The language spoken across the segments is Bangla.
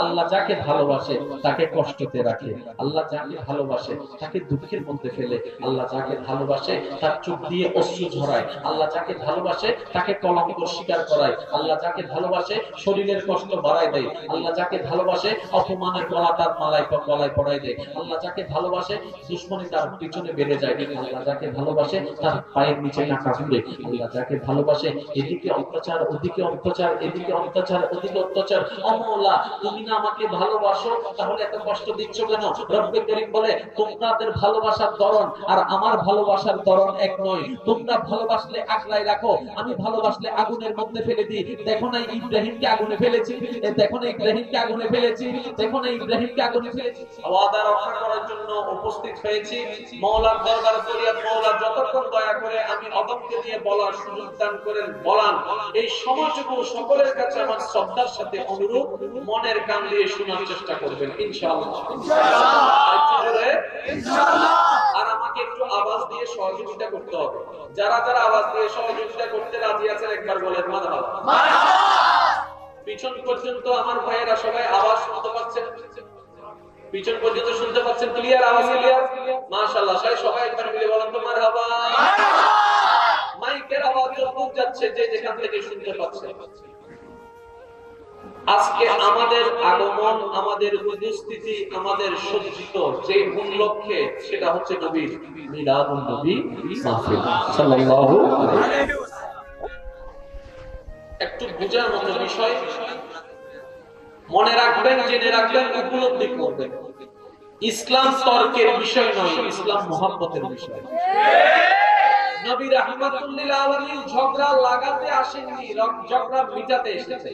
আল্লাহ যাকে ভালোবাসে তাকে কষ্টতে রাখে, আল্লাহ যাকে ভালোবাসে তাকে দুঃখের মধ্যে ফেলে, আল্লাহ যাকে ভালোবাসে তার চোখ দিয়ে অশ্রু ঝরায়, আল্লাহ যাকে ভালোবাসে তাকে কলঙ্ক স্বীকার করায়, আল্লাহ যাকে ভালোবাসে শরীরের কষ্ট বাড়ায় দেয়, আল্লাহ যাকে ভালোবাসে অপমানের গলাটার গলায় পড়ায় দেয়, আল্লাহ যাকে ভালোবাসে দুশ্মনী তার পিছনে বেড়ে যায়, আল্লাহ যাকে ভালোবাসে তার পায়ের নিচে টাকা ঘুরে, আল্লাহ যাকে ভালোবাসে এদিকে অত্যাচার ওদিকে অত্যাচার, এদিকে অত্যাচার ওদিকে অত্যাচার। ও মওলা, তুমি না আমাকে ভালোবাসো, তাহলে এত কষ্ট দিচ্ছ কেন? রব্বে করিম বলে, তোমাদের ভালোবাসার ধরন আর আমার ভালোবাসার ধরন এক নয়। তোমরা ভালোবাসলে আগলায় রাখো, আমি ভালোবাসলে আগুনের মধ্যে ফেলে দিই। দেখো না ইব্রাহিমকে আগুনে ফেলেছি, দেখো না ইব্রাহিমকে আগুনে ফেলেছি, দেখো না ইব্রাহিমকে আগুনে ফেলেছি। ওয়াদা রক্ষা করার জন্য উপস্থিত হয়েছি মওলার দরবারে। ফরিয়াদ, মওলা যতক্ষণ দয়া করে আমি অদমকে দিয়ে বলার সুযোগ দান করেন বলান, এই সময়টুকু সকলের কাছে আমার শ্রদ্ধার সাথে অনুরোধ, মনের কান দিয়ে শোনার চেষ্টা করবেন ইনশাআল্লাহ। আর আমাকে একটু আওয়াজ দিয়ে সহযোগিতা করতে হবে। যারা যারা আওয়াজ দিয়ে সহযোগিতা করতে রাজি আছেন একবার বলেন মারহাবা। পিছন পর্যন্ত আমার ভাইয়েরা সবাই আওয়াজ শুনতে পাচ্ছেন? পিছন পর্যন্ত শুনতে পাচ্ছেন? ক্লিয়ার আওয়াজ? ক্লিয়ার, মাশাআল্লাহ। সবাই একবার মিলে বলেন তো মারহাবা। মাইকের আওয়াজ যতদূর যাচ্ছে যে যেখান থেকে শুনতে পাচ্ছেন। আজকে আমাদের আগমন, আমাদের উপস্থিতি, আমাদের সজ্জিত যে মূল লক্ষ্যে, সেটা হচ্ছে নবীর মিলাদুন নবী মাহফিল সাল্লাল্লাহু আলাইহি ওয়াসাল্লাম। একটু বোঝার মতো বিষয়, মনে রাখবেন, জেনে রাখবেন, উপলব্ধি করবেন। ইসলাম তর্কের বিষয় নয়, ইসলাম মুহাব্বতের বিষয়। নবী রাহমাতুল লিল আলামিন ঝগড়া লাগাতে আসেননি, ঝগড়া মিটাতে এসেছে।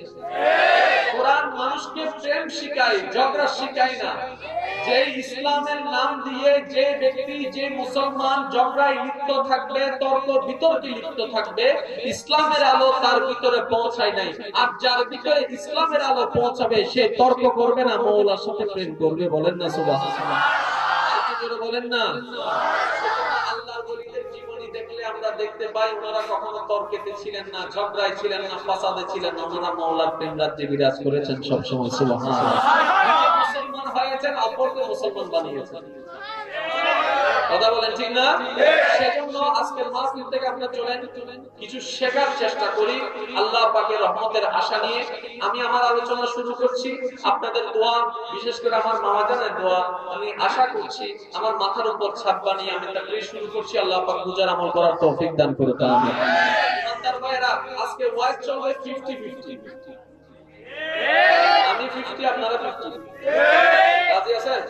কোরআন মানুষকে প্রেম শিখায়, ঝগড়া শিখায় না। যে ইসলামের নাম দিয়ে যে ব্যক্তি, যে মুসলমান ঝগড়ায় লিপ্ত থাকবে, তর্ক বিতর্কে লিপ্ত থাকবে, ইসলামের আলো তার ভিতরে পৌঁছায় নাই। আর যার ভিতরে ইসলামের আলো পৌঁছাবে, সে তর্ক করবে না, মওলার সাথে প্রেম করবে। বলেন না সুবহানাল্লাহ? বলেন না। আল্লাহর ওলিদের জীবনী দেখলে আমরা দেখতে পাই, ওনারা কখনো তর্কেতে ছিলেন না, ঝগড়ায় ছিলেন না, ফাসাদে ছিলেন না। ওনারা মওলার প্রেম রাজ্যে বিরাজ করেছেন সব সময়। সুবহানাল্লাহ। মুসলমান হয়েছেন, অপরকে মুসলমান বানিয়েছেন। কথা বলেন ঠিক না? সেজন্য আজকের মাহফিল থেকে আমরা চলেন কিছু শেখার চেষ্টা করি আল্লাহ পাকের রহমতের আশা নিয়ে। আমি আমার আলোচনা শুরু করছি। আপনাদের দোয়া, বিশেষ করে আমার মামাজানের দোয়া আমি আশা করছি আমার মাথার উপর ছাদ বানিয়ে আমি তাকরীর শুরু করছি। আল্লাহ পাক বুঝার আমল করার তৌফিক দান করুন। আমিন। ইমানদার ভাইরা, আজকে ওয়াইজ চলবে 50-50। আমি 50, আপনারা 50। রাজি আছেন?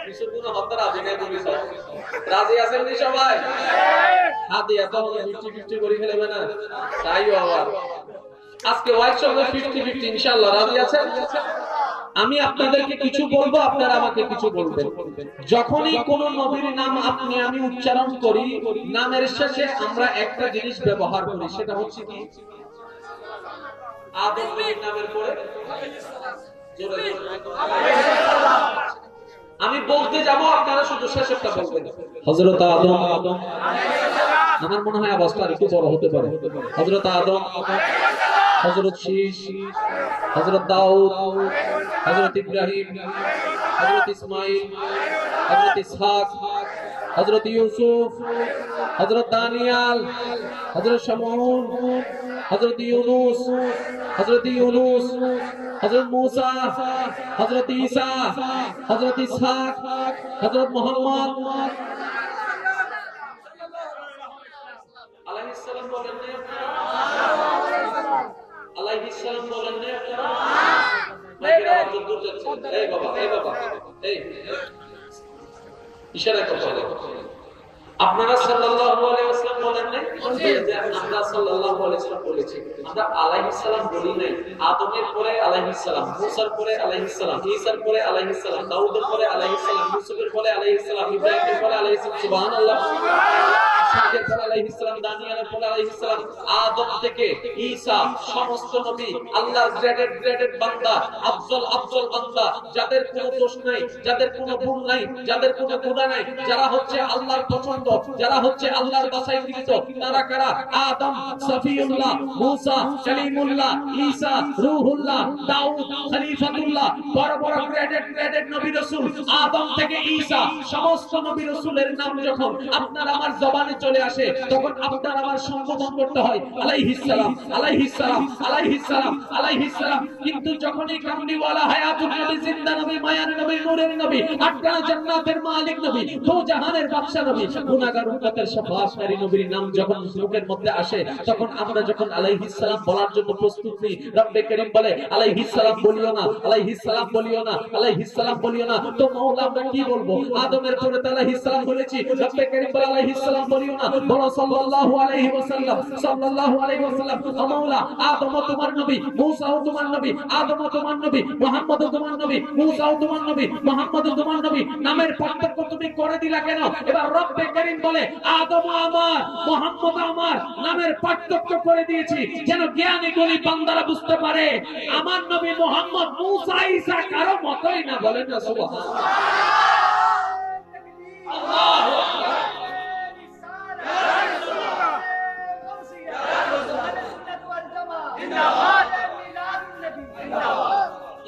কিছুগুলো হাত রাজি নাই বলি স্যার। রাজি আছেন নি সবাই? হাত দিয়ে তাহলে 50-50 করে ফেলবে না? তাইও আবার আজকে ওয়াইজ চলবে 50-50 ইনশাআল্লাহ। রাজি আছেন? আমি আপনাদেরকে কিছু বলবো, আপনারা আমাকে কিছু বলবেন। যখনই কোন নবীর নাম আপনি আমি উচ্চারণ করি, নামের শেষে আমরা একটা জিনিস ব্যবহার করি, সেটা হচ্ছে কি? আদম নবীর নামের পরে আমি বলতে যাব, আপনারা শুধু শেষেরটা বলবেন। হযরত আদম, আমার মনে হয় আওয়াজটা একটু বড় হতে পারে। হযরত আদম, হযরত শীশ, হযরত দাউদ, হযরত ইব্রাহিম, হযরত ইসমাইল, হযরত ইসহাক, হযরত ইউসুফ, হযরত দানিয়াল, হযরত শামউন, হযরত ইউনুস, হযরত মুসা, হযরত ঈসা, হযরত ইসহাক, হযরত মুহাম্মদ আলাইহিস সালাম বলেন না? আলাইহিস সালাম বলেন না? মাইকের আওয়াজ দূর যাচ্ছে। এই বাবা, এই ইশারা করতে হবে। আপনারা সাল্লাল্লাহু আলাইহি ওয়াসাল্লাম বলেন না? আমরা সাল্লাল্লাহু আলাইহি ওয়াসাল্লাম বলেছি। আমরা আলাইহিস সালাম বলি নাই। আদমের পরে আলাইহিস সালাম, মুসার পরে আলাইহিস সালাম, ঈসার পরে আলাইহিস সালাম, দাউদের পরে আলাইহিস সালাম, ইউসুফের পরে আলাইহিস সালাম, ইব্রাহিমের পরে আলাইহিস সালাম। সুবহানাল্লাহ। ইসহাকের পর আলাইহিস সালাম, দানিয়েলের পর আলাইহিস সালাম, আদম থেকে ঈসা, সমস্ত নবী আল্লাহর গ্রেডেড বান্দা, আফজল বান্দা, যাদের কোনো দোষ নাই, যাদের কোনো ভুল নাই, যাদের কোনো গুনাহ নাই, যারা হচ্ছে আল্লাহর পছন্দ, যারা হচ্ছে আল্লাহর বাছাইকৃত, তারা কারা? আদম, সফিউল্লাহ, মুসা, কালিমুল্লাহ, ঈসা, রূহুল্লাহ, দাউদ, খলিফাতুল্লাহ, বড় বড় গ্রেডেড নবী রাসূল, আদম থেকে ঈসা, সমস্ত নবী রাসূলের নাম যখন আপনার আমার জবানে চলে আসে, তখন আপনার আমার সম্বোধন করতে হয় আলাইহিস সালাম, আলাইহিস সালাম, আলাইহিস সালাম, আলাইহিস সালাম। কিন্তু যখনই কামলিওয়ালা, হায়াতুন নবী, জিন্দা নবী, মায়ার নবী, নূরের নবী, আটখানা জান্নাতের মালিক নবী, দো জাহানের বাদশা নবী, গুনাহগার উম্মতের শাফাআতকারী নবীর নাম যখন মুখের মধ্যে আসে, তখন আমরা যখন আলাইহিস সালাম বলার জন্য প্রস্তুত নেই, রব্বে কারীম বলে আলাইহিস সালাম বলিও না, আলাইহিস সালাম বলিও না, আলাইহিস সালাম বলিও না। তো মাওলা আমরা কি বলবো? আদমের পরে তো আলাইহিস সালাম বলেছি, রব্বে কারীম বলে আলাইহিস সালাম বলিও না, বলো সাল্লাল্লাহু আলাইহি ওয়াসাল্লাম, সাল্লাল্লাহু আলাইহি ওয়াসাল্লাম। ও মাওলা, আদম তোমার নবী, মুসা তোমার নবী, আদম তোমার নবী, মুহাম্মদ তোমার নবী, মুসা তোমার নবী, মুহাম্মদ তোমার নবী, নামের পার্থক্য তুমি করে দিলা কেন? এবার রব্বে কারীম বলে আদম আমার, মুহাম্মদ আমার, নামের পার্থক্য করে দিয়েছি যেন জ্ঞানী গুণী বান্দারা বুঝতে পারে আমার নবী মুহাম্মদ মুসা ঈসা কারো মতই না। বলেন না সুবহানাল্লাহ। আল্লাহু আকবার।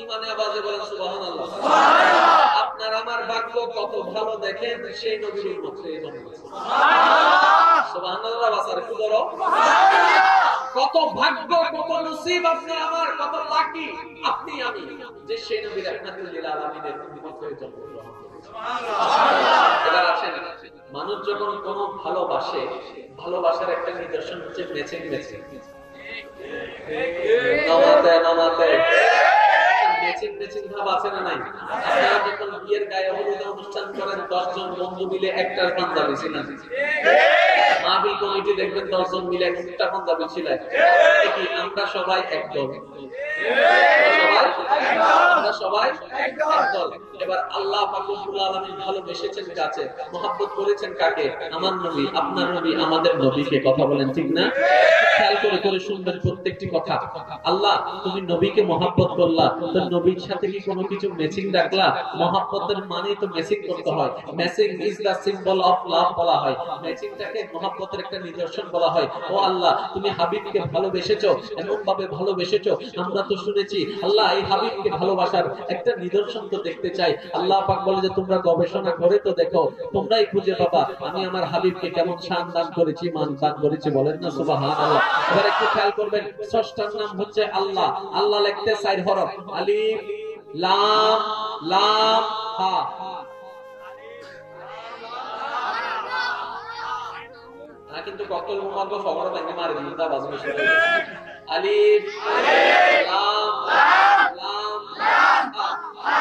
ইমানে আওয়াজে বলেন সুবহানাল্লাহ। আপনার আমার ভাগ্য কত ভালো দেখেন, সেই নবীর উম্মত হয়ে জন্মেছে। সুবহানাল্লাহ। বাসার কি বড় কত ভাগ্য, কত নসিব আপনার আমার, কত লাকি আপনি আমি যে সেই নবীর রাহমাতুল লিল আলামিনের উম্মত হয়ে জন্মগ্রহণ করেছে। সুবহানাল্লাহ। এবার আছেন, মানুষ যখন কোনো ভালোবাসে, ভালোবাসার একটা নিদর্শন হচ্ছে ম্যাচিং। নামাতে ম্যাচিং ভাব আছে না নাই? আপনারা যখন বিয়ের গায়ে হলুদ অনুষ্ঠান করেন, 10 জন বন্ধু মিলে একটার পাঞ্জাবি ছিলেন, মাহফিল কমিটি দেখবেন 10 জন মিলে একটা পাঞ্জাবি ছিলেন, কি আমরা সবাই একদল? আমরা সবাই একদল। এবার আল্লাহ পাক রব্বুল আলামিন ভালোবেসেছেন কাছে, মহব্বত করেছেন কাকে? আমার নবী, আপনার নবী, আমাদের নবীকে। কথা বলেন ঠিক না? খেয়াল করে শুনবেন প্রত্যেকটি কথা। আল্লাহ তুমি নবীকে মহব্বত করলা, তো নবীর সাথে কি কোনো কিছু ম্যাচিং রাখলা? মহব্বতের মানে তো ম্যাচিং করতে হয়। Matching is the symbol of love বলা হয়, ম্যাচিংটাকে মহব্বতের একটা নিদর্শন বলা হয়। ও আল্লাহ তুমি হাবিবকে ভালোবেসেছো, এমন ভাবে ভালোবেসেছো, আমরা তো শুনেছি। আল্লাহ এই হাবিবকে ভালোবাসার একটা নিদর্শন তো দেখতে চাই। আল্লাহ পাক বলে যে তোমরা গবেষণা করে তো দেখো, তোমরাই খুঁজে পাবা আমি আমার হাবিবকে কেমন শান দান করেছি, মান দান করেছি। বলেন না সুবহানাল্লাহ। এবার একটু খেয়াল করবেন, স্রষ্টার নাম হচ্ছে আল্লাহ। আল্লাহ লিখতে 4 হরফ, আলিফ লাম লাম হা। কিন্তু কত মুমাদ্দ খবর থাকে মারি দিতা বাজবে শুরু। আলিফ লাম লাম হা।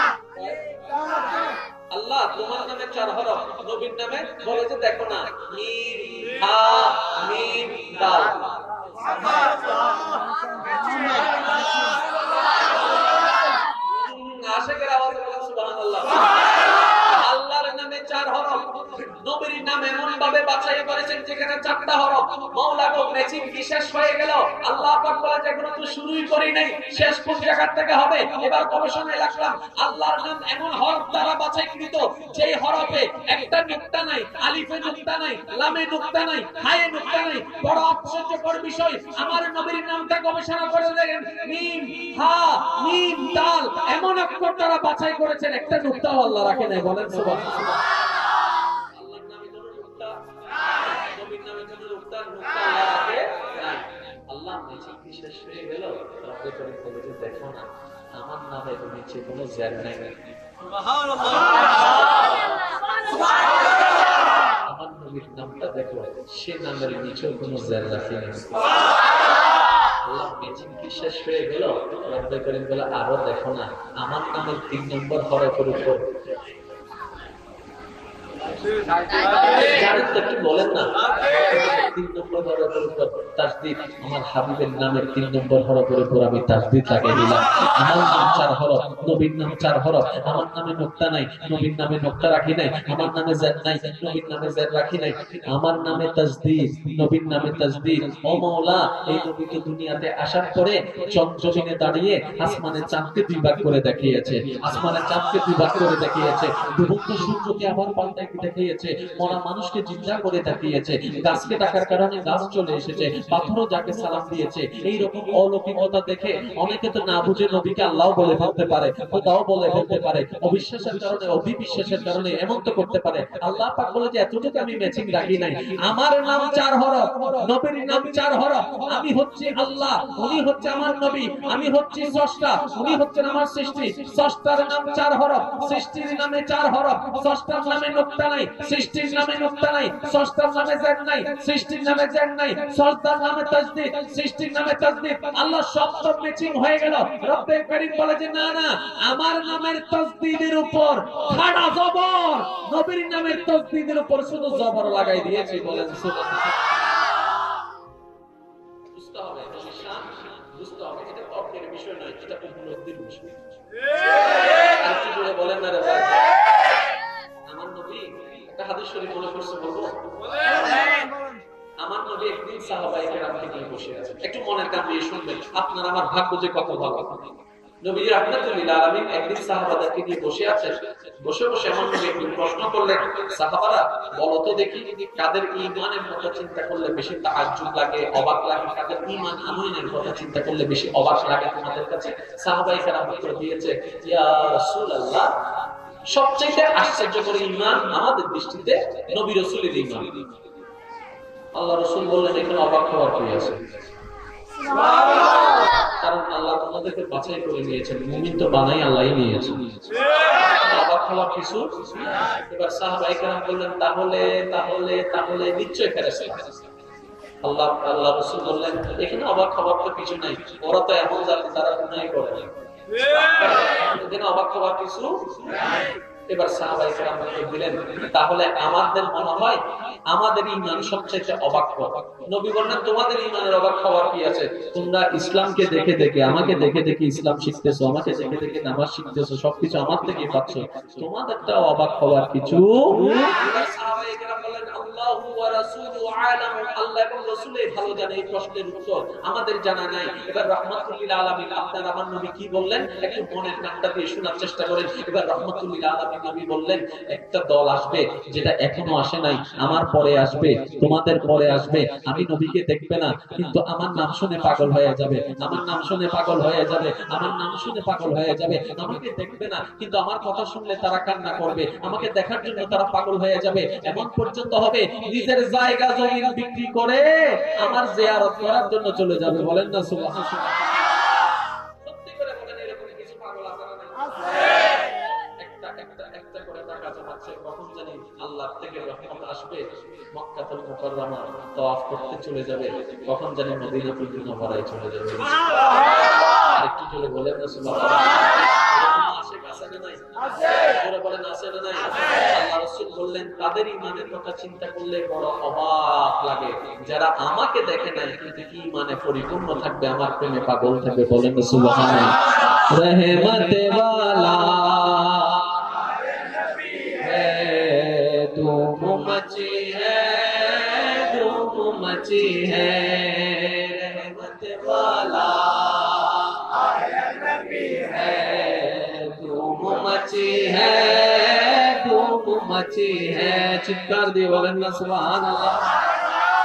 আল্লাহ তোমার নামে 4 হরফ, নবীর নামে বলে যে দেখো না, মিম হা মিম দাল। আশিকের আওয়াজে বলেন সুবহানাল্লাহ। আল্লাহর নামে 4 হরফ, নবীর নামে এমন ভাবে বাছাই করেছেন যেখানে 4টা হরফ। মাওলা গো ম্যাচিং কি শেষ হয়ে গেল? আল্লাহ পাক বলে যে এখনো তো শুরুই করি নাই, শেষ কোন জায়গা থেকে হবে? এবার গবেষণায় লাগলাম, আল্লাহর নাম এমন হরফ দ্বারা বাছাইকৃত যেই হরফে একটা নুকতা নাই, আলিফে নুকতা নাই, লামে নুকতা নাই, হায়ে নুকতা নাই। বড় আশ্চর্যকর বিষয়, আমার নবীর নামটা গবেষণা করে দেখেন, মিম হা মিম দাল এমন অক্ষর দ্বারা বাছাই করেছেন, একটা নুকতাও আল্লাহ রাখে নাই। বলেন সুবহানাল্লাহ। আল্লাহর নামে কোনো নুকতা নাই, নবীর নামে কোনো নুকতা আল্লাহ রাখে নাই। আল্লাহ নিচে কি শেষ হয়ে গেল? রব্বে করিম বলে যে দেখো না, আমার নামে নিচে কোনো জ্ঞান নাই। সুবহানাল্লাহ। আমার নবীর নামটা দেখো, সে নামের নিচেও কোনো জ্ঞান রাখে নাই। আল্লাহ ম্যাচিং কি শেষ হয়ে গেল? রব্বে করিম বলে আরো দেখো না, আমার নামের 3 নম্বর হরফের উপর জানেন তো, একটু বলেন না, 3 নম্বর হরফের উপর তাসদীদ, আমার হাবিবের নামের 3 নম্বর হরফের উপর আমি তাসদীদ লাগিয়ে দিলাম। আমার নাম 4 হরফ, নবীর নাম 4 হরফ, আমার নামে নোক্তা নাই, নবীর নামে নোক্তা রাখি নাই, আমার নামে জের নাই, নবীর নামে জের রাখি নাই, আমার নামে তাসদীদ, নবীর নামে তাসদীদ। ও মাওলা, এই নবী তো দুনিয়াতে আসার পরে চন্দ্রজমিনে দাঁড়িয়ে আসমানে চাঁদকে 2 ভাগ করে দেখিয়েছে, আসমানে চাঁদকে 2 ভাগ করে দেখিয়েছে, ডুবন্ত সূর্যকে আবার পাল্টায় দেখিয়েছে, মরা মানুষকে জিন্দা করে দেখিয়েছে, গাছকে ডাকার কারণে গাছ চলে এসেছে, পাথরও যাকে সালাম দিয়েছে। এই রকম অলৌকিকতা দেখে অনেকে তো না বুঝে নবীকে আল্লাহ বলে ফেলতে পারে, খোদাও বলে ফেলতে পারে, অবিশ্বাসের কারণে অবিশ্বাসের কারণে এমন তো করতে পারে। আল্লাহ পাক বলে যে এতটুকু আমি ম্যাচিং রাখি নাই, আমার নাম 4 হরফ, নবীর নাম 4 হরফ, আমি হচ্ছি আল্লাহ, উনি হচ্ছে আমার নবী, আমি হচ্ছি স্রষ্টা, উনি হচ্ছেন আমার সৃষ্টি। স্রষ্টার নাম 4 হরফ, সৃষ্টির নামে 4 হরফ, স্রষ্টার নামে নোক্তা নাই, সৃষ্টির নামে নোক্তা নাই, স্রষ্টার নামে জের নাই, সৃষ্টির নামে জের নাই, স্রষ্টার নামে তাসদীদ, সৃষ্টির নামে তাসদীদ। আল্লাহ সব ম্যাচিং হয়ে গেল। রব্বে কারীম বলে যে না না, আমার নামের তাসদীদের উপর খাড়া জবর, নবীর নামের তাসদীদের উপর শুধু জবর লাগাই দিয়েছি। বলেন সুবহানাল্লাহ। বুঝতে হবে, শান বুঝতে হবে, এটা তর্কের বিষয় নয়, এটা উপলব্ধির বিষয়। আর কি বলে বলেন না রে ভাই, আমার নবী একটা হাদিস শরীফ মনে করছে, বলবো? আমার নবী একদিন সাহাবায়ে কেরামকে নিয়ে বসে আছেন, একটু মনের কান দিয়ে শুনবেন, আপনার আমার ভাগ্য যে কত ভালো। নবী রাহমাতুল লিল আলামিন একদিন সাহাবাদেরকে নিয়ে বসে আছেন, বসে বসে এমন একটু প্রশ্ন করলেন, সাহাবারা বলো তো দেখি, কাদের ঈমানের কথা চিন্তা করলে বেশি তাআজ্জুব লাগে, অবাক লাগে, কাদের ঈমান আমলের কথা চিন্তা করলে বেশি অবাক লাগে তোমাদের কাছে? সাহাবায়ে কেরাম উত্তর দিয়েছে, ইয়া রাসূলুল্লাহ, সবচেয়ে আশ্চর্যকর ঈমান আমাদের দৃষ্টিতে নবী রাসূলের ঈমান। আল্লাহ রাসূল বললেন, এখানে অবাক হওয়ার কি আছে? কারণ আল্লাহ তোমাদেরকে বাছাই করে নিয়েছেন, মুমিন তো বানাই আল্লাহই নিয়েছেন, অবাক হওয়ার কিছু। এবার সাহাবায়ে কেরাম বললেন, তাহলে তাহলে তাহলে নিশ্চয় ফেরেশতা। আল্লাহ রাসূল বললেন, এখানে অবাক হওয়ার তো কিছু নাই, ওরা তো এমন জাতি যারা গুনাহ করে না, এখানে অবাক হওয়ার কিছু নাই। এবার সাহাবায়ে কেরাম বললেন, তাহলে আমাদের মনে হয় আমাদের ঈমান সবচেয়ে অবাক হওয়া। নবী বললেন, তোমাদের ঈমানের অবাক হওয়ার কি আছে? তোমরা ইসলামকে দেখে দেখে, আমাকে দেখে দেখে ইসলাম শিখতেছো, আমাকে দেখে দেখে নামাজ শিখতেছো, সবকিছু আমার থেকেই পাচ্ছ, তোমাদেরটা অবাক হওয়ার কিছু। সাহাবায়ে কেরাম বললেন, আল্লাহু ওয়া রাসূলু আ'লাম, আল্লাহ এবং রাসূলই ভালো জানে এই প্রশ্নের উত্তর, আমাদের জানা নাই। এবার রাহমাতুল লিল আলামিন, আপনার আমার নবী কি বললেন একটু মনের কানটা দিয়ে শোনার চেষ্টা করেন। এবার রাহমাতুল লিল আলামিন নবী বললেন, একটা দল আসবে যেটা এখনো আসে নাই, আমার পরে আসবে, তোমাদের পরে আসবে, আমি নবীকে দেখবে না, কিন্তু আমার নাম শুনে পাগল হয়ে যাবে, আমার নাম শুনে পাগল হয়ে যাবে, আমার নাম শুনে পাগল হয়ে যাবে, আমাকে দেখবে না, কিন্তু আমার কথা শুনলে তারা কান্না করবে, আমাকে দেখার জন্য তারা পাগল হয়ে যাবে, এমন পর্যন্ত হবে নিজের জায়গা জমি বিক্রি করে আমার জিয়ারত করার জন্য চলে যাবে। বলেন না সুবহানাল্লাহ। সত্যি করে বলেন, এরকম কিছু পাগল আছে? একটা করে টাকা জমাচ্ছে, কখন জানি আল্লাহ থেকে রহমত আসবে, মক্কাতুল মুকাররমা তাওয়াফ করতে চলে যাবে, কখন জানি মদিনাতুল মুনাওয়ারায় চলে যাবে। আরেকটু জোরে বলেন না সুবহানাল্লাহ। আল্লাহ রাসূল বললেন, তাদের ঈমানের কথা চিন্তা করলে বড় অবাক লাগে, যারা আমাকে দেখে নাই কিন্তু ঈমানে পরিপূর্ণ থাকবে, আমার প্রেমে পাগল থাকবে। বলেন না সুবহানাল্লাহ। রহমত ওয়ালা धूम मची है, धूम मची है, रहमत वाला आया नबी है, धूम मची है, धूम मची है। চিৎকার দিয়ে বলেন না সুবহানাল্লাহ।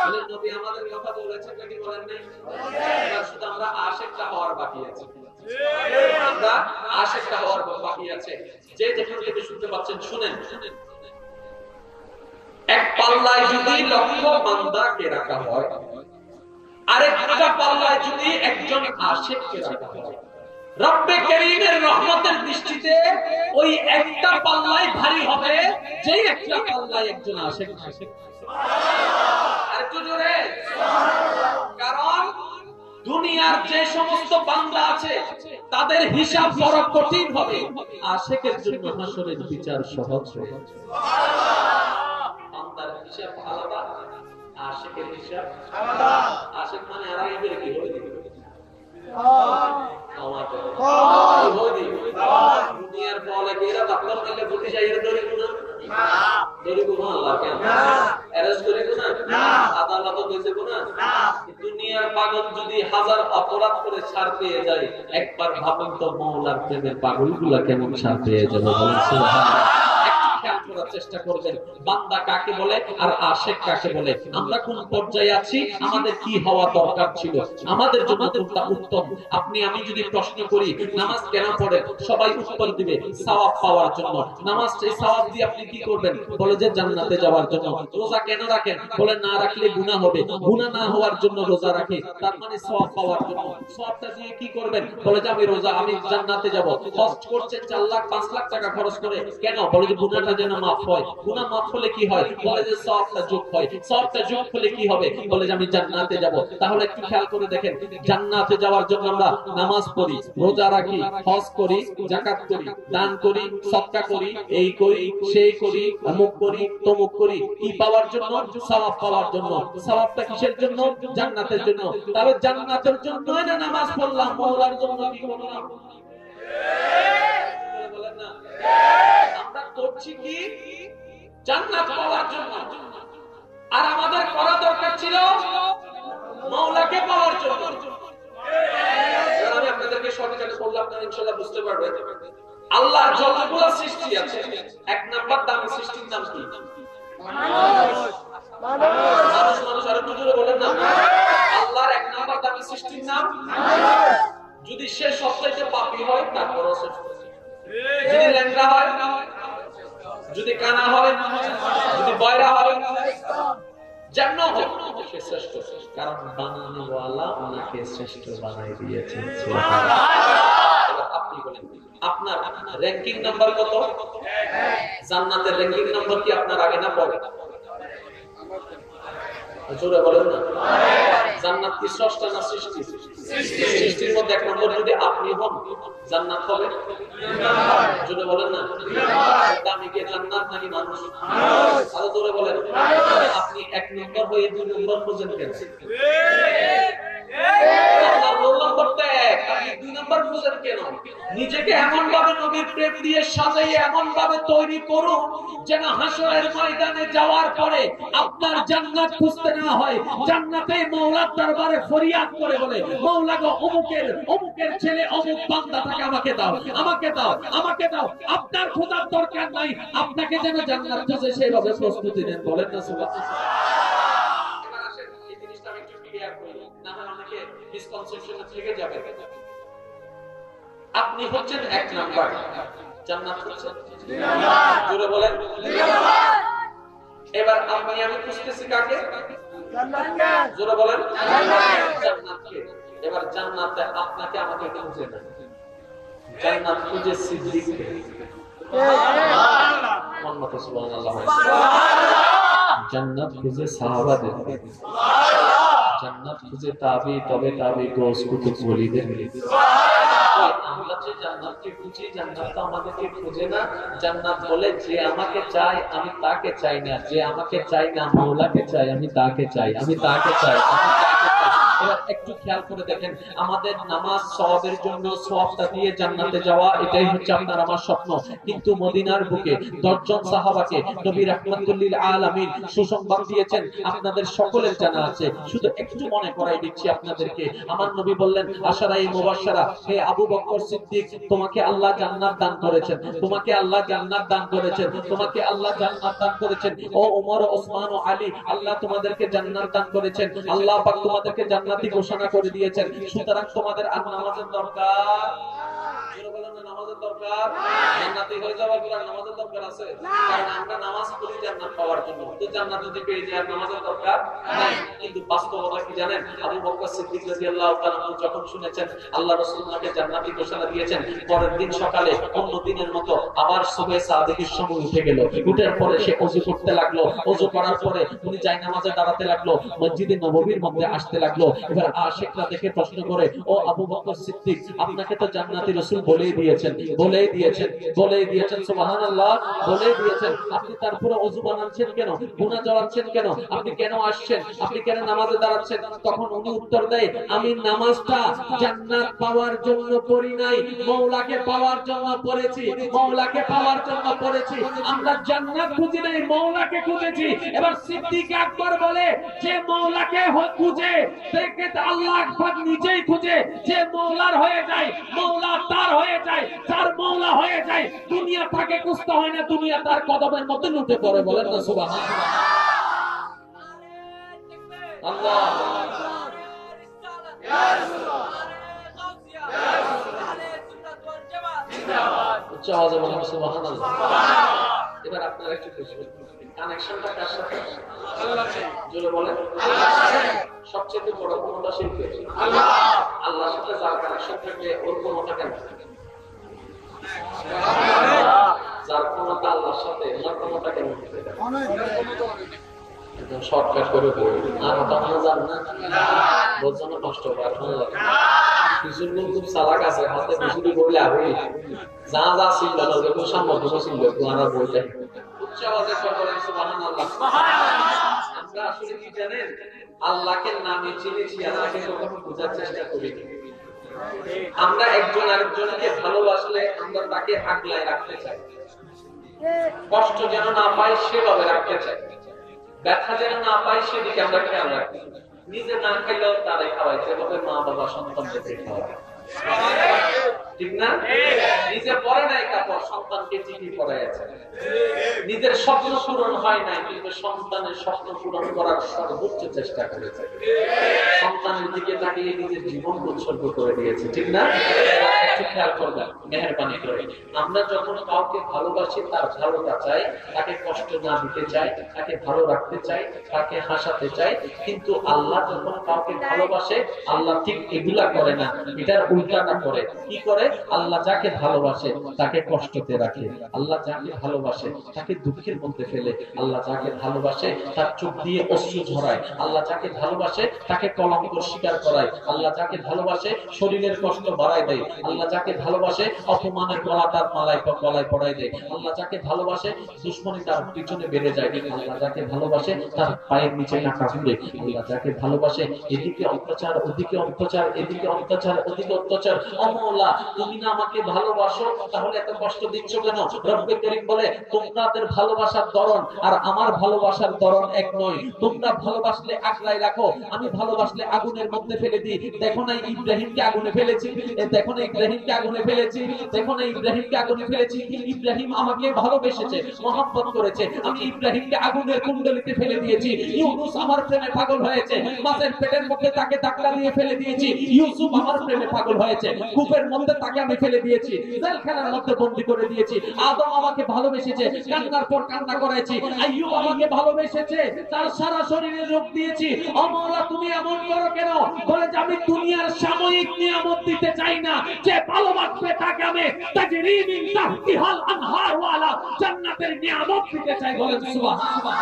বলে নবী আমাদের কথা বলেছেন নাকি বলেন নাই? এবার শুধু আমরা আশিকটা হওয়ার বাকি আছে, আমরা আশিকটা হওয়ার বাকি আছে। যে যেখান থেকে শুনতে পাচ্ছেন শুনেন। এক পাল্লায় যদি লক্ষ বান্দাকে রাখা হয়, আরেকটা পাল্লায় যদি একজন আশিককে রাখা হয়, রব্বে কারীমের রহমতের দৃষ্টিতে ওই একটা পাল্লাই ভারী হবে, যেই একটা পাল্লায় একজন আশিক। আরেকটু জোরে সুবহানাল্লাহ। কারণ দুনিয়ার যে সমস্ত বান্দা আছে তাদের হিসাব বড় কঠিন হবে, আশিকের জন্য হাসরের বিচার সহজ হবে। সুবহানাল্লাহ। বান্দার হিসাব আলাদা, আশিকের হিসাব আশিক মানে আর আগে বের কি হই দুনিয়ার বলে কি এরা ডাক্তার মাইলে বুঝি যাই এর দড়ি গুনা দড়ি গুনা আল্লাহ কেন অ্যারেস্ট করে গুনা আদালত কইছে গুনা দুনিয়ার পাগল যদি হাজার অপরাধ করে ছাড় পেয়ে যায় একবার ভাবুন তো মাওলার প্রেমের পাগলগুলা কেমন ছাড় পেয়ে যাবে বলেন সুবহানাল্লাহ। চেষ্টা করবেন বান্দা কাকে বলে আর আশিক কাকে বলে, আমরা কোন পর্যায়ে আছি, আমাদের কি হওয়া দরকার ছিল, আমাদের জন্য কোনটা উত্তম। আপনি আমি যদি প্রশ্ন করি নামাজ কেন পড়েন, সবাই উত্তর দিবে সওয়াব পাওয়ার জন্য। নামাজ এই সওয়াব দিয়ে আপনি কি করবেন, বলে যে জান্নাতে যাওয়ার জন্য। রোজা কেন রাখেন, বলে না রাখলে গুনাহ হবে, গুনাহ না হওয়ার জন্য রোজা রাখি, তার মানে সওয়াব পাওয়ার জন্য। সওয়াবটা দিয়ে কি করবেন, বলে যে আমি রোজা, আমি জান্নাতে যাব। হজ করছেন 4 লাখ 5 লাখ টাকা খরচ করে, কেন, বলে যে গুনাহটা যেন মাফ হয়। গুনাহ মাফ হলে কি হয়, বলে যে সওয়াবটা যোগ হয়। সওয়াবটা যোগ হলে কি হবে, বলে যে আমি জান্নাতে যাব। তাহলে একটু খেয়াল করে দেখেন, জান্নাতে যাওয়ার জন্য আমরা নামাজ পড়ি, রোজা রাখি, হজ করি, যাকাত করি, দান করি, সদকা করি, এই করি, সেই করি, অমুক করি, তমুক করি, কি পাওয়ার জন্য, সওয়াব পাওয়ার জন্য। সওয়াবটা কিসের জন্য, জান্নাতের জন্য। তবে জান্নাতের জন্য না নামাজ পড়লাম, মাওলার জন্য কি করলাম, বলেন না। আমরা করছি কি জান্নাত পাওয়ার জন্য, আর আমাদের করা দরকার ছিল মাওলাকে পাওয়ার জন্য। আমি আপনাদেরকে শর্টকাটে বললাম, আপনারা ইনশাআল্লাহ বুঝতে পারবেন। আল্লাহর যতগুলো সৃষ্টি আছে, এক নাম্বার দামি সৃষ্টির নাম কি, মানুষ। মানুষ আর একটু জোরে বলেন না। আল্লাহর এক নাম্বার দামি সৃষ্টির নাম মানুষ। যদি সে সবচাইতে পাপী হয়, তারপরও সে, যদি ল্যাংড়া হয়, যদি কানা হয়, যদি বয়রা হয়, যেন হোক সে শ্রেষ্ঠ, কারণ বানানোওয়ালা ওনাকে শ্রেষ্ঠ বানাই দিয়েছেন। আপনি বলেন আপনার র‍্যাঙ্কিং নাম্বার কত? জান্নাতের র‍্যাঙ্কিং নাম্বার কি আপনার আগে না পরে? জোরে বলেন না। জান্নাত কি স্রষ্টা না সৃষ্টি? সৃষ্টির মধ্যে এক নম্বর যদি আপনি হন, জান্নাত হবে। জোরে বলেন না। দামি কে, জান্নাত নাকি মানুষ? আরো জোরে বলেন। আপনি এক নম্বর হয়ে 2 নম্বর খুঁজেন কেন? নিজেকে এমন ভাবে নবীর প্রেম দিয়ে সাজাইয়ে এমন ভাবে তৈরি করুন যেন হাসরের ময়দানে যাওয়ার পরে আপনার জান্নাত খুঁজতে না হয়, জান্নাতে মাওলার দরবারে ফরিয়াদ করে বলে, মাওলা গো অমুকের ছেলে অমুক বান্দাটাকে আমাকে দাও, আমাকে দাও, আমাকে দাও। আপনার খোঁজার দরকার নাই, আপনাকে যেন জান্নাত খুঁজে সেইভাবে প্রস্তুতি নেন। বলেন না সুবহানাল্লাহ। আপনি হচ্ছেন 1 নাম্বার, জান্নাত হচ্ছেন 2 নাম্বার। জোরে বলেন 2 নাম্বার। এবার আমি খুঁজতেছি কাকে? জান্নাতকে। জোরে বলেন জান্নাতকে। এবার জান্নাতে আপনাকে আমাকে খুঁজে না, জান্নাত খুঁজে সিদ্দিককে। সুবহানাল্লাহ, মুহাম্মদ সুবহানাল্লাহ। জান্নাত খুঁজে সাহাবাদেরকে, জান্নাত খুঁজে তাবি, তবে তাবি, গোস কুতুব ওলিদের। আমরা যে জান্নাতকে খুঁজি, জান্নাত তো আমাদেরকে খুঁজে না। জান্নাত বলে যে আমাকে চাই আমি তাকে চাই না, যে আমাকে চাই না মাওলাকে চাই, আমি তাকে চাই, আমি তাকে চাই, আমি তাকে চাই। এবার একটু খেয়াল করে দেখেন, আমাদের নামাজ সওয়াবের জন্য, সওয়াবটা দিয়ে জান্নাতে যাওয়া, এটাই হচ্ছে আপনার আমার স্বপ্ন। কিন্তু মদিনার বুকে 10 জন সাহাবাকে নবী রাহমাতুল লিল আলামিন সুসংবাদ দিয়েছেন, আপনাদের সকলের জানা আছে। শুধু একটু মনে করাই দিচ্ছি আপনাদেরকে। আমার নবী বললেন, আশারায়ে মুবাশশারা, হে আবু বকর সিদ্দিক, তোমাকে আল্লাহ জান্নাত দান করেছেন, তোমাকে আল্লাহ জান্নাত দান করেছেন, তোমাকে আল্লাহ জান্নাত দান করেছেন। ও ওমর, ওসমান ও আলী, আল্লাহ তোমাদেরকে জান্নাত দান করেছেন, আল্লাহ পাক তোমাদেরকে জান্নাতি ঘোষণা করে দিয়েছেন। সুতরাং তোমাদের আর নামাজের দরকার, নামাজের দরকার, জান্নাতি হয়ে যাওয়ার পর নামাজের দরকার আছে? কারণ আমরা নামাজ পড়ি জান্নাত পাওয়ার জন্য, তো জান্নাত যদি পেয়ে যায় নামাজের দরকার নাই। কিন্তু বাস্তবতা কি জানেন? আবু বকর সিদ্দিক রাদিয়াল্লাহু তাআলা যখন শুনেছেন আল্লাহ রাসূল তাকে জান্নাতি ঘোষণা দিয়েছেন, পরের দিন সকালে অন্য দিনের মতো আবার সুবহে সাদিকের সময় উঠে গেল। উঠার পরে সে ওযু করতে লাগলো, ওযু করার পরে উনি জায়নামাজে দাঁড়াতে লাগলো, মসজিদে নববীর মধ্যে আসতে লাগলো। এবার আশিকরা দেখে প্রশ্ন করে, ও আবু বকর সিদ্দিক, আপনাকে তো জান্নাতি রাসূল বলেই দিয়েছেন, বলেই দিয়েছেন সুবহানাল্লাহ, বলেই দিয়েছেন। আপনি তারপরে ওযু বানাচ্ছেন কেন, গুনাহ জড়াচ্ছেন কেন, আপনি কেন আসছেন, আপনি কেন নামাজে দাঁড়াচ্ছেন? তখন উনি উত্তর দেয়, আমি নামাজটা জান্নাত পাওয়ার জন্য পড়ি নাই, মওলাকে পাওয়ার জন্য পড়েছি, মওলাকে পাওয়ার জন্য পড়েছি। আমরা জান্নাত খুঁজি নাই, মওলাকে খুঁজেছি। এবার সিদ্দিক আকবর বলে, যে মওলাকে খুঁজে দেখে আল্লাহ আকবার নিজেই খুঁজে, যে মওলার হয়ে যায়, মওলা তার হয়ে যায়, তার মওলা হয়ে যায়, দুনিয়া তাকে খুঁজতে হয় না, দুনিয়া তার কদমের মধ্যে লুটে পড়ে। বলেন না সুবহানাল্লাহ। আল্লাহ উচ্চ আওয়াজে বলেন সুবহানাল্লাহ। এবার আপনারা একটু বুঝবেন কানেকশনটা কার সাথে? আল্লাহর সাথে। জোরে বলেন আল্লাহর সাথে। সবচেয়ে বড় ক্ষমতাশীল কে? আল্লাহ। আল্লাহর সাথে যার কানেকশন থাকবে ওর ক্ষমতা কেন? যার ক্ষমতা আল্লাহর সাথে, ওর ক্ষমতা কেন? একদম শর্টকাট করে বলি, আর ওটা আমরা জানি না, বোঝার জন্য কষ্ট হয়। কিছু লোক খুব চালাক আছে, হাতে বেশি বলে আগে যা যা ছিল যখন সামর্থ্য ছিল আমরা বলতে উচ্চ আওয়াজে বলেন সুবহানাল্লাহ। আমরা আসলে কি জানেন, আল্লাহকে নামে চিনেছি, আল্লাহকে কখনো বোঝার চেষ্টা করিনি। আমরা একজন আরেকজনকে ভালোবাসলে আমরা তাকে আগলায় রাখতে চাই, কষ্ট যেন না পাই সেভাবে রাখতে চাই, ব্যথা যেন না পাই সেদিকে আমরা খেয়াল রাখি। নিজে না খাইলেও তারাই খাওয়াই, যেভাবে মা বাবা সন্তানকে খাওয়ায়, ঠিক না? নিজে পরে নাই কাপড়, সন্তানকে চিঠি পড়াইছে। নিজের স্বপ্ন পূরণ হয় নাই, কিন্তু সন্তানের স্বপ্ন পূরণ করার সর্বোচ্চ চেষ্টা করেছে। সন্তানের দিকে তাকিয়ে নিজের জীবন উৎসর্গ করে দিয়েছে, ঠিক না? একটু খেয়াল করবেন মেহেরবানি করে। আমরা যখন কাউকে ভালোবাসি, তার ভালোটা চাই, তাকে কষ্ট না দিতে চাই, তাকে ভালো রাখতে চাই, তাকে হাসাতে চাই। কিন্তু আল্লাহ যখন কাউকে ভালোবাসে, আল্লাহ ঠিক এগুলা করে না, এটার উল্টাটা করে। কি করে? আল্লাহ যাকে ভালোবাসে তাকে কষ্টতে রাখে, আল্লাহ যাকে ভালোবাসে তাকে দুঃখের মধ্যে ফেলে, আল্লাহ যাকে ভালোবাসে তার চোখ দিয়ে অশ্রু ঝরায়, আল্লাহ যাকে ভালোবাসে তাকে কলঙ্ক স্বীকার করায়, আল্লাহ যাকে ভালোবাসে শরীরের কষ্ট বাড়ায় দেয়, আল্লাহ যাকে ভালোবাসে অপমানের গলাটার গলায় পড়ায় দেয়, আল্লাহ যাকে ভালোবাসে দুশ্মনী তার পিছনে বেড়ে যায়, আল্লাহ যাকে ভালোবাসে তার পায়ের নিচে কাটা ফুলে, আল্লাহ যাকে ভালোবাসে এদিকে অত্যাচার, ওদিকে অত্যাচার, এদিকে অত্যাচার, ওদিকে অত্যাচার। অমলা, তুমি না আমাকে ভালোবাসো, তাহলে এত কষ্ট দিচ্ছ কেন? রব্বে করিম বলে, তোমাদের ভালোবাসার ধরন আর আমার ভালোবাসার ধরন এক নয়। তোমরা ভালোবাসলে আগলায় রাখো, আমি ভালোবাসলে আগুনের মধ্যে ফেলে দিই। দেখো না ইব্রাহিমকে আগুনে ফেলেছি, দেখো না ইব্রাহিমকে আগুনে ফেলেছি, দেখো না ইব্রাহিমকে আগুনে ফেলেছি। ইব্রাহিম আমাকে ভালোবেসেছে, মহব্বত করেছে, আমি ইব্রাহিমকে আগুনের কুণ্ডলিতে ফেলে দিয়েছি। ইউনুস আমার প্রেমে পাগল হয়েছে, মাছের পেটের মধ্যে তাকে ধাক্কা দিয়ে ফেলে দিয়েছি। ইউসুফ আমার প্রেমে পাগল হয়েছে, কূপের মধ্যে তাকে আমি ফেলে দিয়েছি, জেলখানার মধ্যে বন্দী করে দিয়েছি। আদম আমাকে ভালোবেসেছে, কান্নার পর কান্না করেছি। আইয়ুব আমাকে ভালোবেসেছে, তার সারা শরীরে রোগ দিয়েছি। ও মাওলা, তুমি এমন করো কেন? বলে যে আমি দুনিয়ার সাময়িক নিয়ামত দিতে চাই না, যে ভালোবাসবে তাকে আমি তাজরি মিন তাহতিহাল আনহার ওয়ালা জান্নাতের নিয়ামত দিতে চাই। বলেন সুবহানাল্লাহ।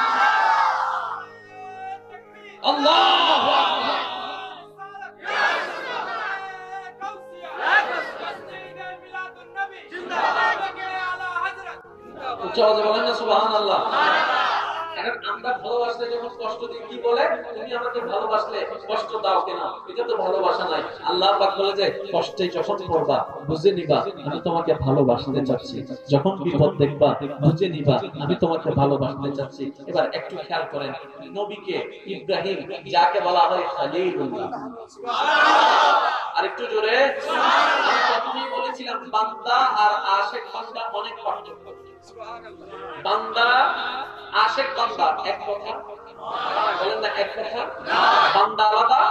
আল্লাহু আকবার। বলেন না সুবহানাল্লাহ। এখন আমরা ভালোবাসলে যখন কষ্ট দিই, কি বলে? তুমি আমাকে ভালোবাসলে কষ্ট দাও কেন? এটা তো ভালোবাসা নাই। আল্লাহ পাক বলে যে কষ্টে যখন পড়বা বুঝে নিবা আমি তোমাকে ভালোবাসতে চাচ্ছি, যখন বিপদ দেখবা বুঝে নিবা আমি তোমাকে ভালোবাসতে চাচ্ছি। এবার একটু খেয়াল করেন, নবীকে ইব্রাহিম যাকে বলা হয় খলিলুল্লাহ, সুবহানাল্লাহ। আর একটু জোরে সুবহানাল্লাহ। আমি প্রথমেই বলেছিলাম বান্দা আর আশিক বান্দা অনেক পার্থক্য। সুবহানাল্লাহ। বান্দা আশিক বান্দা এক কথা বলেন না, এক কথা। বান্দা আলাদা,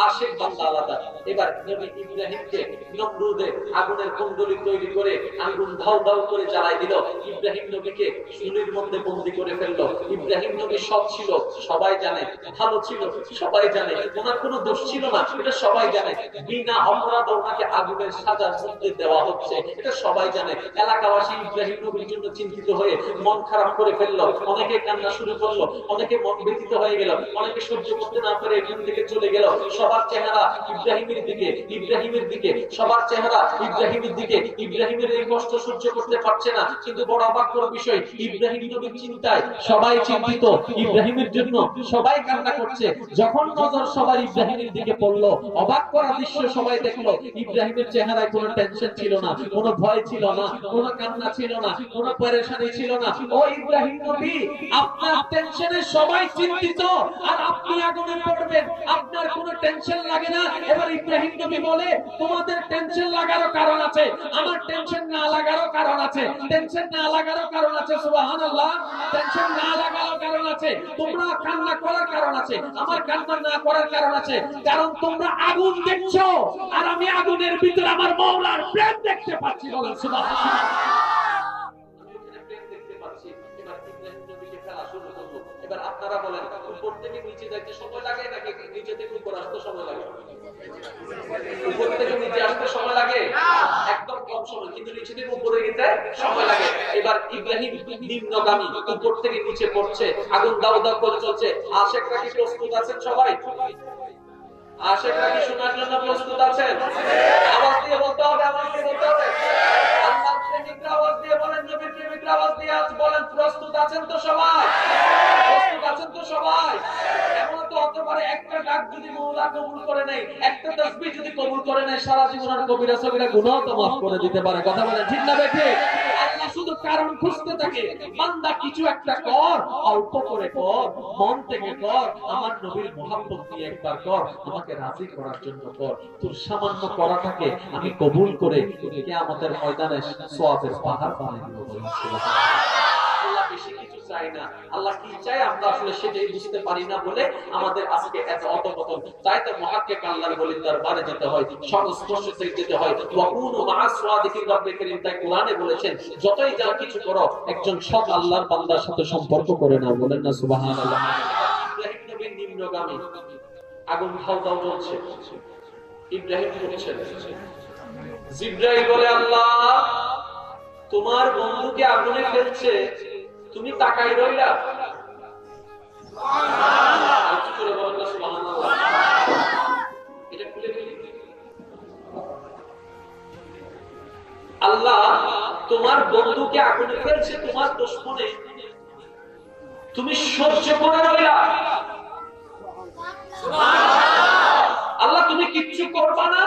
আশিক বান্দা আলাদা। এবার নবী ইব্রাহিমকে নমরুদের আগুনের কুণ্ডলী তৈরি করে আগুন ধাউ ধাউ করে জ্বালাই দিল। ইব্রাহিম নবীকে চুলির মধ্যে বন্দী করে ফেললো। ইব্রাহিম নবী সৎ ছিল, সবাই জানে, ভালো ছিল, সবাই জানে, ওনার কোনো দোষ ছিল না, এটা সবাই জানে। বিনা অপরাধে ওনাকে আগুনের সাজার মধ্যে দেওয়া হচ্ছে, এটা সবাই জানে। এলাকাবাসী ইব্রাহিম নবীর জন্য চিন্তিত হয়ে মন খারাপ করে ফেললো, অনেকে কান্না শুরু করলো, অনেকে মন ব্যথিত হয়ে গেল, অনেকে সহ্য করতে না পারে এখান থেকে চলে গেল। সবার চেহারা ইব্রাহিমের দিকে, ইব্রাহিমের দিকে, সবার চেহারা ইব্রাহিমের দিকে। ইব্রাহিমের এই কষ্ট সহ্য করতে পারছে না, কিন্তু বড় অবাক করার বিষয় ইব্রাহিম নবীর চিন্তায় সবাই চিন্তিত, ইব্রাহিমের জন্য সবাই কান্না করছে। যখন নজর সবার ইব্রাহিমের দিকে পড়লো, অবাক করা দৃশ্য সবাই দেখলো, ইব্রাহিমের চেহারায় কোনো টেনশন ছিল না, কোনো ভয় ছিল না, কোনো কান্না ছিল না, কোনো পেরেশানি ছিল না। ও ইব্রাহিম নবী, আপনার টেনশনে সবাই চিন্তিত আর আপনি আগুনে পড়বেন, আপনার কোনো টেনশন লাগে না। এবার ইব্রাহিম নবী বলে, তোমাদের টেনশন লাগারও কারণ আছে, আমার টেনশন না লাগারও কারণ আছে। টেনশন না লাগারও কারণ আছে, সুবহানাল্লাহ। টেনশন না লাগারও কারণ আছে, তোমরা কান্না করার কারণ আছে, আমার কান্না না করার কারণ আছে। কারণ তোমরা আগুন দেখছো আর আমি আগুনের ভিতরে আমার মাওলার প্রেম দেখতে পাচ্ছি। বলেন সুবহানাল্লাহ। এবার আপনারা বলেন, উপর থেকে নিচে যাইতে সময় লাগে নাকি নিচে থেকে উপর আসতে সময় লাগে? উপর থেকে নিচে আসতে সময় লাগে একদম কম সময়, কিন্তু নিচে থেকে উপরে যেতে সময় লাগে। এবার ইব্রাহিম নিম্নগামী, উপর থেকে নিচে পড়ছে, আগুন দাও দাও করে চলছে। আশেকরা কি প্রস্তুত আছেন? সবাই আশেকরা কি শোনার জন্য প্রস্তুত আছেন? আওয়াজ দিয়ে বলতে হবে, আওয়াজ দিয়ে বলতে হবে। আল্লাহর প্রেমিকরা আওয়াজ দিয়ে বলেন, নবীর প্রেমিকরা আওয়াজ দিয়ে বলেন, প্রস্তুত আছেন তো সবাই? প্রস্তুত আছেন তো সবাই? এমন তো হতে পারে একটা ডাক যদি মাওলা কবুল করে নেয়, একটা তাসবিহ যদি কবুল করে নেয়, সারা জীবনের কবিরা সগীরা গুনাহ তো maaf করে দিতে পারে। কথা বলেন ঠিক না বেঠিক? আল্লাহ শুধু কারণ খুঁজতে থাকে, বান্দা কিছু একটা কর, অল্প করে কর, মন থেকে কর, আমার নবীর মহব্বত নিয়ে একবার কর, আমাকে রাজি করার জন্য কর। তোর সামান্য করাটাকে আমি কবুল করে কিয়ামতের ময়দানে সওয়াবের পাহাড় বানিয়ে দেব। বলেন সুবহানাল্লাহ। আল্লাহ বেশি কিছু চাই না, আল্লাহ কি চায় আমরা আসলে সেটাই বুঝতে পারি না বলে আমাদের আজকে এত অধপতন। তাই তো মুহাক্কিক আল্লাহর ওলির দরবারে যেতে হয়, সংস্পর্শে যেতে হয়। ওয়াকুনু মা'আস সাদিকিন, রব্বে কারীম তাই কোরআনে বলেছেন, যতই যা কিছু করো একজন সৎ আল্লাহর বান্দার সাথে সম্পর্ক করে নাও। বলেন না সুবহানাল্লাহ। ইব্রাহিম নবীর নিম্নগামী, আগুন দাও দাও জ্বলছে, ইব্রাহিম করছেন। জিবরাইল বলে, আল্লাহ তোমার বন্ধুকে আগুনে ফেলছে, তুমি তাকাই রইলা? আল্লাহ তোমার বন্ধুকে আগুনে ফেলছে, তোমার দুশমনে, তুমি সহ্য করে রইলা? আল্লাহ তুমি কিচ্ছু করবা না?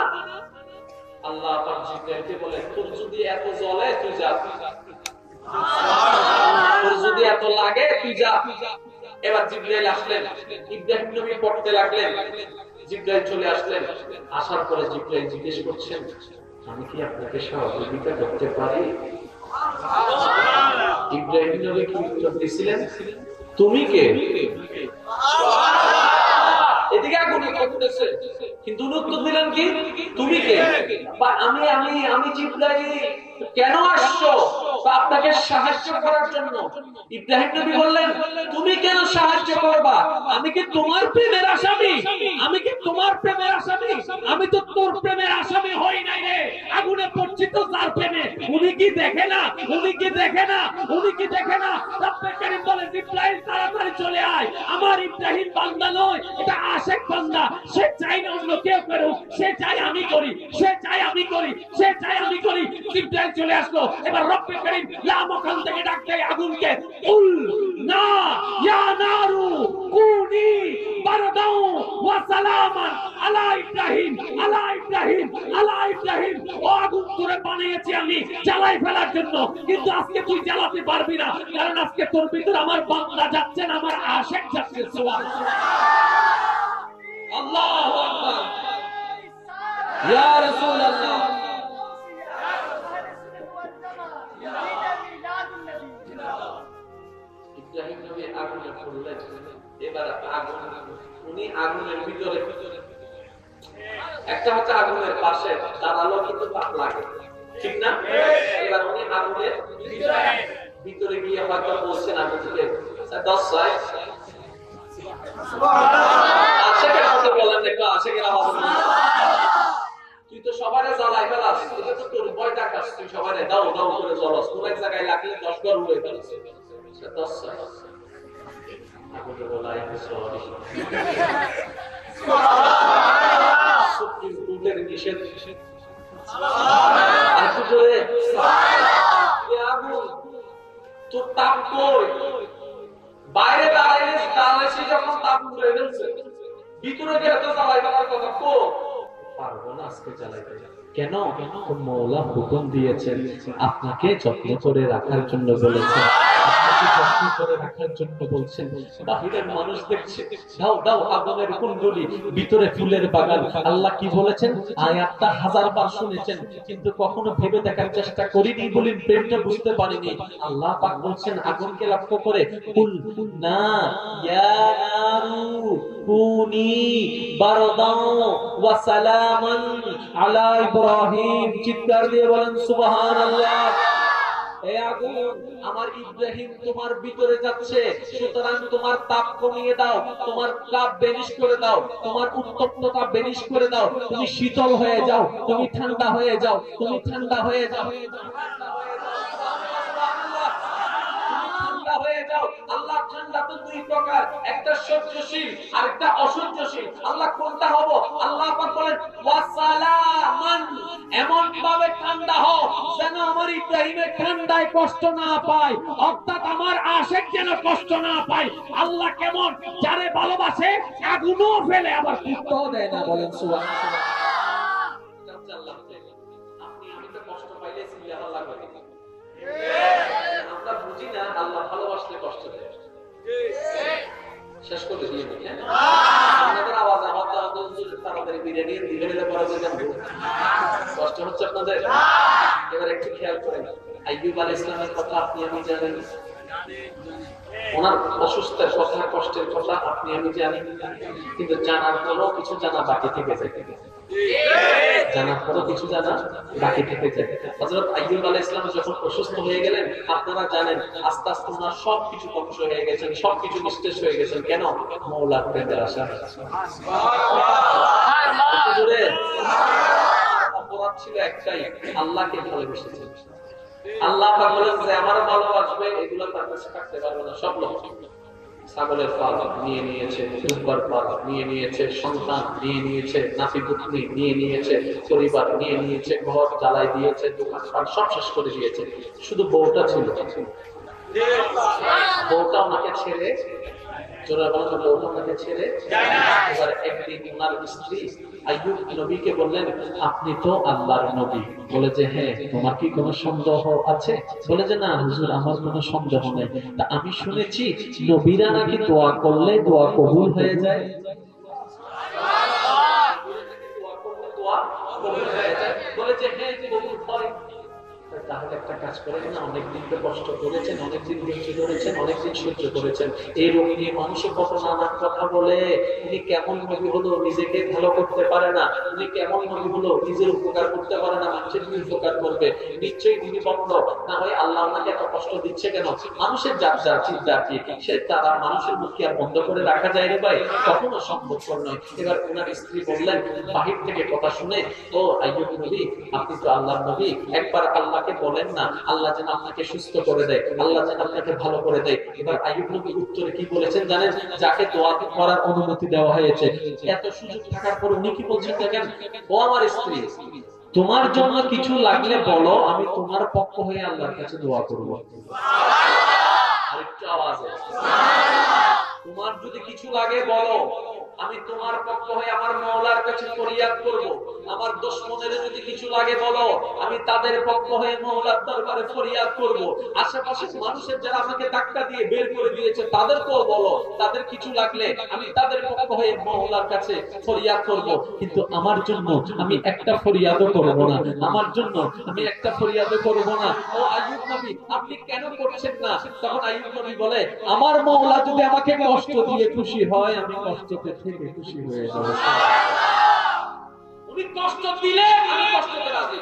আল্লাহ পাক জিবরাইলকে বলে, তোর যদি এত জ্বলে তুই যা, তোর যদি এত লাগে তুই যা। এবার জিবরাইল আসলেন, ইব্রাহিম নবী পড়তে লাগলেন, জিবরাইল চলে আসলেন। আসার পরে জিবরাইল জিজ্ঞেস করছেন, আমি কি আপনাকে সহযোগিতা করতে পারি? ইব্রাহিম নবী কি উত্তর দিয়েছিলেন? তুমি কে? এদিকে আগুনে করতেছে, কিন্তু উত্তর দিলেন কি? তুমি কে? আমি আমি আমি জিবরাইল। কেন আসছো? আপনাকে সাহায্য করার জন্য। ইব্রাহিম নবী বললেন, তুমি কেন সাহায্য করবা? আমি কি তোমার প্রেমের আসামি? আমি কি তোমার প্রেমের আসামি? আমি তো তোর প্রেমের আসামি হই নাই রে। আগুনে পড়ছি তো যার প্রেমে। উনি কি দেখে না? উনি কি দেখে না? উনি কি দেখে না? রব্বে কারীম বলে, জিবরাইল তাড়াতাড়ি চলে আয়। আমার ইব্রাহিম বান্দা নয়, এটা আশেক বান্দা। সে চাই না অন্য কেউ করুক, সে চাই আমি করি, সে চাই আমি করি, সে চাই আমি করি। জিবরাইল চলে আসলো। এবার রব্বে কারীম লামখান থেকে ডাক দেয় আগুনকে, কুল না ইয়া নারু কুনি বারদাও ওয়া সালামান আলা ইব্রাহিম, আলা ইব্রাহিম, আলা ইব্রাহিম। ও আগুন তোরে বানিয়েছি আমি জ্বালাই ফেলার জন্য, কিন্তু আজকে তুই জ্বালাতে পারবি না, কারণ আজকে তোর ভিতর আমার বান্দা যাচ্ছে না, আমার আশিক যাচ্ছে। সুবহানাল্লাহ, আল্লাহু আকবার, ইয়া রাসূলুল্লাহ। ইব্রাহিম নবী আগুনে পড়লেন। এবার আগুন, উনি আগুনের ভিতরে, একটা হচ্ছে আগুনের পাশে, তার আলো কিন্তু লাগে, ঠিক না? এবার উনি আগুনের ভিতরে গিয়ে হয়তো বলছেন আগুন থেকে 10 ছয় আশেকের মতো বলেন, দেখো আশেকের আওয়াজ, তুই তো সবারে জ্বালাই ফেলাস, এটা তো তোর ভয় দেখাস, তুই সবারে দাও দাও করে জ্বলাস, কোন এক জায়গায় লাগলে 10 ঘর উড়ে ফেলাস। 10 ছয় বলে বলাই সরি সুপ্রিম কোর্টের নিষেধ তোর তাপ কই বাইরে দাঁড়াইছি যখন তাপ উড়ে ফেলছে ভিতরে গেলে তো চালাইবার কথা কো পারবো না আজকে চালাইতে কেন মওলা হুকুম দিয়েছেন আপনাকে যত্ন করে রাখার জন্য বলেছেন আপনাকে যত্ন করে রাখার জন্য বলছেন বাহিরের মানুষ দেখছে দাও দাও আগুনের কুণ্ডলী ভিতরে ফুলের বাগান আল্লাহ কি বলেছেন আয়াতটা হাজারবার শুনেছেন কিন্তু কখনো ভেবে দেখার চেষ্টা করিনি বলেন প্রেমটা বুঝতে পারিনি আল্লাহ পাক বলছেন আগুনকে লক্ষ্য করে কুল না ইয়া নারু কুনি বারদান ওয়া সালামান আলা ইব্রাহিম চিৎকার দিয়ে বলেন সুবহানাল্লাহ এই আগুন আমার ইব্রাহিম তোমার ভিতরে যাচ্ছে সুতরাং তোমার তাপ কমিয়ে দাও তোমার তাপ বেনিশ করে দাও তোমার উত্তপ্ততা বেনিশ করে দাও তুমি শীতল হয়ে যাও তুমি ঠান্ডা হয়ে যাও তুমি ঠান্ডা হয়ে যাও হয়ে যাও আল্লাহ ঠান্ডা তো দুই প্রকার একটা সহ্যশীল আর একটা অসহ্যশীল আল্লাহ কোনটা হব আল্লাহ পাক বলেন ওয়াসালামান এমন ভাবে ঠান্ডা হও যেন আমার ইব্রাহিমের ঠান্ডায় কষ্ট না পায় অর্থাৎ আমার আশিক যেন কষ্ট না পায় আল্লাহ কেমন যারে ভালোবাসে আগুনও ফেলে আবার পুত্রও দেয় না বলেন সুবহানাল্লাহ আপনি আমি তো কষ্ট পাইলে সিল্লা আল্লাহ করে আমরা বুঝি না আল্লাহ ভালোবাসলে কষ্ট দেয় শেষ করে দিয়ে আপনাদের আওয়াজ আমার তাড়াতাড়ি বিরিয়ানি দিলে পরে কষ্ট হচ্ছে আপনাদের এবার একটু খেয়াল করেন আইয়ুব আলাইহিস সালামের কথা আপনি আমি জানেন ওনার অসুস্থের কথা কষ্টের কথা আপনি আমি জানি কিন্তু জানার পরও কিছু জানা বাকি থেকে যায় জানার পরও কিছু জানা বাকি থেকে যায় হযরত আইয়ুব আলাইহিস সালাম যখন অসুস্থ হয়ে গেলেন আপনারা জানেন আস্তে আস্তে ওনার সবকিছু ধ্বংস হয়ে গেছেন সবকিছু নিঃশেষ হয়ে গেছেন কেন মাওলার প্রেমের আশা অপরাধ ছিল একটাই আল্লাহকে ভালোবেসেছেন আল্লাহ পাক বলেন যে আমার ভালোবাসবে এগুলো তার কাছে থাকতে পারবে না সব লোক ছাগলের পাল নিয়ে নিয়েছে দুর্বার পাল নিয়ে নিয়েছে সন্তান নিয়ে নিয়েছে নাতি পুত্রী নিয়ে নিয়েছে পরিবার নিয়ে নিয়েছে ঘর জ্বালাই দিয়েছে দোকানপাট সব শেষ করে দিয়েছে শুধু বউটা ছিল বউটা ওনাকে ছেড়ে একদিন ওনার স্ত্রী আইয়ুব নবীকে বললেন আপনি তো আল্লাহর নবী বলে যে হ্যাঁ তোমার কি কোনো সন্দেহ আছে বলে যে না হুজুর আমার কোনো সন্দেহ নেই তা আমি শুনেছি নবীরা নাকি দোয়া করলে দোয়া কবুল হয়ে যায় বলে যে হ্যাঁ কবুল হয় তাহলে একটা কাজ করেন না অনেকদিন তো কষ্ট করেছেন অনেকদিন ধৈর্য ধরেছেন অনেকদিন সহ্য করেছেন এই রোগ নিয়ে মানুষের কত নানান কথা বলে উনি কেমন নবী হলো নিজেকে ভালো করতে পারে না উনি কেমন নবী হলো নিজের উপকার করতে পারে না মানুষের উপকার করবে নিশ্চয়ই উনি বন্ধ না হয় আল্লাহ ওনাকে এত কষ্ট দিচ্ছে কেন মানুষের জাত চিন্তা কি সে তারা মানুষের মুখে আর বন্ধ করে রাখা যায় রে ভাই কখনো সম্ভবপর নয় এবার ওনার স্ত্রী বললেন বাহির থেকে কথা শুনে ও আইয়ুব নবী আপনি তো আল্লাহর নবী একবার আল্লাহ বলেন না আল্লাহ যেন আপনাকে সুস্থ করে দেয় আল্লাহ যেন আপনাকে ভালো করে দেয় এবার আইয়ুব নবী উত্তরে কি বলেছেন জানেন যাকে দোয়া করার অনুমতি দেওয়া হয়েছে এত সুযোগ থাকার পর উনি কি বলছেন দেখেন ও আমার স্ত্রী তোমার জন্য কিছু লাগলে বলো আমি তোমার পক্ষ হয়ে আল্লাহর কাছে দোয়া করব আরেকটু আওয়াজে তোমার যদি কিছু লাগে বলো আমি তোমার পক্ষ হয়ে আমার মাওলার কাছে ফরিয়াদ করব আমার দুশমনের যদি কিছু লাগে বলো আমি তাদের পক্ষ হয়ে মাওলার দরবারে ফরিয়াদ করব আশেপাশে মানুষের যারা আমাকে ধাক্কা দিয়ে বের করে দিয়েছে তাদেরকেও বলো তাদের কিছু লাগলে আমি তাদের পক্ষ হয়ে মাওলার কাছে ফরিয়াদ করব কিন্তু আমার জন্য আমি একটা ফরিয়াদও করব না আমার জন্য আমি একটা ফরিয়াদও করব না ও আইয়ুব নবী আপনি কেন করছেন না তখন আইয়ুব নবী বলে আমার মাওলা যদি আমাকে কষ্ট দিয়ে খুশি হয় আমি কষ্টতে থেকে খুশি হয়ে যাব উনি কষ্ট দিলে আমি কষ্টতে রাজি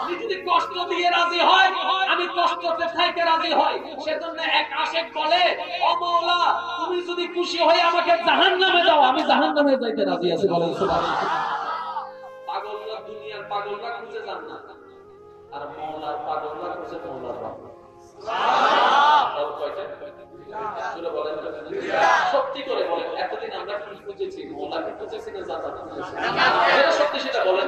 উনি যদি কষ্ট দিয়ে রাজি হয় আমি কষ্টতে থেকে রাজি হই সেজন্য এক আশিক বলে ও মাওলা তুমি যদি খুশি হয়ে আমাকে জাহান্নামে দাও আমি জাহান্নামে যাইতে রাজি আছি বলেন সুবহানাল্লাহ পাগলরা দুনিয়ার পাগলরা খুঁজে জান্নাত আর মাওলার পাগলরা খুঁজে মাওলার রহমত সুবহানাল্লাহ কয়টা? জোরে বলেন। সত্যি করে বলেন, এতদিন আমরা কি খুঁজেছি? মওলাকে খুঁজেছি না জান্নাত খুঁজেছি? যেটা সত্যি সেটা বলেন।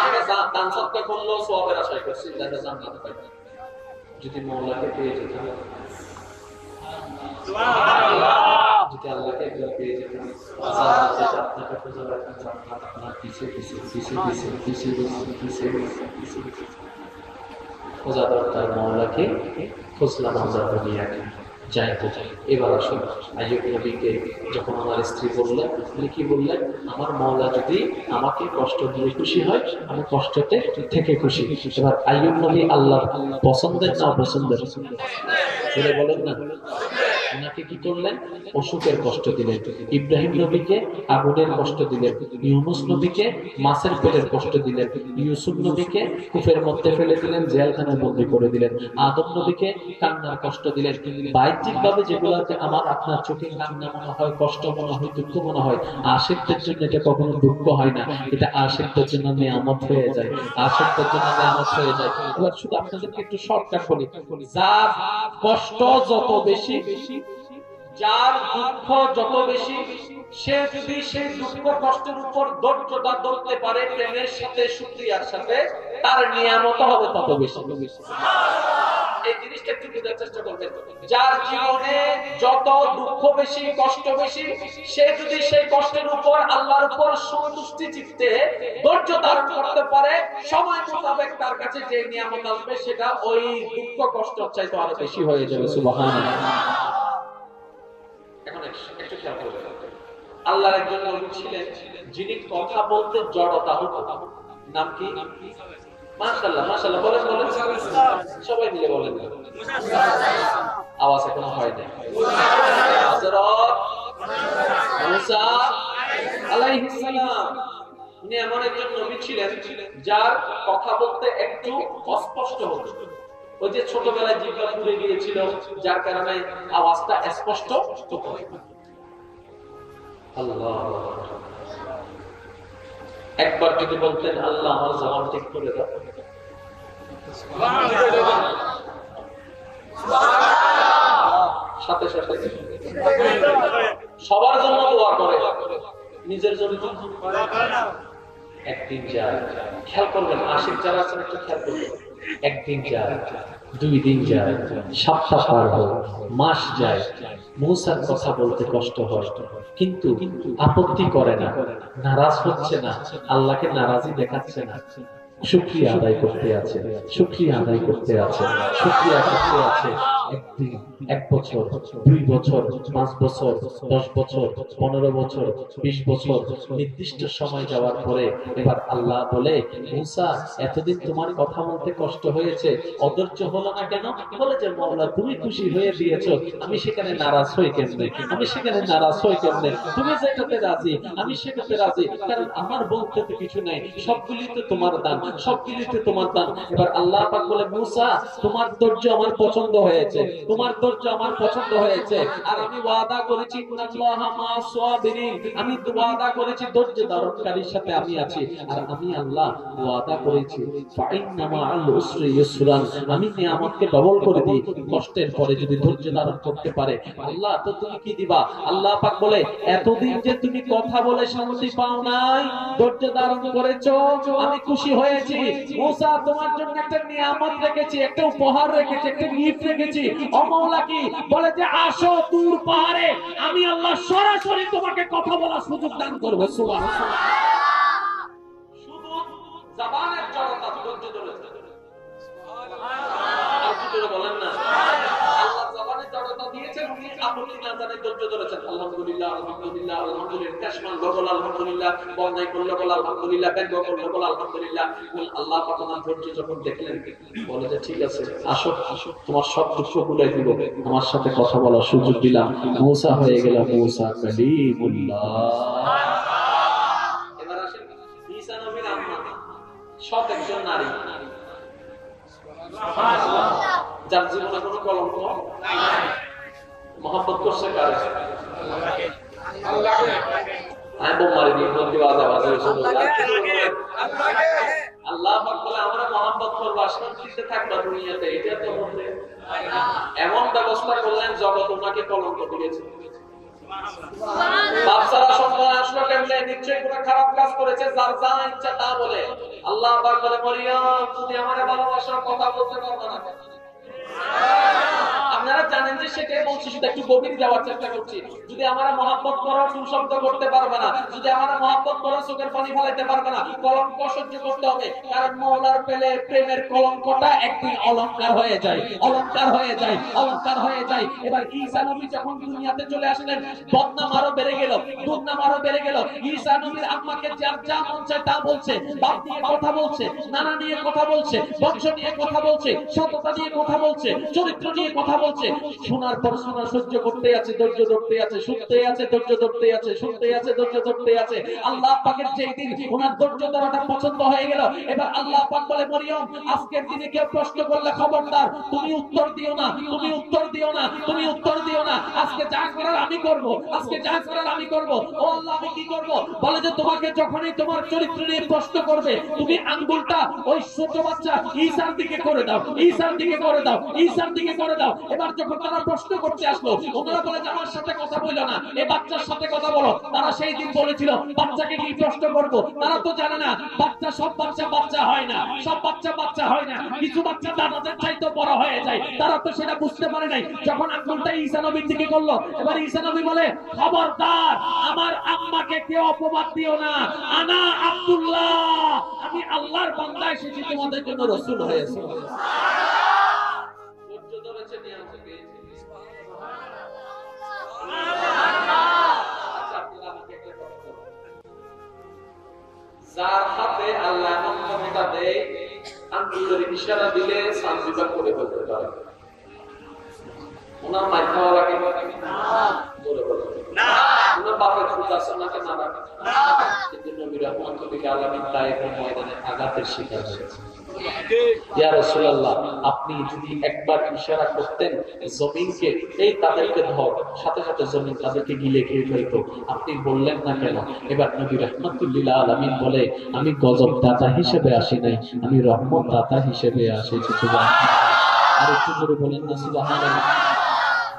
আমরা দান সদকা করলেও সওয়াবের আশায় করছি, যাতে জান্নাত পাই। যদি মওলাকে পেয়ে যেতাম, যদি আল্লাহকে একবার পেয়ে যেতাম, যেটা আপনাকে খুঁজে রাখতাম, জান্নাত আপনার পিছে পিছে পিছে পিছে পিছে পিছে পিছে পিছে খোঁজা দরকার। মওলাকে খুঁজলাম আমরা দুনিয়াকে, যাই তো যাই। এবার আসুন, আইয়ুব নবীকে যখন আমার স্ত্রী বললেন, তিনি কি বললেন? আমার মওলা যদি আমাকে কষ্ট দিয়ে খুশি হয়, আমি কষ্টতে থেকে খুশি। এবার আইয়ুব নবী আল্লাহর পছন্দের না অপছন্দের? বলে বলেন না। ওনাকে কি করলেন? অসুখের কষ্ট দিলেন। ইব্রাহিম নবীকে আগুনের কষ্ট দিলেন। ইউনুস নবীকে মাছের পেটের কষ্ট দিলেন। ইউসুফ নবীকে কূপের মধ্যে ফেলে দিলেন, জেলখানায় বন্দী করে দিলেন। আদম নবীকে কান্নার কষ্ট দিলেন। বাহ্যিক ভাবে যেগুলোতে আমার আপনার চোখে কান্না মনে হয়, কষ্ট মনে হয়, দুঃখ মনে হয়, আশিকদের জন্য এটা কখনো দুঃখ হয় না, এটা আশিকদের জন্য নিয়ামত হয়ে যায়, আশিকদের জন্য নিয়ামত হয়ে যায়। এবার শুধু আপনাদেরকে একটু শর্টকাট বলি, যার কষ্ট যত বেশি, যার দুঃখ যত বেশি, সে যদি সেই দুঃখ কষ্টের উপর ধৈর্যটা ধরতে পারে প্রেমের সাথে, শুকরিয়ার সাথে, তার নিয়ামত হবে তত বেশি। এই জিনিসটা একটু বোঝার চেষ্টা করবেন। যার জীবনে যত দুঃখ বেশি, কষ্ট বেশি, সে যদি সেই কষ্টের উপর আল্লাহর উপর সন্তুষ্টি চিত্তে ধৈর্য ধারণ করতে পারে, সময় মোতাবেক তার কাছে যে নিয়ামত আসবে সেটা ওই দুঃখ কষ্ট চাইতে আরো বেশি হয়ে যাবে। সুবহানাল্লাহ। এখন একটু খেয়াল করবেন, আল্লাহর একজন নবী ছিলেন যিনি কথা বলতে জড়তা হতো। নাম কি? মাশাআল্লাহ, মাশাআল্লাহ বলেন বলেন, সবাই মিলে বলেন। আওয়াজ এখনো হয় না। হযরত মুসা আলাইহিস সালাম, উনি এমন একজন নবী ছিলেন যার কথা বলতে একটু অস্পষ্ট হতো। ওই যে ছোটবেলায় জিহ্বা পুড়ে গিয়েছিল, যার কারণে আওয়াজটা স্পষ্ট হতো। আল্লাহ, একবার যদি বলতেন আল্লাহ আমার জবান ঠিক করে দাও, সাথে সাথে সবার জন্য দোয়া করে, নিজের জন্য একদিন যায়। খেয়াল করবেন, আশিক যারা আছেন একটু খেয়াল করবেন, একদিন যায়, 2 দিন যায়, সপ্তাহ পার হয়, মাস যায়, মুসার কথা বলতে কষ্ট হয়, কিন্তু আপত্তি করে না, নারাজ হচ্ছে না, আল্লাহকে নারাজি দেখাচ্ছে না, শুকরিয়া আদায় করতে আছে, শুকরিয়া আদায় করতে আছে, শুকরিয়া করতে আছে। একদিন, 1 বছর, 2 বছর, 5 বছর, 10 বছর, 15 বছর, 20 বছর, নির্দিষ্ট সময় যাওয়ার পরে এবার আল্লাহ বলে, মুসা এতদিন তোমার কথা বলতে কষ্ট হয়েছে, অধৈর্য হলো না কেন? বলে যে মাওলা তুমি খুশি হয়ে দিয়েছো, আমি সেখানে নারাজ হই কেমনে? আমি সেখানে নারাজ হই কেমনে? তুমি যেটাতে রাজি আমি সেটাতে রাজি, কারণ আমার বলতে তো কিছু নাই, সবগুলি তো তোমার দান, সবগুলিতে তোমার দান। এবার আল্লাহ পাক বলে, মুসা তোমার ধৈর্য আমার পছন্দ হয়েছে, তোমার ধৈর্য আমার পছন্দ হয়েছে, আর আমি ওয়াদা করেছি ইন্নাল্লাহা মা'আস সাবিরিন, আমি ওয়াদা করেছি ধৈর্য ধারণকারীর সাথে আমি আছি। আর আমি আল্লাহ ওয়াদা করেছি ফাইন্না মা'আল উসরি ইউসরান, আমি নিয়ামতকে ডবল করে দিই কষ্টের পরে যদি ধৈর্য ধারণ করতে পারে। আল্লাহ তো তুমি কি দিবা? আল্লাহ পাক বলে, এতদিন যে তুমি কথা বলে শান্তি পাও নাই, ধৈর্য ধারণ করেছো, আমি খুশি হয়েছি। মুসা তোমার জন্য একটা নিয়ামত রেখেছি, একটা উপহার রেখেছি, একটা গিফট রেখেছি। ও মাওলা কি বলে যে আসো তুর পাহাড়ে, আমি আল্লাহ সরাসরি তোমাকে কথা বলার সুযোগ দান করব। সুবহানাল্লাহ। শুধু জবানের জড়তা ধৈর্য ধরেছে। সুবহানাল্লাহ। আর কিছু বলেন না। আল্লাহ জবানের জড়তা দিয়েছেন, উনি আপনি না জানেন ধৈর্য ধরেছেন। আলহামদুলিল্লাহ, আলহামদুলিল্লাহ, আলহামদুলিল্লাহ, কাশমান বল আলহামদুলিল্লাহ, বন্দাই করলে বল আলহামদুলিল্লাহ, ব্যঙ্গ করলে বল আলহামদুলিল্লাহ। আল্লাহ পাক ওনার ধৈর্য যখন দেখলেন, বলে যে ঠিক আছে, আসো আসো, তোমার সব দুঃখ ভুলে দিব, আমার সাথে কথা বলার সুযোগ দিলাম। মুসা হয়ে গেল মুসা কালিমুল্লাহ। এবার আসেন ঈসা নবীর আম্মা, সৎ একজন নারী, যার জীবনে কোনো কলঙ্ক নাই, মোহাম্মদ করছে কারে? আল্লাহকে। আমি বোম মারি দিই, নদী বাজা বাজা আল্লাহকে। আল্লাহ পাক বলে আমরা মহব্বত করবা, শান্তিতে থাকবা দুনিয়াতে, এটা তো বলতে এমন ব্যবস্থা করলেন জগৎ ওনাকে কলঙ্ক দিয়েছে। বাচ্চারা সন্তান আসলো কেমনে? নিশ্চয়ই কোনো খারাপ কাজ করেছে, যার যা ইচ্ছা তা বলে। আল্লাহ পাক বলে মরিয়ম তুমি আমারে ভালোবাসার কথা বলতে পারবে না। আপনারা জানেন যে সেটাই বলছি, সেটা একটু গভীর যাওয়ার চেষ্টা করছি। যদি আমরা মহব্বত করো টু শব্দ করতে পারবে না, যদি আমরা মহব্বত করো চোখের পানি ফেলাইতে পারবে না, কলঙ্ক সহ্য করতে হবে। কারণ মওলার পেলে প্রেমের কলঙ্কটা একদিন অলংকার হয়ে যায়, অলংকার হয়ে যায়, অলংকার হয়ে যায়। এবার ঈসা নবী যখন দুনিয়াতে চলে আসলেন, বদনাম আরো বেড়ে গেল, দুর্নাম আরো বেড়ে গেল। ঈসা নবীর আম্মাকে যার যা মন চায় তা বলছে, বাপ নিয়ে কথা বলছে, নানা নিয়ে কথা বলছে, বংশ নিয়ে কথা বলছে, সততা নিয়ে কথা বলছে, চরিত্র নিয়ে কথা বলছে। শোনার পর শোনা সহ্য করতে আছে, ধৈর্য ধরতে আছে, শুনতে আছে, ধৈর্য ধরতে আছে, শুনতে আছে, ধৈর্য ধরতে আছে। আল্লাহ পাকের যেই দিন ওনার ধৈর্য ধরাটা পছন্দ হয়ে গেল, এবার আল্লাহ পাক বলে মরিয়ম আজকের দিনে কেউ প্রশ্ন করলে খবরদার তুমি উত্তর দিও না, তুমি উত্তর দিও না, তুমি উত্তর দিও না। আজকে যা করার আমি করব, আজকে যা করার আমি করব। ও আল্লাহ আমি কি করব? বলে যে তোমাকে যখনই তোমার চরিত্র নিয়ে প্রশ্ন করবে, তুমি আঙ্গুলটা ওই ছোট বাচ্চা ঈসার দিকে করে দাও, ঈসার দিকে করে দাও, ঈসার দিকে করে দাও। এবার যখন তারা প্রশ্ন করতে আসলো, ওনারা বলে যে আমার সাথে কথা বলো না, এই বাচ্চার সাথে কথা বলো। তারা সেই দিন বলেছিল বাচ্চাকে কি প্রশ্ন করব? তারা তো জানে না বাচ্চা, সব বাচ্চা বাচ্চা হয় না, সব বাচ্চা বাচ্চা হয় না, কিছু বাচ্চা দাদাদের চাইতে বড় হয়ে যায়। তারা তো সেটা বুঝতে পারে নাই। যখন আঙ্গুলটা ঈসা নবীর দিকে করলো, এবার ঈসা নবী বলে খবরদার আমার আম্মাকে কেউ অপবাদ দিও না, আনা আব্দুল্লাহ, আমি আল্লাহর বান্দা এসেছি তোমাদের জন্য রাসূল হয়েছি। যার হাতে আল্লাহ এমন ক্ষমতা দেয়, আঙ্গুলের ইশারা দিলে সানজিবা করে ফেলতে পারে। ওনার মাইর খাওয়া লাগে না, জোরে বলে না। ওনার বাপের খুদ আছে ওনাকে না রাখে না। কিন্তু নবী রাহমাতুল্লাহি আলাইহি তায়েফের ময়দানে আঘাতের শিকার হয়েছে। ইয়া রাসূলুল্লাহ আপনি যদি একবার ইশারা করতেন জমিনকে, এই তাদেরকে ধর, সাথে সাথে জমিন তাদেরকে গিলে খেয়ে ফেলতো, আপনি বললেন না কেন? এবার নবী রাহমাতুল্লিল আলামিন বলে আমি গজব দাতা হিসেবে আসি নাই, আমি রহমত দাতা হিসেবে এসেছি। সুবহানাল্লাহ। আর একটু জোরে বলেন না সুবহানাল্লাহ।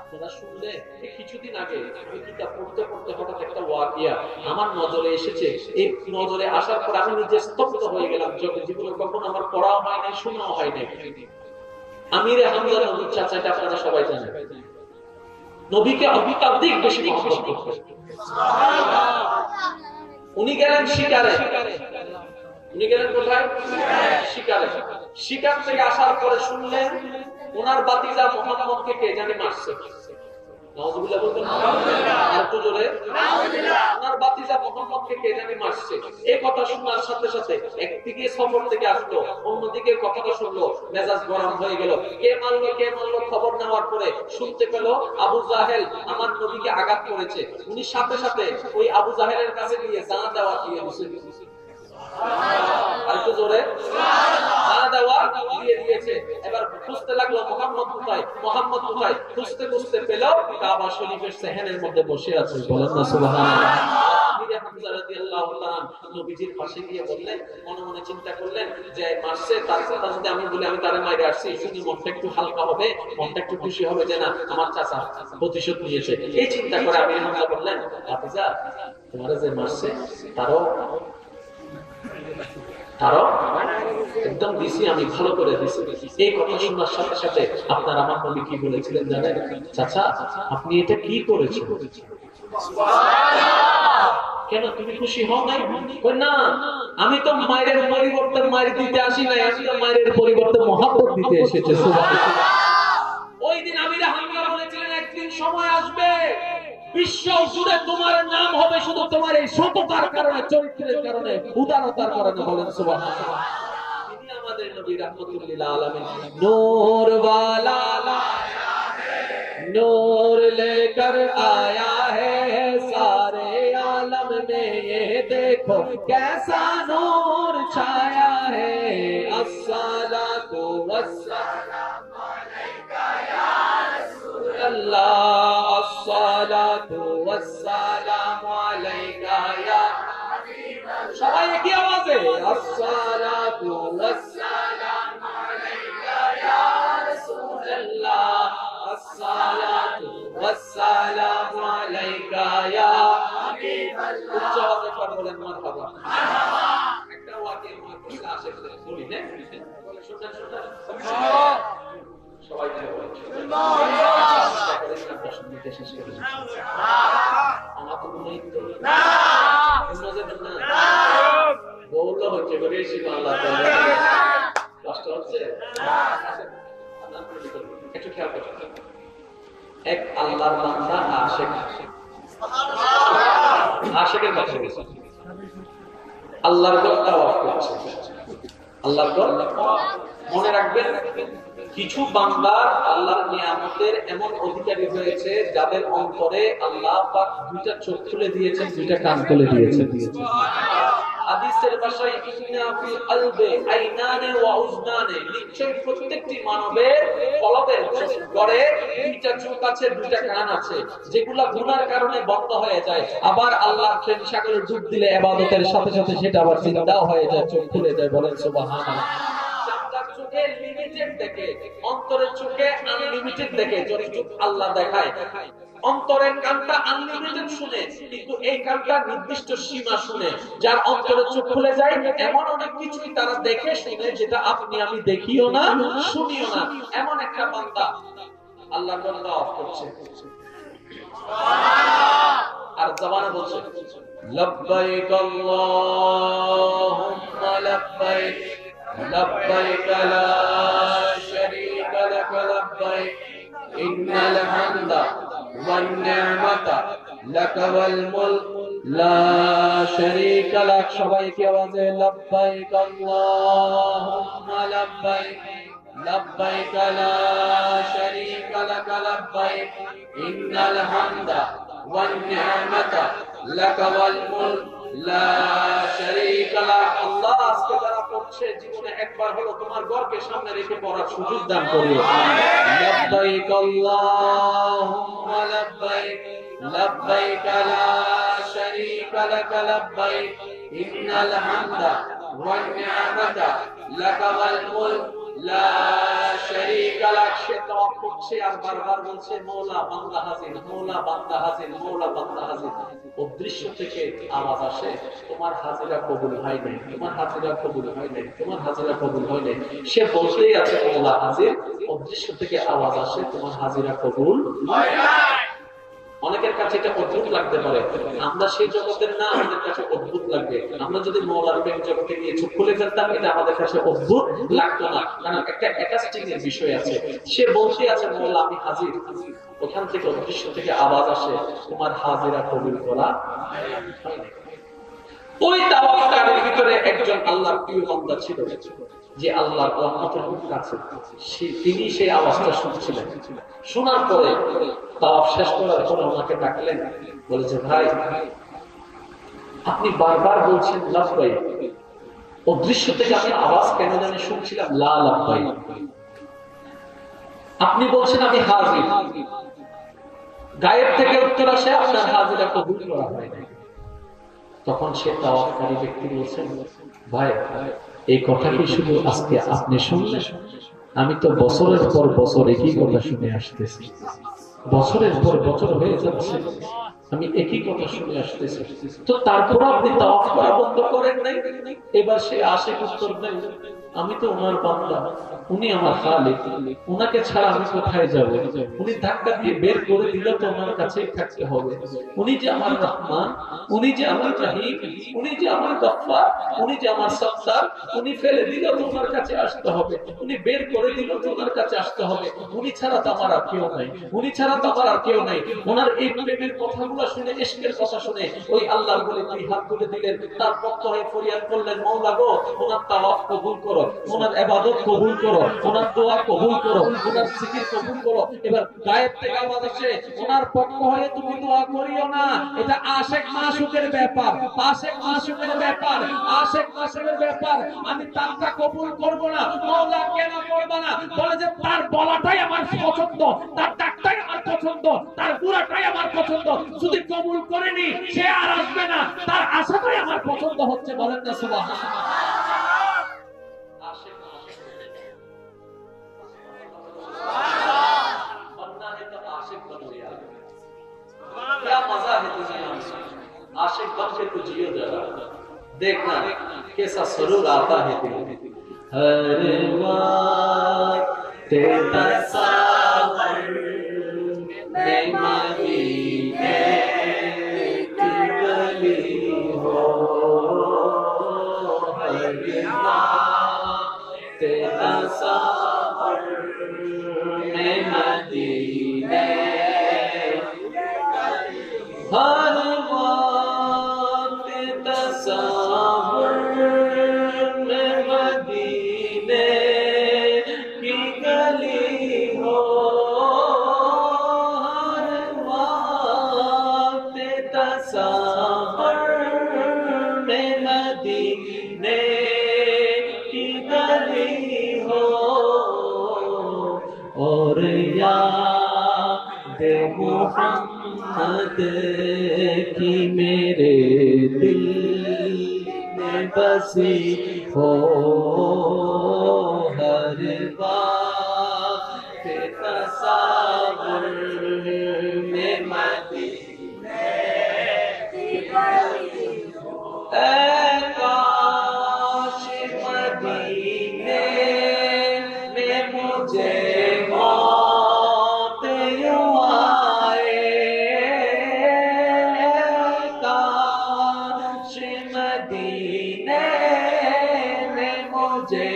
আপনারা শুনলে কিছুদিন আগে আমি কিতাব পড়তে পড়তে হঠাৎ একটা ওয়াকিয়া আমার নজরে এসেছে। এই নজরে আসার পর আমি নিজে স্তব্ধ হয়ে গেলাম। জীবনে কখনো আমার পড়াও হয় নাই, শোনাও হয় নাই। আমির হামজা নবীর চাচা, এটা আপনারা সবাই জানেন। নবীকে অধিক বেশি মহব্বত করতেন। উনি গেলেন শিকারে। উনি গেলেন কোথায়? শিকারে। শিকার থেকে আসার পরে শুনলেন ওনার বাতিজা মুহাম্মদকে কে জানি মারছে। নাউজুবিল্লাহ বলবেন না? আর একটু জোরে নাউজুবিল্লাহ। ওনার বাতিজা মুহাম্মদকে কে জানি মারছে। এই কথা শোনার সাথে সাথে একদিকে সফর থেকে আসলো, অন্যদিকে কথাটা শুনলো, মেজাজ গরম হয়ে গেল। কে মারলো কে মারলো খবর নেওয়ার পরে শুনতে পেল আবু জাহেল আমার নবীকে আঘাত করেছে। উনি সাথে সাথে ওই আবু জাহেলের কাছে গিয়ে জানা দেওয়া দিয়ে দিয়েছে। আর একটু জোরে জানা দেওয়া দিয়ে দিয়েছে। এবার খুঁজতে লাগলো মুহাম্মদ কোথায়, মুহাম্মদ কোথায়। খুঁজতে খুঁজতে পেল কাবা শরীফের সেহেনের মধ্যে বসে আছে। বলেন না সুবহানাল্লাহ। আমির হামজা রাদিয়াল্লাহু তাআলা নবীজির পাশে গিয়ে বললেন, মনে মনে চিন্তা করলেন যে মারছে, তার কথা যদি আমি বলি আমি তারে মাইরে আসছি, শুনি মনটা একটু হালকা হবে, মনটা একটু খুশি হবে যে না আমার চাচা প্রতিশোধ নিয়েছে। এই চিন্তা করে আমির হামজা বললেন, ভাতিজা তোমারে যে মারছে তারও একদম দিছি, আমি ভালো করে দিছি। এই কথা শোনার সাথে সাথে আপনার আমার নবী কি বলেছিলেন জানেন? চাচা আপনি এটা কি করেছেন? কেন তুমি খুশি হও নাই? না আমি তো মায়ের পরিবর্তে মায়ের দিতে আসি নাই, আমি তো মায়ের পরিবর্তে মহব্বত দিতে এসেছি। ওই দিন আমির হামজা বলেছিলেন একদিন সময় আসবে বিশ্ব জুড়ে তোমার নাম হবে শুধু তোমার এই সততার কারণে, চরিত্রের কারণে, উদারতার কারণে। বলেন সুবহানাল্লাহ। তিনি আমাদের নবী রাহমাতুল্লিল আলামিন। নূর ওয়ালা नूर लेकर आया है सारे आलम में, ये देखो कैसा नूर छाया है। अस्सलातु वस्सलामु अलैका या रसूल अल्लाह, अस्सलातु वस्सलामु अलैका या हबीब अल्लाह। সবাই একই আওয়াজে अस्सलातु ওয়াসসালামু আলাইকা ইয়া রাসূলুল্লাহ আসসালাতু ওয়াসসালামু আলাইকা ইয়া হাবিবাল্লাহ উচ্চ আওয়াজে বলেন মারহাবা একটা ওয়াক্যের মধ্যে আসে বলি না শুনছেন সবাই বলেন সুবহানাল্লাহ প্রশ্ন দিতে শেষ করে আমার তো মনে না না বললো হচ্ছে বেশি আল্লাহ তাআলা কষ্ট হচ্ছে একটু খেয়াল করুন এক আল্লাহর বান্দা আশিক আশিকের কথা বলছে আল্লাহর ঘর তাওয়াফ করছে আল্লাহর ঘর মনে রাখবেন কিছু বান্দার আল্লাহর নিয়ামতের এমন অধিকারী হয়েছে যাদের অন্তরে আল্লাহ পাক দুইটা চোখ খুলে দিয়েছেন দুইটা কান খুলে দিয়েছেন হাদিসের ভাষায় ইন্না ফিল কলবে আইনানে ওয়া উজনানে নিশ্চয়ই প্রত্যেকটি মানবের কলবের ঘরে দুইটা চোখ আছে দুইটা কান আছে যেগুলা গুনার কারণে বন্ধ হয়ে যায় আবার আল্লাহর প্রেম সাগরে ডুব দিলে ইবাদতের সাথে সাথে সেটা আবার জিন্দাও হয়ে যায় চোখ খুলে যায় বলেন সুবহানাল্লাহ চোখে লিমিটেড দেখে অন্তরের চোখে আনলিমিটেড দেখে যতটুকু আল্লাহ দেখায় অন্তরের কানটা আনলিমিটেড শুনে কিন্তু এই কানটা নির্দিষ্ট সীমা শুনে যার অন্তরের চোখ খুলে যায় এমন অনেক কিছুই তারা দেখে শুনে যেটা আপনি আমি দেখিও না শুনিও না এমন একটা বান্দা আল্লাহ বান্দা অফ করছে আর জবানে বলছে লব্বাইক আল্লাহুম্মা লব্বাইক لبيك لا شريك لك لبيك إن الحمد والنعمة لك والملك لا شريك لك সবাইকে আওয়াজে لبيك اللهم لبيك لبيك لا شريك لك لبيك إن الحمد والنعمة لك والملك লা শারীকা লাক আল্লাহ আজকে যারা পড়ছে জীবনে একবার হলো তোমার ঘরকে সামনে রেখে পড়ার সুযোগ দান করিও লব্বাইক আল্লাহুম্মা লব্বাইক লব্বাইক লা শারীকা লাক লব্বাইক ইন্নাল হামদা ওয়ান নি'মাতা লাক ওয়াল মুলক লা শারীকা লাক সে তওয়াফ করছে আর বারবার বলছে মওলা বান্দা হাজির মওলা বান্দা হাজির মওলা বান্দা হাজির অদৃশ্য থেকে আওয়াজ আসে তোমার হাজিরা কবুল হয় নাই তোমার হাজিরা কবুল হয় নাই তোমার হাজিরা কবুল হয় নাই সে বলতেই আছে মওলা হাজির অদৃশ্য থেকে আওয়াজ আসে তোমার হাজিরা কবুল হয় নাই অনেকের কাছে এটা অদ্ভুত লাগতে পারে আমরা সেই জগতের না আমাদের কাছে অদ্ভুত লাগবে আমরা যদি মওলার প্রেম জগতে গিয়ে চোখ খুলে ফেলতাম এটা আমাদের কাছে অদ্ভুত লাগতো না কারণ একটা অ্যাটাচমেন্ট এর বিষয় আছে সে বলতে আছে মওলা আমি হাজির ওখান থেকে অদৃশ্য থেকে আওয়াজ আসে তোমার হাজিরা কবুল করা ওই তাওয়াফকারীর ভিতরে একজন আল্লাহর প্রিয় বান্দা ছিল যে আল্লাহর রহমতের খুব কাছে তিনি সেই আওয়াজটা শুনছিলেন শোনার পরে তাওয়াফ শেষ করার পরে ওনাকে ডাকলেন বলে যে ভাই আপনি বারবার বলছেন লাব্বাইক অদৃশ্য থেকে আমি আওয়াজ কেন জানি শুনছিলাম লা লাব্বাইক আপনি বলছেন আমি হাজির গায়েব থেকে উত্তর আসে আপনার হাজিরা কবুল করা হয় না তখন সে তাওয়াফকারী ব্যক্তি বলছেন ভাই এই কথা কি শুধু আজকে আপনি শুনলেন আমি তো বছরের পর বছর একই কথা শুনে আসতেছি বছরের পর বছর হয়ে যাচ্ছে আমি একই কথা শুনে আসতেছি তো তারপর আপনি তাওয়াফ করা বন্ধ করেন নাই এবার সে আশিক উত্তর দেয় আমি তো ওনার বান্দা উনি আমার খালিক উনাকে ছাড়া আমি কোথায় যাব উনি ধাক্কা দিয়ে বের করে দিলে তো ওনার কাছেই থাকতে হবে উনি যে আমার রহমান উনি যে আমার রহিম উনি যে আমার গফফার উনি যে আমার সত্তার উনি ফেলে দিলে তো ওনার কাছে আসতে হবে উনি বের করে দিলে তো ওনার কাছে আসতে হবে উনি ছাড়া তো আমার আর কেউ নাই উনি ছাড়া তো আমার আর কেউ নাই ওনার এই প্রেমের কথাগুলো শুনে ইশকের কথা শুনে ওই আল্লাহর বলে দুই হাত তুলে দিলেন তার পক্ষ হয়ে ফরিয়াদ করলেন মাওলা গো ওনার তাওয়াফ কবুল করো ওনার ইবাদত কবুল করো ওনার দোয়া কবুল করো ওনার জিকির কবুল করো এবার গায়েব থেকে আওয়াজ আসে ওনার পক্ষ হয়ে তুমি দোয়া করিও না এটা আশিক মাশউকের ব্যাপার আশিক মাশউকের ব্যাপার আশিক মাশউকের ব্যাপার আমি তারটা কবুল করব না মাওলা কেন করবে না বলে যে তার বলাটাই আমার পছন্দ তার ডাকটাই আমার পছন্দ তার পুরাটাই আমার পছন্দ যদি কবুল করেনি সে আর আসবে না তার আশাটাই আমার পছন্দ হচ্ছে বলেন না সুবহানাল্লাহ आशिक बनना है तो आशिक बनो यार। क्या मजा है तुझे आशिक बन के तू जियो जरा, देखना कैसा सुरूर आता है दिल में। हर वक्त तस्वर में मदीने की गली हो, हर वक्त तस्वर में मदीने, हर वक्त तस्वर में मदीने की गली हो, हर वक्त तस्वर में मदीने की गली हो, और याद मोहम्मद की मेरे दिल में बसी हो, हर वक्त तस्वर में मदीने की गली हो। ऐ काश मदीने में मुझे मौत यूं आए, काश मदीने में मुझे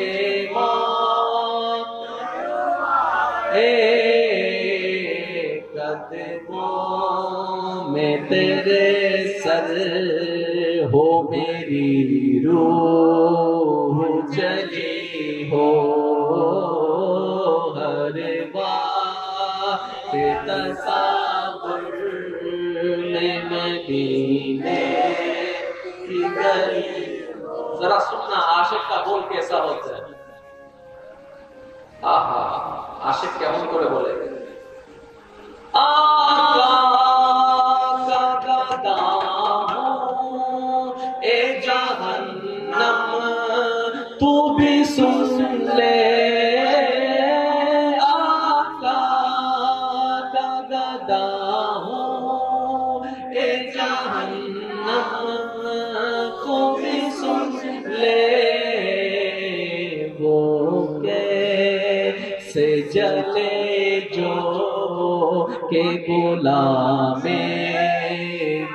मौत कदमों में तेरे सर हो, मेरी रूह चली हो, हर वक्त तस्वर में मदीने की गली। जरा सुनना आशिक का बोल कैसा होता है। आहा, आशिक केमन करे बोले, आका का दादा ए जहन्नम तू भी सुन ले, आका का दादा ए जहन्नम तू भी सुन ले, वो कैसे जले जो के गुलामे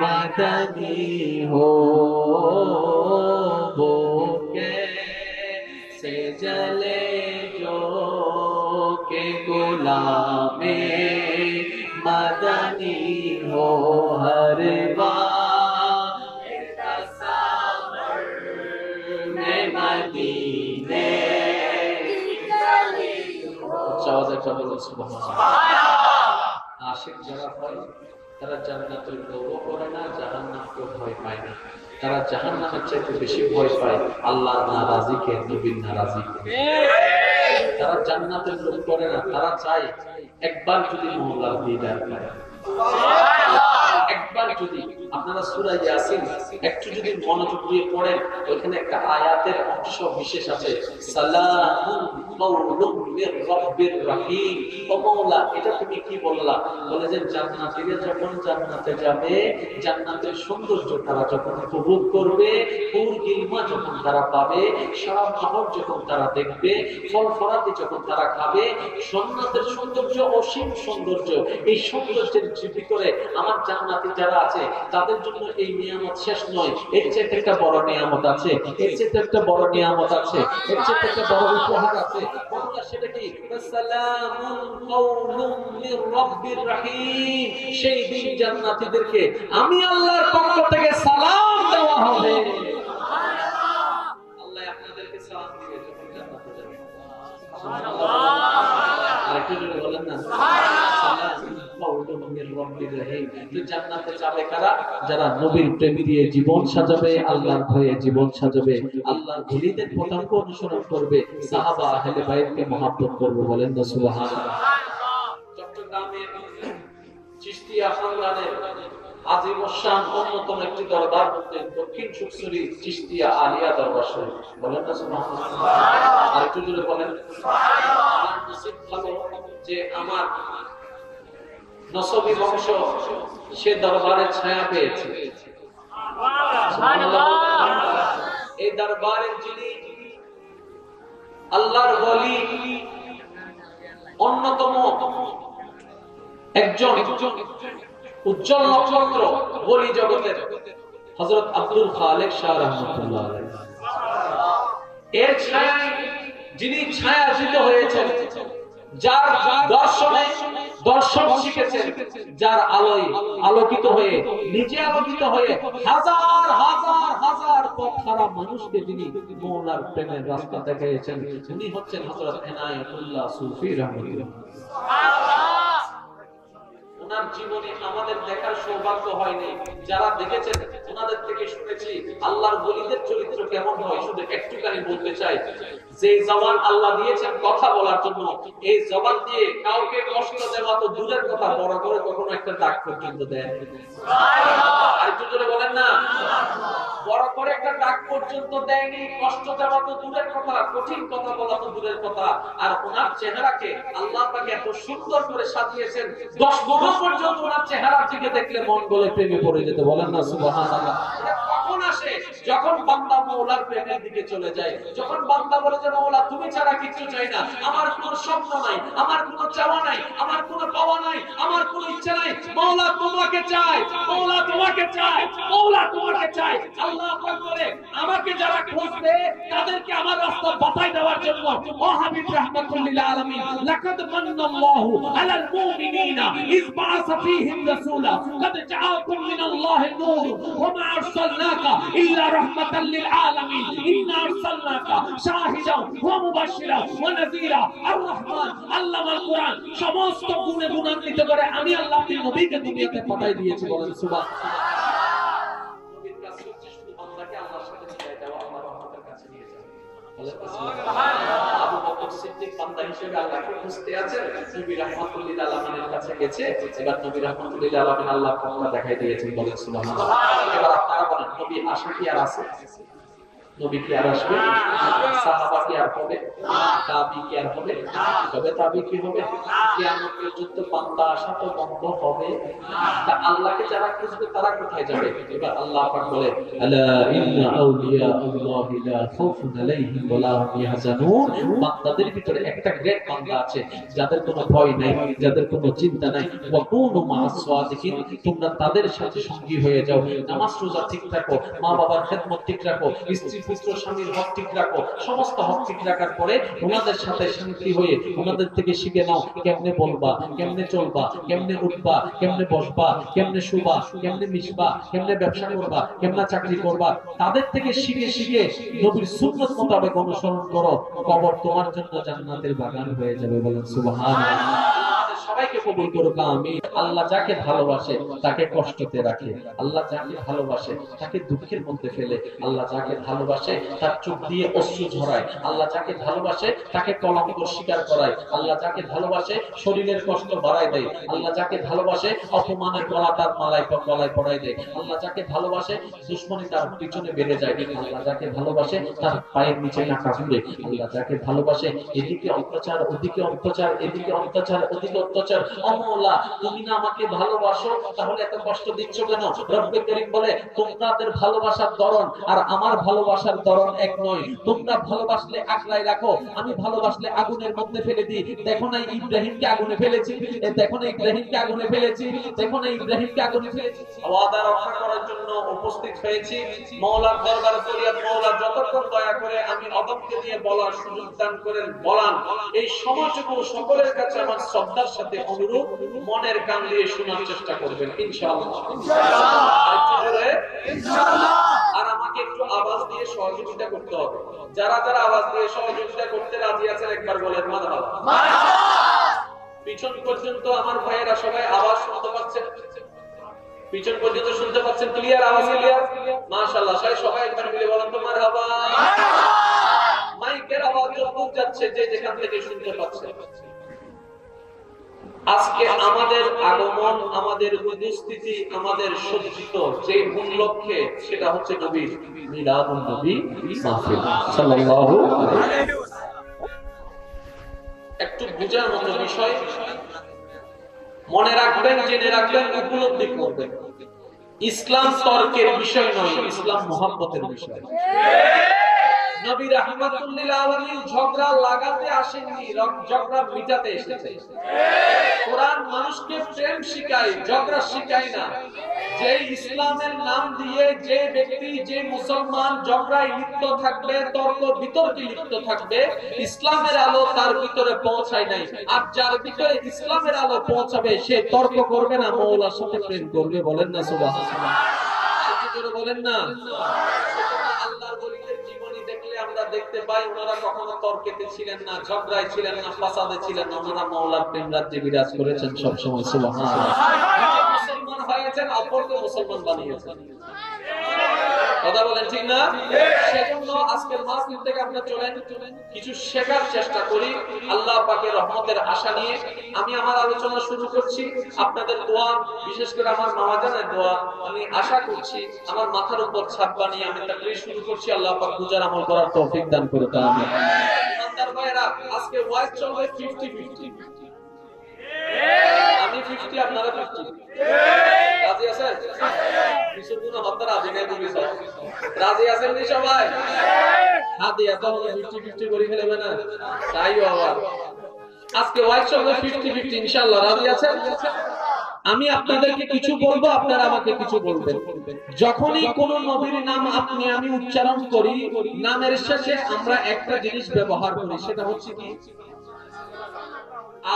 मदनी हो, वो कैसे जले जो के गुलामे मदनी हो, हर वक्त तस्वर में मदीने की गली हो। आवाज़ बोलो सुभान अल्लाह। आशिक যারা হয় তারা জান্নাতের দৌড় করে না, জাহান্নামকে ভয় পায় না, তারা জাহান্নামের চাইতে বেশি ভয় পায় আল্লাহর নারাজিকে, নবীর নারাজিকে। তারা জান্নাতের লোভ করে না, তারা চায় একবার যদি মওলার দিদার পায়। একবার যদি আপনারা সূরা ইয়াসিন একটু যদি মনোযোগ দিয়ে পড়েন, ওখানে একটা আয়াতের অংশ বিশেষ আছে, সালামুন কাওলুম মির রাব্বির রহিম। ও মওলা, এটা তুমি কি বললা? বলে যে জান্নাতীরা যখন জান্নাতে যাবে, জান্নাতের সৌন্দর্য তারা যখন উপভোগ করবে, হুর গিলমা যখন তারা পাবে, সারা শহর যখন তারা দেখবে, ফল ফলাদি যখন তারা খাবে, জান্নাতের সৌন্দর্য অসীম সৌন্দর্য। এই সৌন্দর্যের ভিতরে আমার জান্নাতি যারা আছে তাদের জন্য এই নিয়ামত শেষ নয়, এর চেয়ে একটা বড় নিয়ামত আছে, এর চেয়ে একটা বড় নিয়ামত আছে, এর চেয়ে একটা বড় উপহার আছে। বন্ধুরা, সেটা কি? সালামুন কাওলুম মির রাব্বির রহিম। সেই দিন জান্নাতীদেরকে আমি আল্লাহর পক্ষ থেকে সালাম দেওয়া হবে। সুবহানাল্লাহ। আল্লাহ আপনাদেরকে সালাম দিবে যখন জান্নাতে যাবেন। সুবহানাল্লাহ। আরেকটু জোরে বলেন না, সুবহানাল্লাহ। জান্নাতে যাবে কারা? যারা নবীর প্রেম দিয়ে জীবন সাজাবে, আল্লাহর ভয়ে জীবন সাজাবে, আল্লাহর ওলিদের পথাঙ্ক অনুসরণ করবে, সাহাবা আহলে বাইতকে মহব্বত করবে। বলেন না সুবহানাল্লাহ। চট্টগ্রামের চিশতিয়া খানদানের আজিমুশান অন্যতম একটি দরবার হচ্ছে দক্ষিণ সুকসুরি চিশতিয়া আলিয়া দরবার শরীফ। বলেন না সুবহানাল্লাহ। আর একটু জোরে বলেন সুবহানাল্লাহ। আমার নসিব ভালো যে আমার নসবী বংশ সে দরবারে ছায়া পেয়েছে। সুবহানাল্লাহ। এই দরবারের যিনি আল্লাহর ওলি, অন্যতম একজন উজ্জ্বল নক্ষত্র ওলি জগতের হযরত আব্দুল খালেক শাহ রাহমাতুল্লাহ আলাইহি, এর ছায়ায় যিনি ছায়াযিত হয়েছেন, যার দর্শনে দর্শন শিখেছেন, যার আলোয় আলোকিত হয়ে নিজে আলোকিত হয়ে হাজার হাজার হাজার পথহারা মানুষকে যিনি মওলার প্রেমের রাস্তা দেখিয়েছেন, উনি হচ্ছেন হযরত ইনায়াতুল্লাহ সুফি রাহমাতুল্লাহ। ওনার জীবনে আমাদের দেখার সৌভাগ্য হয়নি, যারা দেখেছেন ওনাদের থেকে শুনেছি আল্লাহর ওলিদের চরিত্র কেমন হয়। শুধু একটুখানি বলতে চাই, যে জবান আল্লাহ দিয়েছেন কথা বলার জন্য, এই জবান দিয়ে কাউকে কষ্ট দেওয়া তো দূরের কথা, বড় করে কখনো একটা ডাক পর্যন্ত দেন। আর একটু জোরে বলেন না। বড় করে একটা ডাক পর্যন্ত দেয়নি, কষ্ট দেওয়া তো দূরের কথা, কঠিন কথা বলা তো দূরের কথা। আর ওনার চেহারাকে আল্লাহ পাক এত সুন্দর করে সাজিয়েছেন, 10 বছর পর্যন্ত ওনার চেহারার দিকে দেখলে মন গলে প্রেমে পড়ে যেতে। বলেন না সুবহানাল্লাহ। কখন আসে? যখন বান্দা মওলার প্রেমের দিকে চলে যায়, যখন বান্দা বলে যে মওলা তুমি ছাড়া কিছু চাই না, আমার কোনো স্বপ্ন নাই, আমার কোনো চাওয়া নাই, আমার কোনো পাওয়া নাই, আমার কোনো ইচ্ছা নাই, মওলা তোমাকে চাই, মওলা তোমাকে চাই, মওলা তোমাকে চাই। আল্লাহ পাক বলে আমাকে যারা খুঁজবে তাদেরকে আমার রাস্তা বাতাই দেওয়ার জন্য, ও হাবিব রাহমাতুল লিল আলামিন, লাকাদ মান্নাল্লাহু আলাল মুমিনিনা ইয বাআসা ফীহিম রাসূলা কাদ জাআকুম মিনাল্লাহি নূর ওয়া মা আরসালনাকা ইল্লা রাহমাতাল লিল আলামিন ইন্না আরসালনাকা শাহিদান ওয়া মুবাশশিরান ওয়া নাযীরা। আর রহমান আল্লামাল কোরআন সমস্ত গুণে গুণান্বিত করে আমি আল্লাহ আপনি নবীকে দুনিয়াতে পাঠাই দিয়েছি। বলেন সুবহানাল্লাহ। নবীর কাছে হচ্ছে শুধু বান্দাকে আল্লাহর সাথে মিলাই দেওয়া, আল্লাহর রহমতের কাছে নিয়ে যাওয়া। বলেন সুবহানাল্লাহ। আবু বকর সিদ্দিক বান্দা হিসেবে আল্লাহকে খুঁজতে আছেন, নবী রাহমাতুল লিল আলামিনের কাছে গেছে, এবার নবী রাহমাতুল লিল আলামিন আল্লাহ পথটা দেখাই দিয়েছেন। বলেন সুবহানাল্লাহ। এবার আপনারা বলেন নবী আশা কি আর আছে? নবী কি আর আসবে? সাহাবা কি আর হবে? তাবি কি আর হবে? তবে তাবি কি হবে? কিয়ামত পর্যন্ত বান্দা আসা তো বন্ধ হবে। তা আল্লাহকে যারা খুঁজবে তারা কোথায় যাবে? এবার আল্লাহ পাক বলে আলা ইন্না আউলিয়া আল্লাহি লা খাউফুন আলাইহিম ওয়া লা হুম ইয়াহজানুন। বান্দাদের ভিতরে একটা গ্রেট বান্দা আছে যাদের কোনো ভয় নাই, যাদের কোনো চিন্তা নাই। ওয়া কুনু মা'আস সাদিকিন, তোমরা তাদের সাথে সঙ্গী হয়ে যাও। নামাজ রোজা ঠিক রাখো, মা বাবার খেদমত ঠিক রাখো, স্ত্রী পুত্র স্বামীর হক ঠিক রাখো, সমস্ত হক ঠিক রাখার পরে ওনাদের সাথে শান্তি হয়ে ওনাদের থেকে শিখে নাও কেমনে বলবা, কেমনে চলবা, কেমনে উঠবা, কেমনে বসবা, কেমনে শুবা, কেমনে মিশবা, কেমনে ব্যবসা করবা, কেমনে চাকরি করবা। তাদের থেকে শিখে শিখে নবীর সুন্নাত মোতাবেক অনুসরণ করো, কবর তোমার জন্য জান্নাতের বাগান হয়ে যাবে। বলেন সুবহানাল্লাহ। সবাইকে কবুল করুক আমিন। আল্লাহ যাকে ভালোবাসে তাকে কষ্টতে রাখে, আল্লাহ যাকে ভালোবাসে তাকে দুঃখের মধ্যে ফেলে, আল্লাহ যাকে ভালোবাসে তার চোখ দিয়ে অশ্রু ঝরায়, আল্লাহ যাকে ভালোবাসে তাকে কলঙ্ক স্বীকার করায়, আল্লাহ যাকে ভালোবাসে শরীরের কষ্ট বাড়ায় দেয়, আল্লাহ যাকে ভালোবাসে অপমানের গলা তার গলায় পড়ায় দেয়, আল্লাহ যাকে ভালোবাসে দুশ্মনী তার পিছনে বেড়ে যায়, আল্লাহ যাকে ভালোবাসে তার পায়ের নিচে টাকা ঘুরে, আল্লাহ যাকে ভালোবাসে এদিকে অত্যাচার ওদিকে অত্যাচার, এদিকে অত্যাচার ওদিকে অত্যাচার। মওলা তুমি না আমাকে ভালোবাসো, তাহলে এত কষ্ট দিচ্ছ কেন? রব্বে করিম বলে তোমাদের ভালোবাসার ধরন আর আমার ভালোবাসার ধরন এক নয়। তোমরা ভালোবাসলে আগলায় রাখো, আমি ভালোবাসলে আগুনের মধ্যে ফেলে দিই। দেখো না ইব্রাহিমকে আগুনে ফেলেছি, দেখো না ইব্রাহিমকে আগুনে ফেলেছি, দেখো না ইব্রাহিমকে আগুনে ফেলেছি। ওয়াদা রক্ষা করার জন্য উপস্থিত হয়েছি মওলার দরবারে। ফরিয়াদ মওলা যতক্ষণ দয়া করে আমি অদমকে দিয়ে বলার সুযোগ দান করেন বলান, এই সময়টুকু সকলের কাছে আমার শ্রদ্ধার সাথে অনুরূপ মনের কান দিয়ে শোনার চেষ্টা করবেন ইনশাআল্লাহ। আর আমাকে একটু আওয়াজ দিয়ে সহযোগিতা করতে হবে। যারা যারা আওয়াজ দিয়ে সহযোগিতা করতে রাজি আছেন একবার বলেন মারহাবা। পিছন পর্যন্ত আমার ভাইয়েরা সবাই আওয়াজ শুনতে পাচ্ছেন? পিছন পর্যন্ত শুনতে পাচ্ছেন? ক্লিয়ার আওয়াজ? ক্লিয়ার মাশাআল্লাহ। সবাই একবার মিলে বলেন তো মারহাবা। মাইকের আওয়াজ যতদূর যাচ্ছে যে যেখান থেকে শুনতে পাচ্ছেন আজকে আমাদের আগমন, আমাদের উপস্থিতি, আমাদের সজ্জিত যে মূল লক্ষ্যে, সেটা হচ্ছে নবীর মিলাদুন নবী মাহফিল সাল্লাল্লাহু আলাইহি ওয়াসাল্লাম। একটু বুঝার মতো বিষয়, মনে রাখবেন, জেনে রাখবেন, উপলব্ধি করবেন। ইসলাম তর্কের বিষয় নয়, ইসলাম মুহাব্বতের বিষয়। নবী রাহমাতুল লিল আলামিন ঝগড়া লাগাতে আসেননি, ঝগড়া মিটাতে এসেছেন। কোরআন মানুষকে প্রেম শিখায়, ঝগড়া শিখায় না। যে ইসলামের নাম দিয়ে যে ব্যক্তি, যে মুসলমান ঝগড়ায় লিপ্ত থাকবে, তর্ক বিতর্কে লিপ্ত থাকবে, ইসলামের আলো তার ভিতরে পৌঁছায় নাই। আর যার ভিতরে ইসলামের আলো পৌঁছাবে, সে তর্ক করবে না, মওলার সাথে প্রেম করবে। বলেন না সুবহানাল্লাহ, বলেন না। আল্লাহর ওলিদের জীবনী দেখলে আমরা দেখতে পাই, ওনারা কখনো তর্কেতে ছিলেন না, ঝগড়ায় ছিলেন না, ফাসাদে ছিলেন না। ওনারা মাওলার প্রেম রাজ্যে বিরাজ করেছেন সব সময়। সুবহানাল্লাহ। মুসলমান হয়েছেন, অপরকে মুসলমান বানিয়েছেন। কথা বলেন ঠিক না? সেজন্য আজকের মাহফিল থেকে আমরা চলেন কিছু শেখার চেষ্টা করি আল্লাহ পাকের রহমতের আশা নিয়ে। আমি আমার আলোচনা শুরু করছি, আপনাদের দোয়া, বিশেষ করে আমার মামাজানের দোয়া আমি আশা করছি আমার মাথার উপর ছাদ বানিয়ে আমি তাকরীর শুরু করছি। আল্লাহ পাক বুঝার আমল করার তৌফিক দান করুন। আমিন। ইমানদার ভাইরা, আজকে ওয়াজ চলবে 50-50। আমি 50, আপনারা 50। রাজি আছেন? বিশুদ্ধ হাতটা রাজি নাই বলি সব। রাজি আছেন নি সবাই? হাত দিয়া তো 50-50 করে ফেলবে না, তাই আবার আজকে ওয়াজ চলবে 50-50 ইনশাআল্লাহ। রাজি আছেন? আমি আপনাদেরকে কিছু বলবো, আপনারা আমাকে কিছু বলবেন। যখনই কোন নবীর নাম আপনি আমি উচ্চারণ করি, নামের শেষে আমরা একটা জিনিস ব্যবহার করি, সেটা হচ্ছে কি?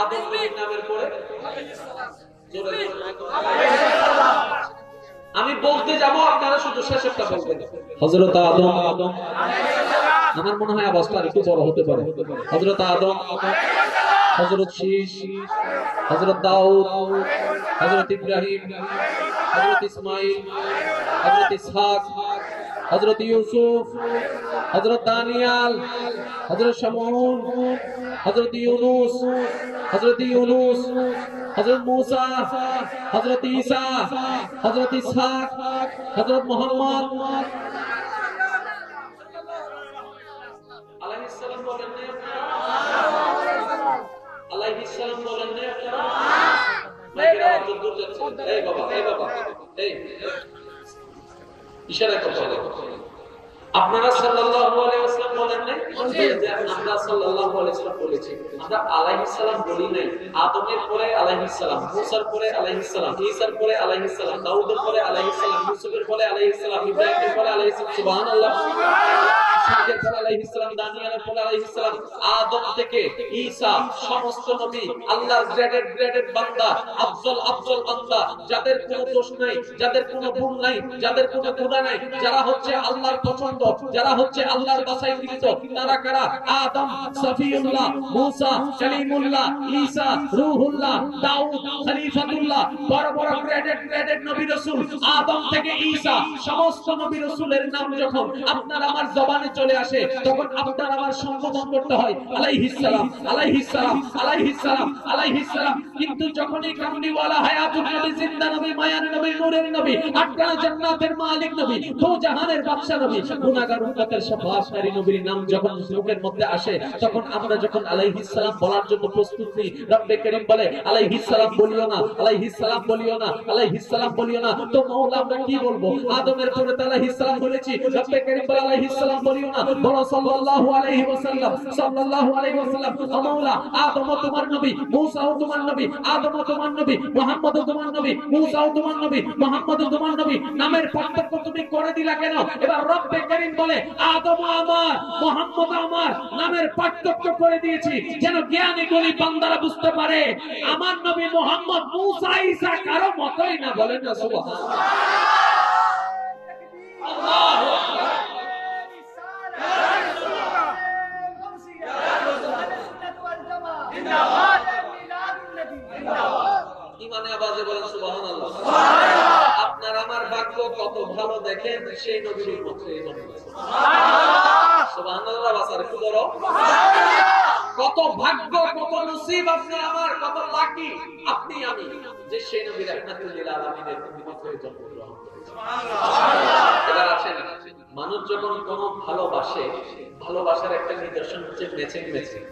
আদম নবীর নামের পরে আমি বলতে যাব, আপনারা শুধু শেষেরটা বলবেন। হযরত আদম, আমার মনে হয় আওয়াজটা একটু বড় হতে পারে। হযরত আদম, হযরত শীশ, হযরত দাউদ, হযরত ইব্রাহিম, হযরত ইসমাইল, হযরত ইসহাক, হযরত ইউসুফ, হযরত দানিয়াল, হযরত শামউন, হযরত ইউনুস, হযরত ইউনুস, হযরত মুসা, হযরত ঈসা, হযরত ইসহাক, হযরত মুহাম্মদ আলাইহিস সালাম বলেন না? আলাইহিস সালাম বলেন না? মাইকের আওয়াজ দূর যাচ্ছে। এই বাবা, এই বাবা, এই ইশারা করতে হবে। আপনারা সাল্লাল্লাহু আলাইহি ওয়াসাল্লাম বলেন নাই? আমরা সাল্লাল্লাহু আলাইহি ওয়াসাল্লাম বলেছি। আমরা আলাইহিস সালাম বলি নাই। আদমের পরে আলাইহিস সালাম, মুসার পরে আলাইহিস সালাম, ঈসার পরে আলাইহিস সালাম, দাউদের পরে আলাইহিস সালাম, ইউসুফের পরে আলাইহিস সালাম, ইব্রাহিমের পরে আলাইহিস সালাম। সুবহানাল্লাহ। ইসহাকের পরে আলাইহিস সালাম, দানিয়েলের পরে আলাইহিস সালাম। আদম থেকে ঈসা সমস্ত নবী আল্লাহর গ্রেডেড বান্দা, আফজল বান্দা, যাদের কোনো দোষ নাই, যাদের কোনো ভুল নাই, যাদের কোনো গুনাহ নাই, যারা হচ্ছে আল্লাহর পছন্দ, যারা হচ্ছে আল্লাহর বাছাইকৃত, তারা কারা? আদম, সফিউল্লাহ, মুসা, কালিমুল্লাহ, ঈসা, রূহুল্লাহ, দাউদ, খলিফাতুল্লাহ, বড় বড় গ্রেডেড নবী রাসূল। আদম থেকে ঈসা সমস্ত নবী রাসূলের নাম যখন আপনার আমার জবানে চলে আসে, তখন আপনার আমার সম্বোধন করতে হয় আলাইহিস সালাম, আলাইহিস সালাম, আলাইহিস সালাম, আলাইহিস সালাম। কিন্তু যখনই কামলিওয়ালা, হায়াতুন নবী, জিন্দা নবী, মায়ান নবী, নূরের নবী, আটখানা জান্নাতের মালিক নবী, দো জাহানের বাদশা নবী, গুনাহগার উম্মতের শাফাআতকারী নবীর নাম যখন মুখের মধ্যে আসে, তখন আমরা যখন আলাইহিস সালাম বলার জন্য প্রস্তুত হই, রব্বে করিম বলে আলাইহিস সালাম বলিও না, আলাইহিস সালাম বলিও না, আলাইহিস সালাম বলিও না। তো মাওলা আমরা কি বলবো? আদমের পরে আলাইহিস সালাম বলেছি, রব্বে করিম বলে আলাইহিস সালাম বলিও না, বলো সাল্লাল্লাহু আলাইহি ওয়াসাল্লাম, সাল্লাল্লাহু আলাইহি ওয়াসাল্লাম। ও মাওলা, আদম তোমার নবী, মুসাও তোমার নবী, আদম তোমার নবী, মুহাম্মদ তোমার নবী, মুসাও তোমার নবী, মুহাম্মদ তোমার নবী। নামের পার্থক্য তুমি করে দিলা কেন? এবার রব্বে করিম বলে আদম আমার, মুহাম্মদ আমার, নামের পার্থক্য করে দিয়েছি যেন জ্ঞানী গরীব বান্দারা বুঝতে পারে আমার নবী মুহাম্মদ মুসা ঈসা কারো মতই না। বলেন না সুবহানাল্লাহ। আল্লাহু আকবার। ইমানে আওয়াজে বলেন সুবহানাল্লাহ। আপনার আমার ভাগ্য কত ভালো দেখেন, সেই নবীর উম্মত এই জন্য। সুবহানাল্লাহ। বাসার একটু বড় কত ভাগ্য, কত নসিব আপনি আমার, কত লাকি আপনি আমি যে সেই নবী রাহমাতুল লিল আলামিনের উম্মত হয়ে জন্মগ্রহণ করেছি। এবার আসেন, মানুষ যখন কোনো ভালোবাসে, ভালোবাসার একটা নিদর্শন হচ্ছে ম্যাচিং ম্যাচিং।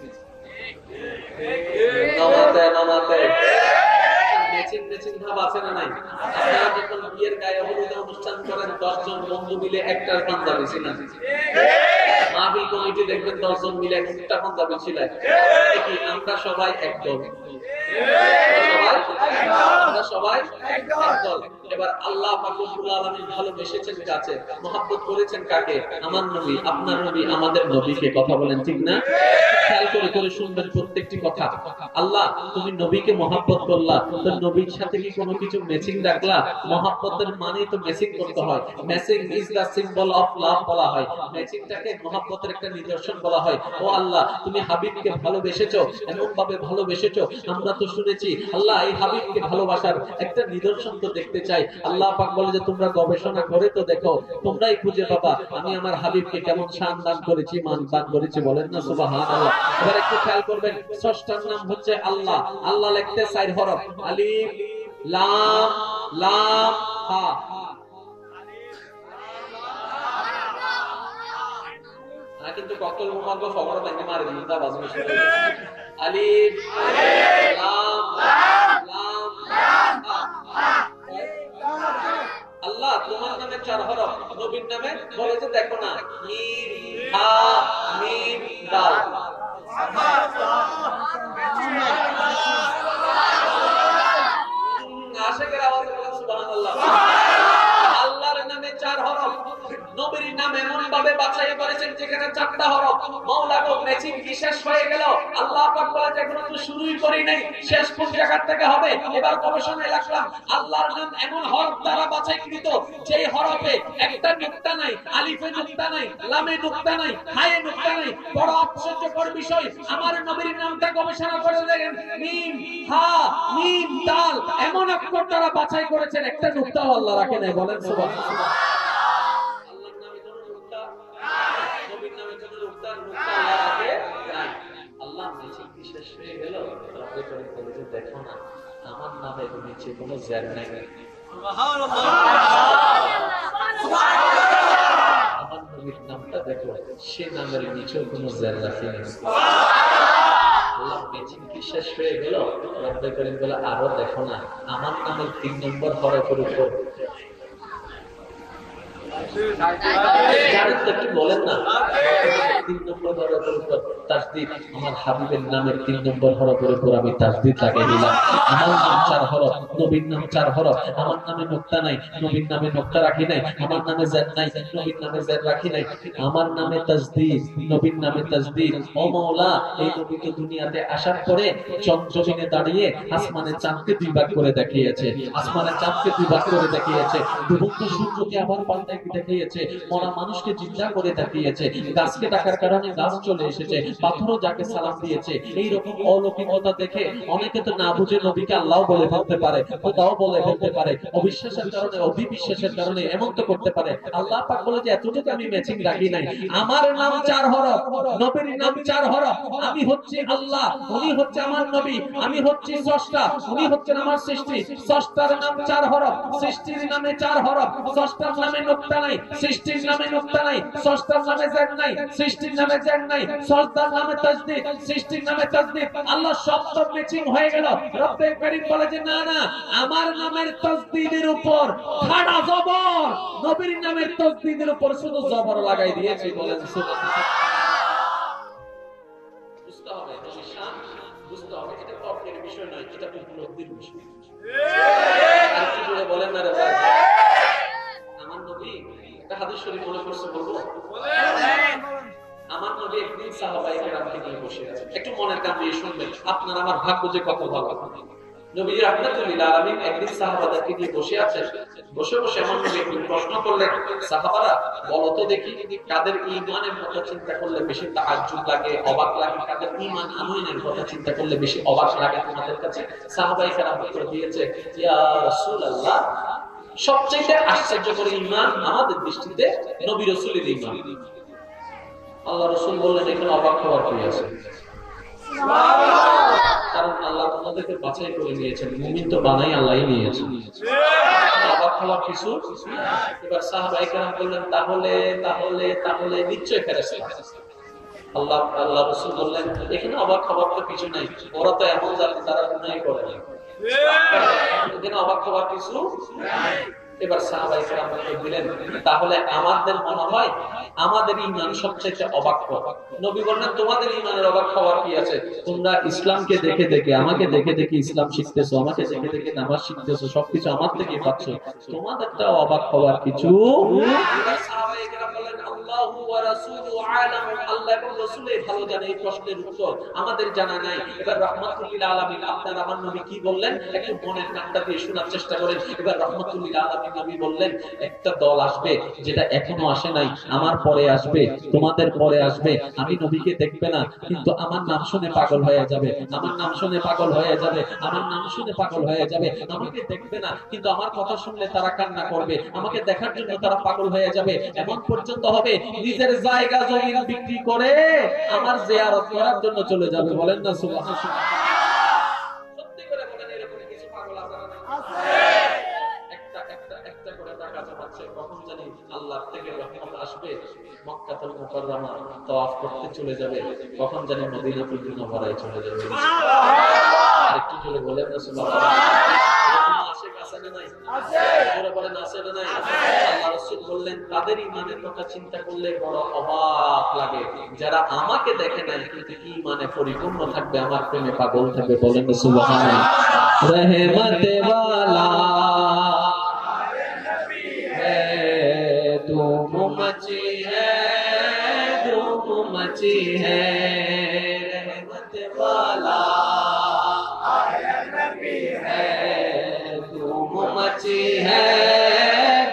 ম্যাচিং ম্যাচিং ভাব আছে না নাই? আপনারা যখন বিয়ের গায়ে হলুদ অনুষ্ঠান করেন 10 জন বন্ধু মিলে একটা পাঞ্জাবি ছিলেন, মাহফিল কমিটি দেখবেন 10 জন মিলে একটা পাঞ্জাবি ছিলেন, কি আমরা সবাই একদল? আমরা সবাই একদল। এবার আল্লাহ পাক রব্বুল আলামিন ভালোবেসেছেন কাছে, মহব্বত করেছেন কাকে? আমার নবী, আপনার নবী, আমাদের নবীকে। কথা বলেন ঠিক না? খেয়াল করে করে শুনবেন প্রত্যেকটি কথা। আল্লাহ তুমি নবীকে মহব্বত করলা, তো নবীর সাথে কি কোনো কিছু ম্যাচিং রাখলা? মহব্বতের মানে তো ম্যাচিং করতে হয়। Matching is the symbol of love বলা হয়, ম্যাচিংটাকে মহব্বতের একটা নিদর্শন বলা হয়। ও আল্লাহ তুমি হাবিবকে ভালোবেসেছো, এমন ভাবে ভালোবেসেছো আমরা তো শুনেছি। আল্লাহ এই হাবিবকে ভালোবাসার একটা নিদর্শন তো দেখতে চাই। আল্লাহ পাক বলে যে তোমরা গবেষণা করে তো দেখো, তোমরাই খুঁজে পাবা আমি আমার হাবিবকে কেমন শান দান করেছি, মান দান করেছি। বলেন না সুবহানাল্লাহ। এবার একটু খেয়াল করবেন, ষষ্ঠটার নাম হচ্ছে আল্লাহ। আল্লাহ লিখতে 4 হরফ, আলিফ লাম লাম হা। কিন্তু কক্টল মোমার্গ ফগর ব্যাংকে মারি দিন দা বাজে শুরু। আলিফ লাম লাম হা। আল্লাহ তোমার নামে 4 হরফ, নবীর নামে বলে যে দেখো না, মিম হা মিম দাল। আশিকের আওয়াজে বলেন সুবহানাল্লাহ। আল্লাহর নামে 4 হরফ, নবীর নাম এমন ভাবে বাছাই করেছেন যেখানে 4টা হরফ। মাওলা গো ম্যাচিং কি শেষ হয়ে গেল? আল্লাহ পাক বলে যে এখনো তো শুরুই করি নাই, শেষ কোন জায়গা থেকে হবে? এবার গবেষণায় লাগলাম, আল্লাহর নাম এমন হরফ দ্বারা বাছাইকৃত যেই হরফে একটা নুকতা নাই, আলিফে নুকতা নাই, লামে নুকতা নাই, হায়ে নুকতা নাই। বড় আশ্চর্যকর বিষয়, আমার নবীর নামটা গবেষণা করে দেখেন, মিম হা মিম দাল এমন অক্ষর দ্বারা বাছাই করেছেন, একটা নুকতাও আল্লাহ রাখে নাই। বলেন সুবহানাল্লাহ। আল্লাহ ম্যাচিং শেষ হয়ে গেল, রব্বে করিম বলে যে দেখো না আমার নামে নিচে কোনো জ্যার নাই। সুবহানাল্লাহ। আমার নবীর নামটা দেখো, সে নামের নিচেও কোনো জ্যার রাখি নাই। আল্লাহ ম্যাচিং কি শেষ হয়ে গেল, রব্বে করিম বলে আরো দেখো না আমার নামের 3 নম্বর হরফের উপর বলেন না 3 নম্বর হরফের উপর তাসদীদ, আমার হাবিবের নামের 3 নম্বর হরফের উপর আমি তাসদীদ লাগাই দিলাম। আমার নাম 4 হরফ, নবীর নাম 4 হরফ। আমার নামে নুকতা নাই, নবীর নামে নুকতা রাখি নাই। আমার নামে জেদ নাই, নবীর নামে জেদ রাখি নাই। আমার নামে তাসদীদ, নবীর নামে তাসদীদ। ও মাওলা এই নবীকে দুনিয়াতে আসার পরে চন্দ্রজমিনে দাঁড়িয়ে আসমানে চাঁদকে 2 ভাগ করে দেখিয়েছে, আসমানে চাঁদকে 2 ভাগ করে দেখিয়েছে, ডুবন্ত সূর্যকে আবার পাল্টায় দেখিয়েছে, মরা মানুষকে জিন্দা করে দেখিয়েছে, গাছকে ডাকার কারণে গাছ চলে এসেছে, পাথরও যাকে সালাম দিয়েছে। এই রকম অলৌকিকতা দেখে অনেকে তো না বুঝে নবীকে আল্লাহ বলে ফেলতে পারে, খোদাও বলে ফেলতে পারে, অবিশ্বাসের কারণে অবিশ্বাসের কারণে এমন তো করতে পারে। আল্লাহ পাক বলে যে এতটুকু আমি ম্যাচিং রাখি নাই। আমার নাম 4 হরফ, নবীর নাম 4 হরফ। আমি হচ্ছি আল্লাহ, উনি হচ্ছে আমার নবী। আমি হচ্ছি স্রষ্টা, উনি হচ্ছেন আমার সৃষ্টি। স্রষ্টার নাম 4 হরফ, সৃষ্টির নামে 4 হরফ। স্রষ্টার নামে নুকতা নাই, সৃষ্টির নামে নুকতা নাই। স্রষ্টার নামে জেদ নাই, সৃষ্টির নামে জেদ নাই। স্রষ্টার নামে তাসদীদ, সৃষ্টির নামে তাসদীদ। আল্লাহ শব্দ ম্যাচিং হয়ে গেল। রব্বে করিম বলে যে না না, আমার নামের তাসদীদের উপর খাড়া জবর, নবীর নামের তাসদীদের উপর শুধু জবর লাগাই দিয়েছি। বলেন সুবহানাল্লাহ। বুঝতে হবে শান, বুঝতে হবে এটা তর্কের বিষয় নয়, এটা উপলব্ধির বিষয়। আর কি বলে বলেন না রে ভাই, আমার নবী একটা হাদিস শরীফ মনে করছে বলবো? বলেন। আমার নবী একদিন সাহাবায়ে কেরামকে নিয়ে বসে আছেন, একটু মনের কান দিয়ে শুনবেন, আপনার আমার ভাগ্য যে কত ভালো। নবী রাহমাতুল লিল আলামিন একদিন সাহাবাদেরকে নিয়ে বসে আছেন, বসে বসে এমন নবী একদিন প্রশ্ন করলেন, সাহাবারা বলো তো দেখি কাদের ঈমানের কথা চিন্তা করলে বেশি তাআজ্জুব লাগে, অবাক লাগে, কাদের ঈমান আনয়নের কথা চিন্তা করলে বেশি অবাক লাগে তোমাদের কাছে? সাহাবায়ে কেরাম উত্তর দিয়েছে, ইয়া রাসূলুল্লাহ সবচেয়ে আশ্চর্যকর ঈমান আমাদের দৃষ্টিতে নবী রাসূলের ঈমান। আল্লাহ রাসূল বললেন এখানে অবাক হওয়ার কি আছে? কারণ আল্লাহ তোমাদেরকে বাছাই করে নিয়েছেন, মুমিন তো বানাই আল্লাহই নিয়েছেন। অবাক হওয়ার কিছু। এবার সাহাবায়ে কেরাম বললেন তাহলে তাহলে তাহলে নিশ্চয় ফেরেশতা। আল্লাহ রাসূল বললেন এখানে অবাক হওয়ার তো কিছু নাই, ওরা তো এমন জাতি যারা গুনাহ করে না, এখানে অবাক হওয়ার কিছু নাই। এবার সাহাবায়ে কেরাম বললেন তাহলে আমাদের মনে হয় আমাদের ঈমান সবচেয়ে অবাক হওয়া। নবী বললেন তোমাদের ঈমানের অবাক হওয়ার কি আছে? তোমরা ইসলামকে দেখে দেখে, আমাকে দেখে দেখে ইসলাম শিখতেছো, আমাকে দেখে দেখে নামাজ শিখতেছো, সবকিছু আমার থেকে পাচ্ছ, তোমাদেরটা অবাক হওয়ার কিছু। এবার সাহাবায়ে কেরাম বললেন আল্লাহু ওয়া রাসূলু আ'লামু, আল্লাহ এবং রাসূলই ভালো জানে এই প্রশ্নের উত্তর, আমাদের জানা নাই। এবার রাহমাতুল লিল আলামিন আপনার আমার নবী কি বললেন একটু মনের কানটা দিয়ে শোনার চেষ্টা করেন। এবার রাহমাতুল লিল আলামিন নবী বললেন একটা দল আসবে যেটা এখনো আসে নাই, আমার পরে আসবে, তোমাদের পরে আসবে, আমি নবীকে দেখবে না কিন্তু আমার নাম শুনে পাগল হয়ে যাবে, আমার নাম শুনে পাগল হয়ে যাবে, আমার নাম শুনে পাগল হয়ে যাবে, আমাকে দেখবে না কিন্তু আমার কথা শুনলে তারা কান্না করবে, আমাকে দেখার জন্য তারা পাগল হয়ে যাবে, এমন পর্যন্ত হবে নিজের জায়গা জমি বিক্রি করে আমার জিয়ারত করার জন্য চলে যাবে। বলেন না সুবহানাল্লাহ। সত্যি করে বলেন এরকম কিছু পাগল আছে না? আছে। একটা করে টাকা জমাচ্ছে, কখন জানি আল্লাহ থেকে রহমত আসবে, মক্কাতুল মুকাররমা তাওয়াফ করতে চলে যাবে, কখন জানি মদিনাতুল মুনাওয়ারায় চলে যাবে। সুবহানাল্লাহ। আরেকটু জোরে বলেন না সুবহানাল্লাহ। আশেক আছে না নাই? আছে। জোরে বলেন আছে না নাই? আছে। আল্লাহ রাসূল বললেন তাদের ঈমানের কথা চিন্তা করলে বড় অবাক লাগে, যারা আমাকে দেখে নাই কিন্তু ঈমানে পরিপূর্ণ থাকবে, আমার প্রেমে পাগল থাকবে। বলেন না সুবহানাল্লাহ। রহমত ওয়ালা मची है, धूम मची है, रहमत वाला आया नबी है, धूम मची है,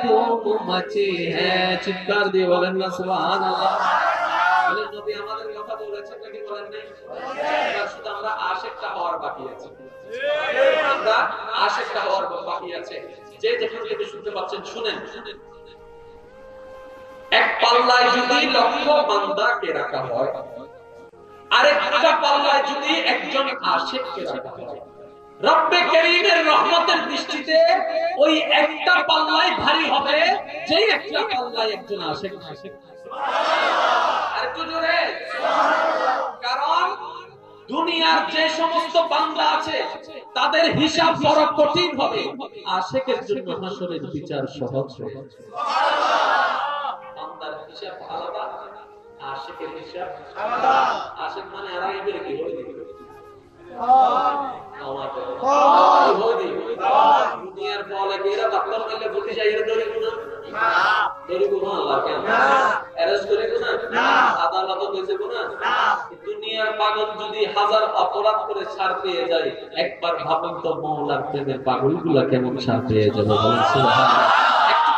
धूम मची है। चित्कार दिए बोलें ना सुभान अल्लाह। बोले नबी हमारे কথা বলেছেন নাকি বলেন নাই? এবার শুধু আমরা আশিকটা হওয়ার বাকি আছে, আমরা আশিকটা হওয়ার বাকি আছে। যে যেখান থেকে শুনতে পাচ্ছেন শুনেন। এক পাল্লায় যদি লক্ষ বান্দাকে রাখা হয়, আরেকটা পাল্লায় যদি একজন আশিককে রাখা হয়, রব্বে কারীমের রহমতের দৃষ্টিতে ওই একটা পাল্লাই ভারী হবে, যেই একটা পাল্লায় একজন আশিক। সুবহানাল্লাহ। আরেকটু জোরে সুবহানাল্লাহ। কারণ দুনিয়ার যে সমস্ত বান্দা আছে তাদের হিসাব বড় কঠিন হবে, আশিকের জন্য হাসরের বিচার সহজ হবে। সুবহানাল্লাহ। বান্দার হিসাব আলাদা, আশিকের হিসাব আলাদা। আশিক মানে আর আগে বের কি হয়ে দিবে, দুনিয়ার বলে এরা ডাক্তার মাইলে বলতে চাই এরা ধরে গুণা না, ধরে গুণা আল্লাহ কেন অ্যারেস্ট করে গুণা না, আদালত হয়েছে গুণা না। দুনিয়ার পাগল যদি হাজার অপরাধ করে ছাড় পেয়ে যায়, একবার ভাবুন তো মওলার প্রেমের পাগলগুলা কেমন ছাড় পেয়ে যাবে। বলেন সুবহানাল্লাহ।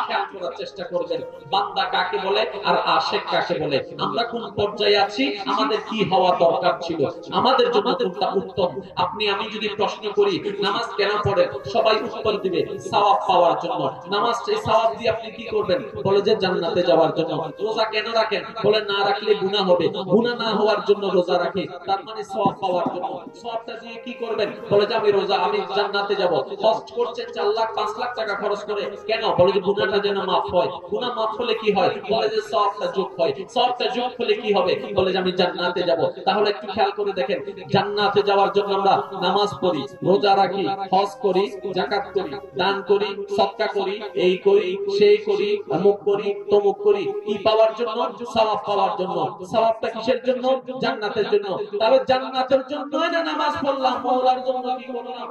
খেয়াল করার চেষ্টা করবেন বান্দা কাকে বলে আর আশিক কাকে বলে, আমরা কোন পর্যায়ে আছি, আমাদের কি হওয়া দরকার ছিল, আমাদের জন্য কোনটা উত্তম। আপনি আমি যদি প্রশ্ন করি নামাজ কেন পড়েন, সবাই উত্তর দিবে সওয়াব পাওয়ার জন্য। নামাজ এই সওয়াব দিয়ে আপনি কি করবেন, বলে যে জান্নাতে যাওয়ার জন্য। রোজা কেন রাখেন, বলে না রাখলে গুনাহ হবে, গুনাহ না হওয়ার জন্য রোজা রাখি, তার মানে সওয়াব পাওয়ার জন্য। সওয়াবটা দিয়ে কি করবেন, বলে যে আমি রোজা, আমি জান্নাতে যাব। হজ করছেন 4 লাখ 5 লাখ টাকা খরচ করে, কেন, বলে যে গুনাহটা যেন মাফ হয়। গুনাহ মাফ হলে কি হয়, বলে যে সওয়াবটা যোগ হয়। সওয়াবটা যোগ হলে কি হবে, বলে যে আমি জান্নাতে যাব। তাহলে একটু খেয়াল করে দেখেন, জান্নাতে যাওয়ার জন্য আমরা নামাজ পড়ি, রোজা রাখি, হজ করি, যাকাত করি, দান করি, সদকা করি, এই করি সেই করি, অমুক করি তমুক করি, কি পাওয়ার জন্য, সওয়াব পাওয়ার জন্য। সওয়াবটা কিসের জন্য, জান্নাতের জন্য। তবে জান্নাতের জন্যই না নামাজ পড়লাম, মওলার জন্য কি করলাম?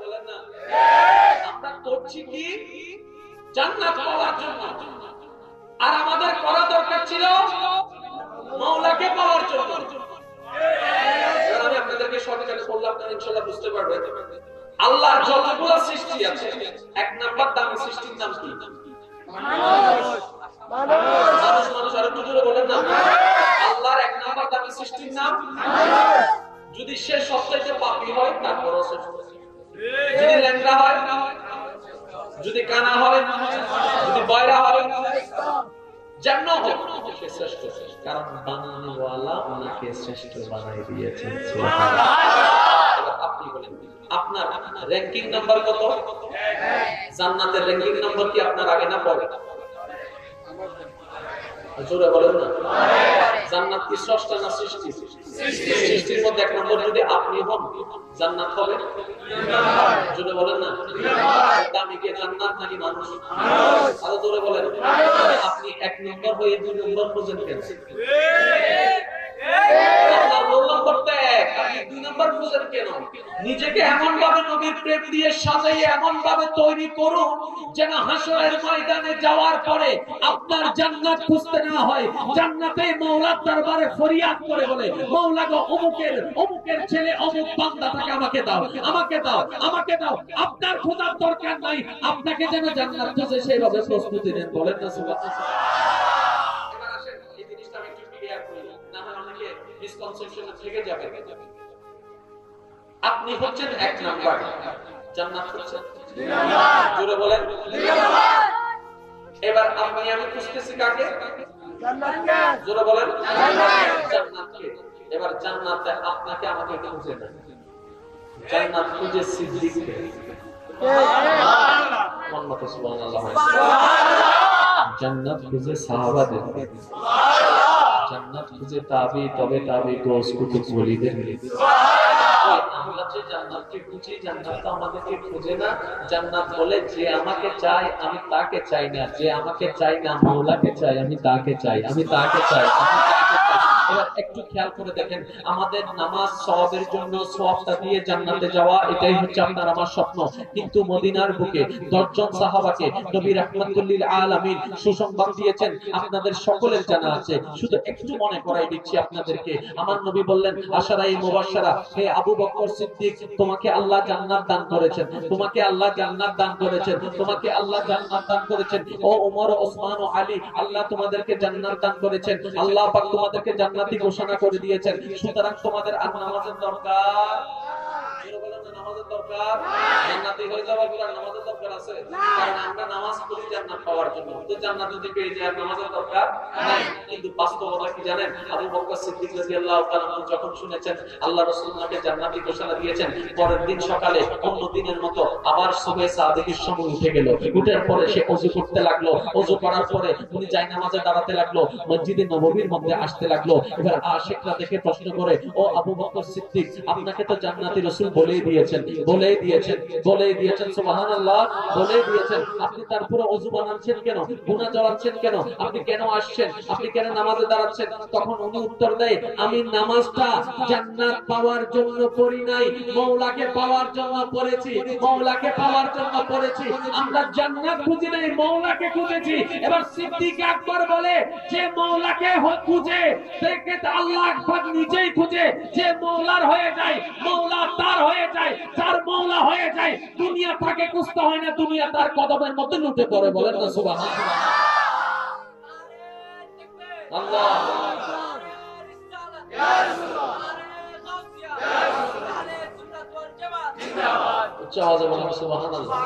বলেন না, আমরা করছি কি জান্নাত পাওয়ার জন্য, আর আমাদের করা দরকার ছিল মওলাকে পাওয়ার জন্য। আমি আপনাদেরকে শর্টকাটে বললাম, আপনারা ইনশাআল্লাহ বুঝতে পারবেন। আল্লাহর যতগুলো সৃষ্টি আছে, এক নাম্বার দামি সৃষ্টির নাম কি? মানুষ। মানুষ আর একটু জোরে বলেন না। আল্লাহর এক নাম্বার দামি সৃষ্টির নাম মানুষ। যদি সে সবচেয়ে পাপী হয়, তারপরও সে, যদি ল্যাংড়া হয়, যদি কানা হয়, যদি বয়রা হয়, যেমন হোক সে শ্রেষ্ঠ, কারণ বানানোওয়ালা ওনাকে শ্রেষ্ঠ বানাই দিয়েছেন। আপনি বলেন আপনার র‍্যাঙ্কিং নাম্বার কত? জান্নাতের র‍্যাঙ্কিং নাম্বার কি আপনার আগে না পরে? জোরে বলেন না। জান্নাত কি স্রষ্টা না সৃষ্টি? সৃষ্টির মধ্যে এক নম্বর যদি আপনি হন, জান্নাত হবে। জোরে বলেন না। দামি কে, জান্নাত নাকি মানুষ? আরো জোরে বলেন। আপনি এক নম্বর হয়ে দুই নম্বর খুঁজেন কেন? নিজেকে এমন ভাবে নবীর প্রেম দিয়ে সাজাইয়ে এমন ভাবে তৈরি করুন যেন হাসরের ময়দানে যাওয়ার পরে আপনার জান্নাত খুঁজতে না হয়, জান্নাতে মাওলার দরবারে ফরিয়াদ করে বলে, মাওলা গো অমুকের ছেলে অমুক বান্দাটাকে আমাকে দাও, আমাকে দাও, আমাকে দাও। আপনার খোঁজার দরকার নাই, আপনাকে যেন জান্নাত খুঁজে সেইভাবে প্রস্তুতি নেন। বলেন না সুবহানাল্লাহ। এবার আসেন এই জিনিসটা আমি একটু ক্লিয়ার করি, না হয় অনেকে মিসকনসেপশনে থেকে যাবে। আপনি হচ্ছেন এক নাম্বার, জান্নাত হচ্ছেন দুই নাম্বার। জোরে বলেন দুই নাম্বার। এবার আমি খুঁজতেছি কাকে? জান্নাতকে। জোরে বলেন জান্নাতকে। এবার জান্নাতে আপনাকে আমাকে খুঁজে না, জান্নাত খুঁজে সিদ্দিককে। সুবহানাল্লাহ। মুহাম্মদ সুবহানাল্লাহ। জান্নাত খুঁজে সাহাবাদের, জান্নাত খুঁজে তাবি, তবে তাবি, গোস, কুতুব, ওলিদের। আমরা যে জান্নাতকে খুঁজি, জান্নাত তো আমাদেরকে খুঁজে না। জান্নাত বলে যে আমাকে চাই আমি তাকে চাই না, যে আমাকে চাই না মাওলাকে চাই, আমি তাকে চাই, আমি তাকে চাই, আমি তাকে চাই। এবার একটু খেয়াল করে দেখেন, আমাদের নামাজ সওয়াবের জন্য সওয়াবটা দিয়ে জান্নাতে যাওয়া, এটাই হচ্ছে আপনার আমার স্বপ্ন। কিন্তু মদিনার বুকে 10 জন সাহাবাকে নবী রাহমাতুল লিল আলামিন সুসংবাদ দিয়েছেন, আপনাদের সকলের জানা আছে, শুধু একটু মনে করাই দিচ্ছি আপনাদেরকে। আমার নবী বললেন, আশারায়ে মুবাশশারা, হে আবু বকর সিদ্দিক, তোমাকে আল্লাহ জান্নাত দান করেছেন, তোমাকে আল্লাহ জান্নাত দান করেছেন, তোমাকে আল্লাহ জান্নাত দান করেছেন। ও ওমর, ওসমান ও আলী, আল্লাহ তোমাদেরকে জান্নাত দান করেছেন, আল্লাহ পাক তোমাদেরকে জান্নাতি ঘোষণা করে দিয়েছেন। সুতরাং তোমাদের আর নামাজের দরকার, নামাজের দরকার, জান্নাতি হয়ে যাওয়ার পর নামাজের দরকার আছে? কারণ আমরা নামাজ পড়ি জান্নাত পাওয়ার জন্য, তো জান্নাত যদি পেয়ে যায় নামাজের দরকার নাই। কিন্তু বাস্তবতা কি জানেন? আবু বকর সিদ্দিক রাদিয়াল্লাহু তাআলা যখন শুনেছেন আল্লাহ রাসূল ওনাকে জান্নাতি ঘোষণা দিয়েছেন, পরের দিন সকালে অন্য দিনের মতো আবার সুবহে সাদিকের সময় উঠে গেল। উঠার পরে সে ওযু করতে লাগলো, ওযু করার পরে উনি জায়নামাজে দাঁড়াতে লাগলো, মসজিদে নববীর মধ্যে আসতে লাগলো। এবার আশিকরা দেখে প্রশ্ন করে, ও আবু বকর সিদ্দিক, আপনাকে তো জান্নাতি রাসূল বলেই দিয়েছেন, বলেই দিয়েছেন, বলেই দিয়েছেন, সুবহানাল্লাহ, বলেই দিয়েছেন, আপনি তারপরে ওযু বানাচ্ছেন কেন, গুনাহ জড়াচ্ছেন কেন, আপনি কেন আসছেন, আপনি কেন নামাজে দাঁড়াচ্ছেন? তখন উনি উত্তর দেয়, আমি নামাজটা জান্নাত পাওয়ার জন্য পড়ি নাই, মাওলাকে পাওয়ার জন্য পড়েছি, মাওলাকে পাওয়ার জন্য পড়েছি। আমরা জান্নাত খুঁজি নাই, মাওলাকে খুঁজেছি। এবার সিদ্দিক আকবর বলে, যে মাওলাকে খুঁজে দেখে আল্লাহ আকবর নিজেই খুঁজে, যে মাওলার হয়ে যায় মাওলা তার হয়ে যায়, যার মাওলা হয়ে যায় দুনিয়া তাকে খুঁজতে হয় না, দুনিয়া তার কদমের মধ্যে লুটে পড়ে। বলেন না সুবহানাল্লাহ। আল্লাহ উচ্চ আওয়াজে বলেন সুবহানাল্লাহ।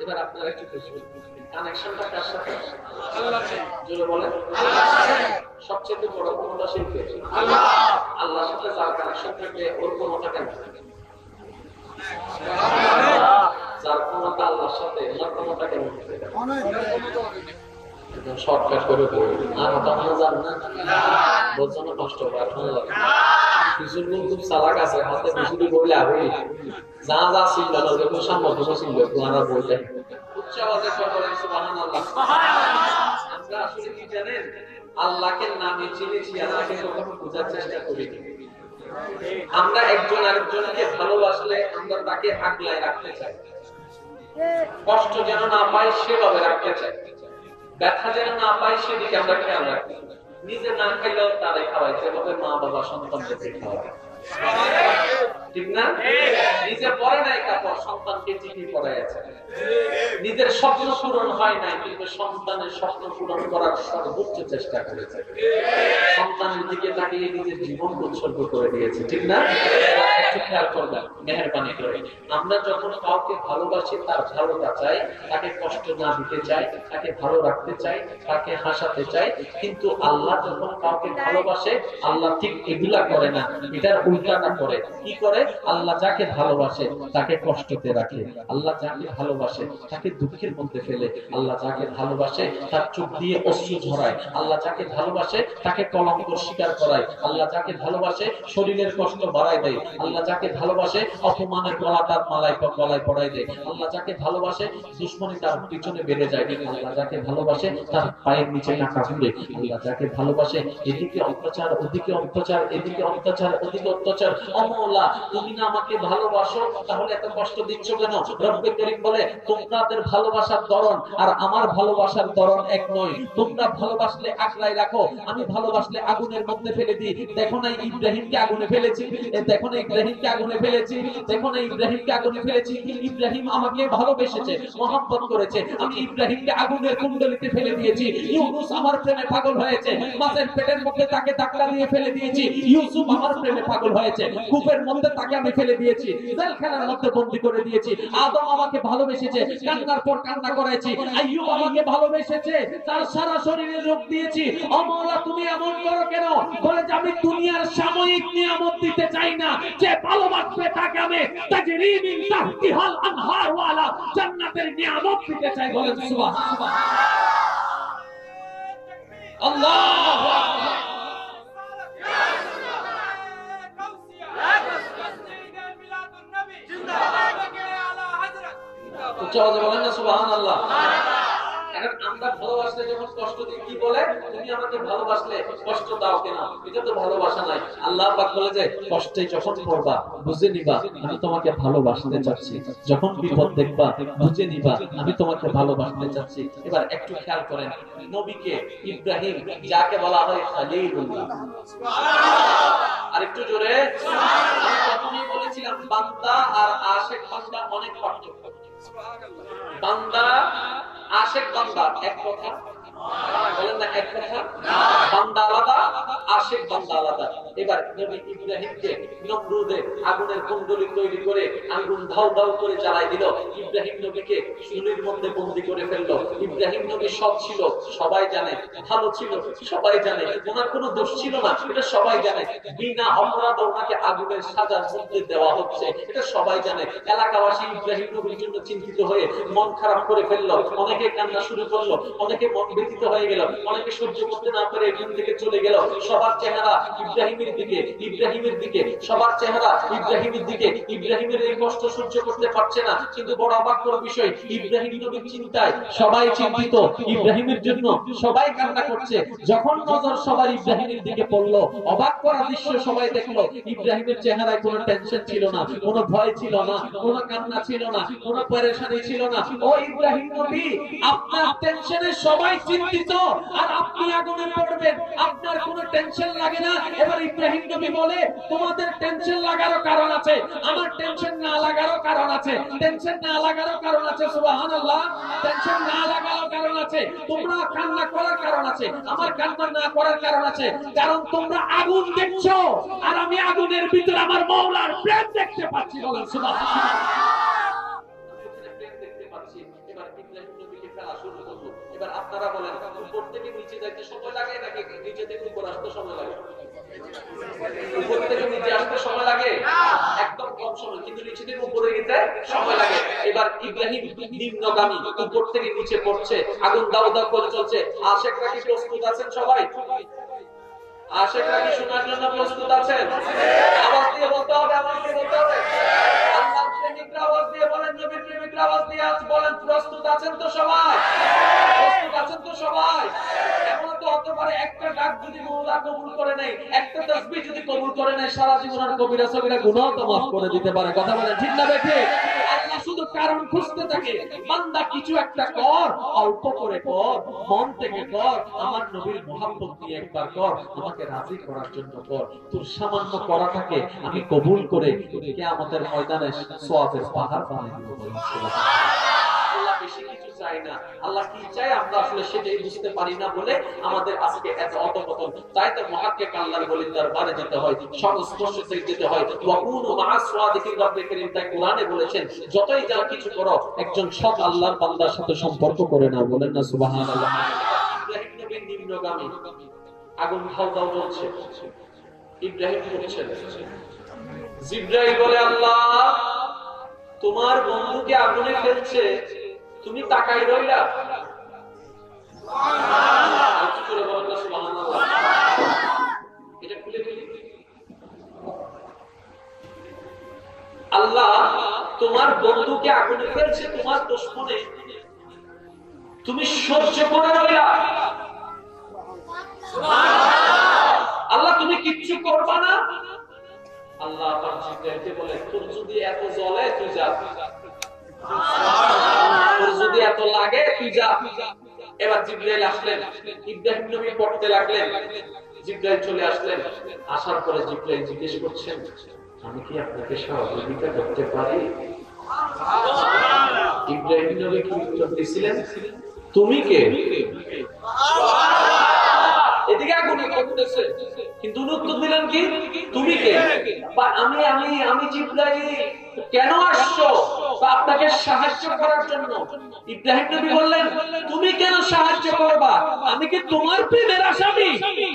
এবার আপনারা একটু কানেকশনটা কার সাথে? আল্লাহর সাথে। জোরে বলেন আল্লাহর সাথে। সবচেয়ে বড় ক্ষমতাশীল কে? আল্লাহ। আল্লাহর সাথে যার কানেকশন থাকবে ওর ক্ষমতা কেন? যার ক্ষমতা আল্লাহর সাথে, ওর ক্ষমতা কেন? শর্টকাট করে বলুন, আর আপনারা জানেন না, বোঝানো কষ্ট হয়, আপনারা জানেন কিছু লোক খুব চালাক আছে, হাতে বেশি দিয়ে বইলে আগে যা যা ছিল না, যখন সামর্থ্য ছিল আপনারা বলতেন। উচ্চ আওয়াজে বলেন সুবহানাল্লাহ। আমরা আসলে কি জানেন, আল্লাহকে নামে চিনেছি, আল্লাহকে কখনো বোঝার চেষ্টা করিনি। আমরা একজন আরেকজনকে ভালোবাসলে আমরা তাকে আগলায় রাখতে চাই, কষ্ট যেন না পাই সেভাবে রাখতে চাই, ব্যথা যেন না পাই সেদিকে আমরা খেয়াল রাখি। নিজে না খাইলেও তারাই খাওয়াই, যেভাবে মা বাবা সন্তানদেরকে খাওয়ায়, ঠিক না? নিজে পরে নাই কাপড়, সন্তানকে চিঠি পড়াইছে। নিজের স্বপ্ন পূরণ হয় নাই, কিন্তু সন্তানের স্বপ্ন পূরণ করার সর্বোচ্চ চেষ্টা করেছে। সন্তানের দিকে তাকিয়ে নিজের জীবন উৎসর্গ করে দিয়েছে, ঠিক না? একটু খেয়াল করবেন মেহেরবানি করে। আমরা যখন কাউকে ভালোবাসি, তার ভালোটা চাই, তাকে কষ্ট না দিতে চাই, তাকে ভালো রাখতে চাই, তাকে হাসাতে চাই। কিন্তু আল্লাহ যখন কাউকে ভালোবাসে, আল্লাহ ঠিক এগুলা করে না, এটার উল্টাটা করে। কি করে? আল্লাহ যাকে ভালোবাসে তাকে কষ্টতে রাখে, আল্লাহ যাকে ভালোবাসে তাকে দুঃখের মধ্যে ফেলে, আল্লাহ যাকে ভালোবাসে তার চোখ দিয়ে অশ্রু ঝরায়, আল্লাহ যাকে ভালোবাসে তাকে কলঙ্ক স্বীকার করায়, আল্লাহ যাকে ভালোবাসে শরীরের কষ্ট বাড়ায় দেয়, আল্লাহ যাকে ভালোবাসে অপমানের গলা তার গলায় পড়ায় দেয়, আল্লাহ যাকে ভালোবাসে দুশ্মনী তার পিছনে বেড়ে যায়, আল্লাহ যাকে ভালোবাসে তার পায়ের নিচে টাকা ঘুরে, আল্লাহ যাকে ভালোবাসে এদিকে অত্যাচার ওদিকে অত্যাচার, এদিকে অত্যাচার ওদিকে অত্যাচার। অমলা, তুমি না আমাকে ভালোবাসো, তাহলে এত কষ্ট দিচ্ছ কেন? রব্বে করিম বলে, তোমাদের ভালোবাসার ধরন আর আমার ভালোবাসার ধরন এক নয়। তোমরা ভালোবাসলে আগলায় রাখো, আমি ভালোবাসলে আগুনের মধ্যে ফেলে দিই। দেখো না ইব্রাহিমকে আগুনে ফেলেছি, দেখো না ইব্রাহিমকে আগুনে ফেলেছি, দেখো না ইব্রাহিমকে আগুনে ফেলেছি। ইব্রাহিম আমাকে ভালোবেসেছে, মহব্বত করেছে, আমি ইব্রাহিমকে আগুনের কুণ্ডলিতে ফেলে দিয়েছি। ইউনুস আমার প্রেমে পাগল হয়েছে, মাছের পেটের মধ্যে তাকে ধাক্কা দিয়ে ফেলে দিয়েছি। ইউসুফ আমার প্রেমে পাগল হয়েছে, কূপের মধ্যে তাকে আমি ফেলে দিয়েছি, জেলখানার মধ্যে বন্দী করে দিয়েছি। আদম আমাকে ভালোবেসেছে, কান্নার পর কান্না করেছি। আইয়ুব আমাকে ভালোবেসেছে, তার সারা শরীরে রোগ দিয়েছি। ও মাওলা, তুমি এমন করো কেন? বলে যে আমি দুনিয়ার সাময়িক নিয়ামত দিতে চাই না, যে ভালোবাসবে তাকে আমি তাজরি মিন তাহতিহাল আনহার ওয়ালা জান্নাতের নিয়ামত দিতে চাই। বলেন সুবহানাল্লাহ। আল্লাহু আকবার। বলেন না সুবহানাল্লাহ। আমরা ভালোবাসলে যখন কষ্ট দিই, কি বলে? তুমি আমাকে ভালোবাসলে কষ্ট দাও কেন? এটা তো ভালোবাসা নাই। আল্লাহ পাক বলে যে কষ্টে যখন পড়বা বুঝে নিবা আমি তোমাকে ভালোবাসতে চাচ্ছি, যখন বিপদ দেখবা বুঝে নিবা আমি তোমাকে ভালোবাসতে চাচ্ছি। এবার একটু খেয়াল করেন, নবীকে ইব্রাহিম যাকে বলা হয় খলিলুল্লাহ, সুবহানাল্লাহ। আরেকটু জোরে সুবহানাল্লাহ। আমি প্রথমেই বলেছিলাম বান্দা আর আশিক বান্দা অনেক পার্থক্য। বান্দা আশিক বান্দা এক কথা, বলেন না এক কথা। বান্দা আলাদা, আশিক বান্দা আলাদা। এবার নবী ইব্রাহিমকে নমরুদে আগুনের কুণ্ডলী তৈরি করে আগুন ধাউ ধাউ করে জ্বালাই দিল। ইব্রাহিম নবীকে চুলির মধ্যে বন্দী করে ফেললো। ইব্রাহিম নবী সৎ ছিল, সবাই জানে, ভালো ছিল, সবাই জানে, ওনার কোনো দোষ ছিল না, এটা সবাই জানে। বিনা অপরাধে ওনাকে আগুনের সাজার মধ্যে দেওয়া হচ্ছে, এটা সবাই জানে। এলাকাবাসী ইব্রাহিম নবীর জন্য চিন্তিত হয়ে মন খারাপ করে ফেললো, অনেকে কান্না শুরু করলো, অনেকে মন ব্যথিত হয়ে গেল, অনেকে সহ্য করতে না পেরে এখান থেকে চলে গেল। সবার চেহারা ইব্রাহিমের দিকে, ইব্রাহিমের দিকে, সবার চেহারা ইব্রাহিমের দিকে। ইব্রাহিমের এই কষ্ট সহ্য করতে পারছে না, কিন্তু বড় অবাক করার বিষয় ইব্রাহিম নবীর চিন্তায় সবাই চিন্তিত, ইব্রাহিমের জন্য সবাই কান্না করছে। যখন নজর সবার ইব্রাহিমের দিকে পড়লো, অবাক করা দৃশ্য সবাই দেখলো, ইব্রাহিমের চেহারায় কোনো টেনশন ছিল না, কোনো ভয় ছিল না, কোনো কান্না ছিল না, কোনো পেরেশানি ছিল না। ও ইব্রাহিম নবী, আপনার টেনশনে সবাই চিন্তিত আর আপনি আগুনে পড়বেন, আপনার কোনো টেনশন লাগে না। এবার ইব্রাহিম নবী বলে তোমাদের টেনশন লাগারও কারণ আছে, আমার টেনশন না লাগারও কারণ আছে। টেনশন না লাগারও কারণ আছে, সুবহানাল্লাহ। টেনশন না লাগারও কারণ আছে, তোমরা কান্না করার কারণ আছে, আমার কান্না না করার কারণ আছে। কারণ তোমরা আগুন দেখছো আর আমি আগুনের ভিতরে আমার মাওলার প্রেম দেখতে পাচ্ছি। বলেন সুবহানাল্লাহ। এবার আপনারা বলেন, উপর থেকে নিচে যাইতে সময় লাগে নাকি নিচে থেকে উপর আসতে সময় লাগে? উপর থেকে নিচে আসতে সময় লাগে একদম কম সময়, কিন্তু নিচে থেকে উপরে যেতে সময় লাগে। এবার ইব্রাহিম নিম্নগামী, উপর থেকে নিচে পড়ছে, আগুন দাউ দাউ করে চলছে। আশিকরা কি প্রস্তুত আছেন? সবাই আশিকরা কি শোনার জন্য প্রস্তুত আছেন? আওয়াজ দিয়ে বলতে হবে, আওয়াজ দিয়ে বলতে হবে। আল্লাহর প্রেমিকরা আওয়াজ দিয়ে বলেন, নবীর প্রেমিকরা আওয়াজ দিয়ে বলেন, প্রস্তুত আছেন তো সবাই? প্রস্তুত আছেন তো সবাই? এমন তো হতে পারে একটা ডাক যদি মাওলা কবুল করে নেয়, একটা তাসবিহ যদি কবুল করে নেয়, সারা জীবনের কবিরা সগীরা গুনাহ তো মাফ করে দিতে পারে। কথা বলেন ঠিক না বেঠিক? আল্লাহ শুধু কারণ খুঁজতে থাকে, বান্দা কিছু একটা কর, অল্প করে কর, মন থেকে কর, আমার নবীর মুহাব্বত নিয়ে একবার কর, আমাকে রাজি করার জন্য কর। তোর সামান্য করাটাকে আমি কবুল করে কিয়ামতের ময়দানে সওয়াবের পাহাড় বানিয়ে দেব। সুবহানাল্লাহ। বেশি কিছু চাই না। আল্লাহ কি চাই আমরা আসলে সেটাই বুঝতে পারি না বলে আমাদের আজকে এত অধপতন। তাই তো মুহাক্কিক আল্লাহর ওলির দরবারে যেতে হয়, সংস্পর্শে যেতে হয়। ওয়াকুনু মা'আস সাদিকিন, রব্বুল কারীম তাই কোরআনে বলেছেন যতই যা কিছু করো একজন সৎ আল্লাহর বান্দার সাথে সম্পর্ক করে নাও। বলেন না সুবহানাল্লাহ। ইব্রাহিম নবী নিম্নগামী, আগুন দাউ দাউ জ্বলছে, ইব্রাহিম বলছেন, জিবরাইল বলে আল্লাহ তোমার বন্ধুকে আগুনে ফেলছে, তুমি তাকাই রইলা? আল্লাহ তোমার বন্ধুকে আগুনে ফেলছে, তোমার দুশমনে, তুমি সহ্য করে রইলা? আল্লাহ তুমি কিচ্ছু করবা না? আল্লাহ বলে তোর যদি এত জ্বলে তুই যা, তোর যদি এত লাগে তুই যা। এবার জিবরাইল আসলেন, ইব্রাহিম নবী পড়তে লাগলেন, জিবরাইল চলে আসলেন। আসার পরে জিবরাইল জিজ্ঞেস করছেন, আমি কি আপনাকে সহযোগিতা করতে পারি? ইব্রাহিম নবী কি উত্তর দিয়েছিলেন? তুমি কে? এদিকে আগুন করতেছে, কিন্তু উত্তর দিলেন কি? তুমি কে? আমি আমি আমি জিবরাইল। কেন আসছো? আপনাকে সাহায্য করার জন্য। ইব্রাহিম নবী বললেন, তুমি কেন সাহায্য করবা? আমি কি তোমার প্রেমের আসামি?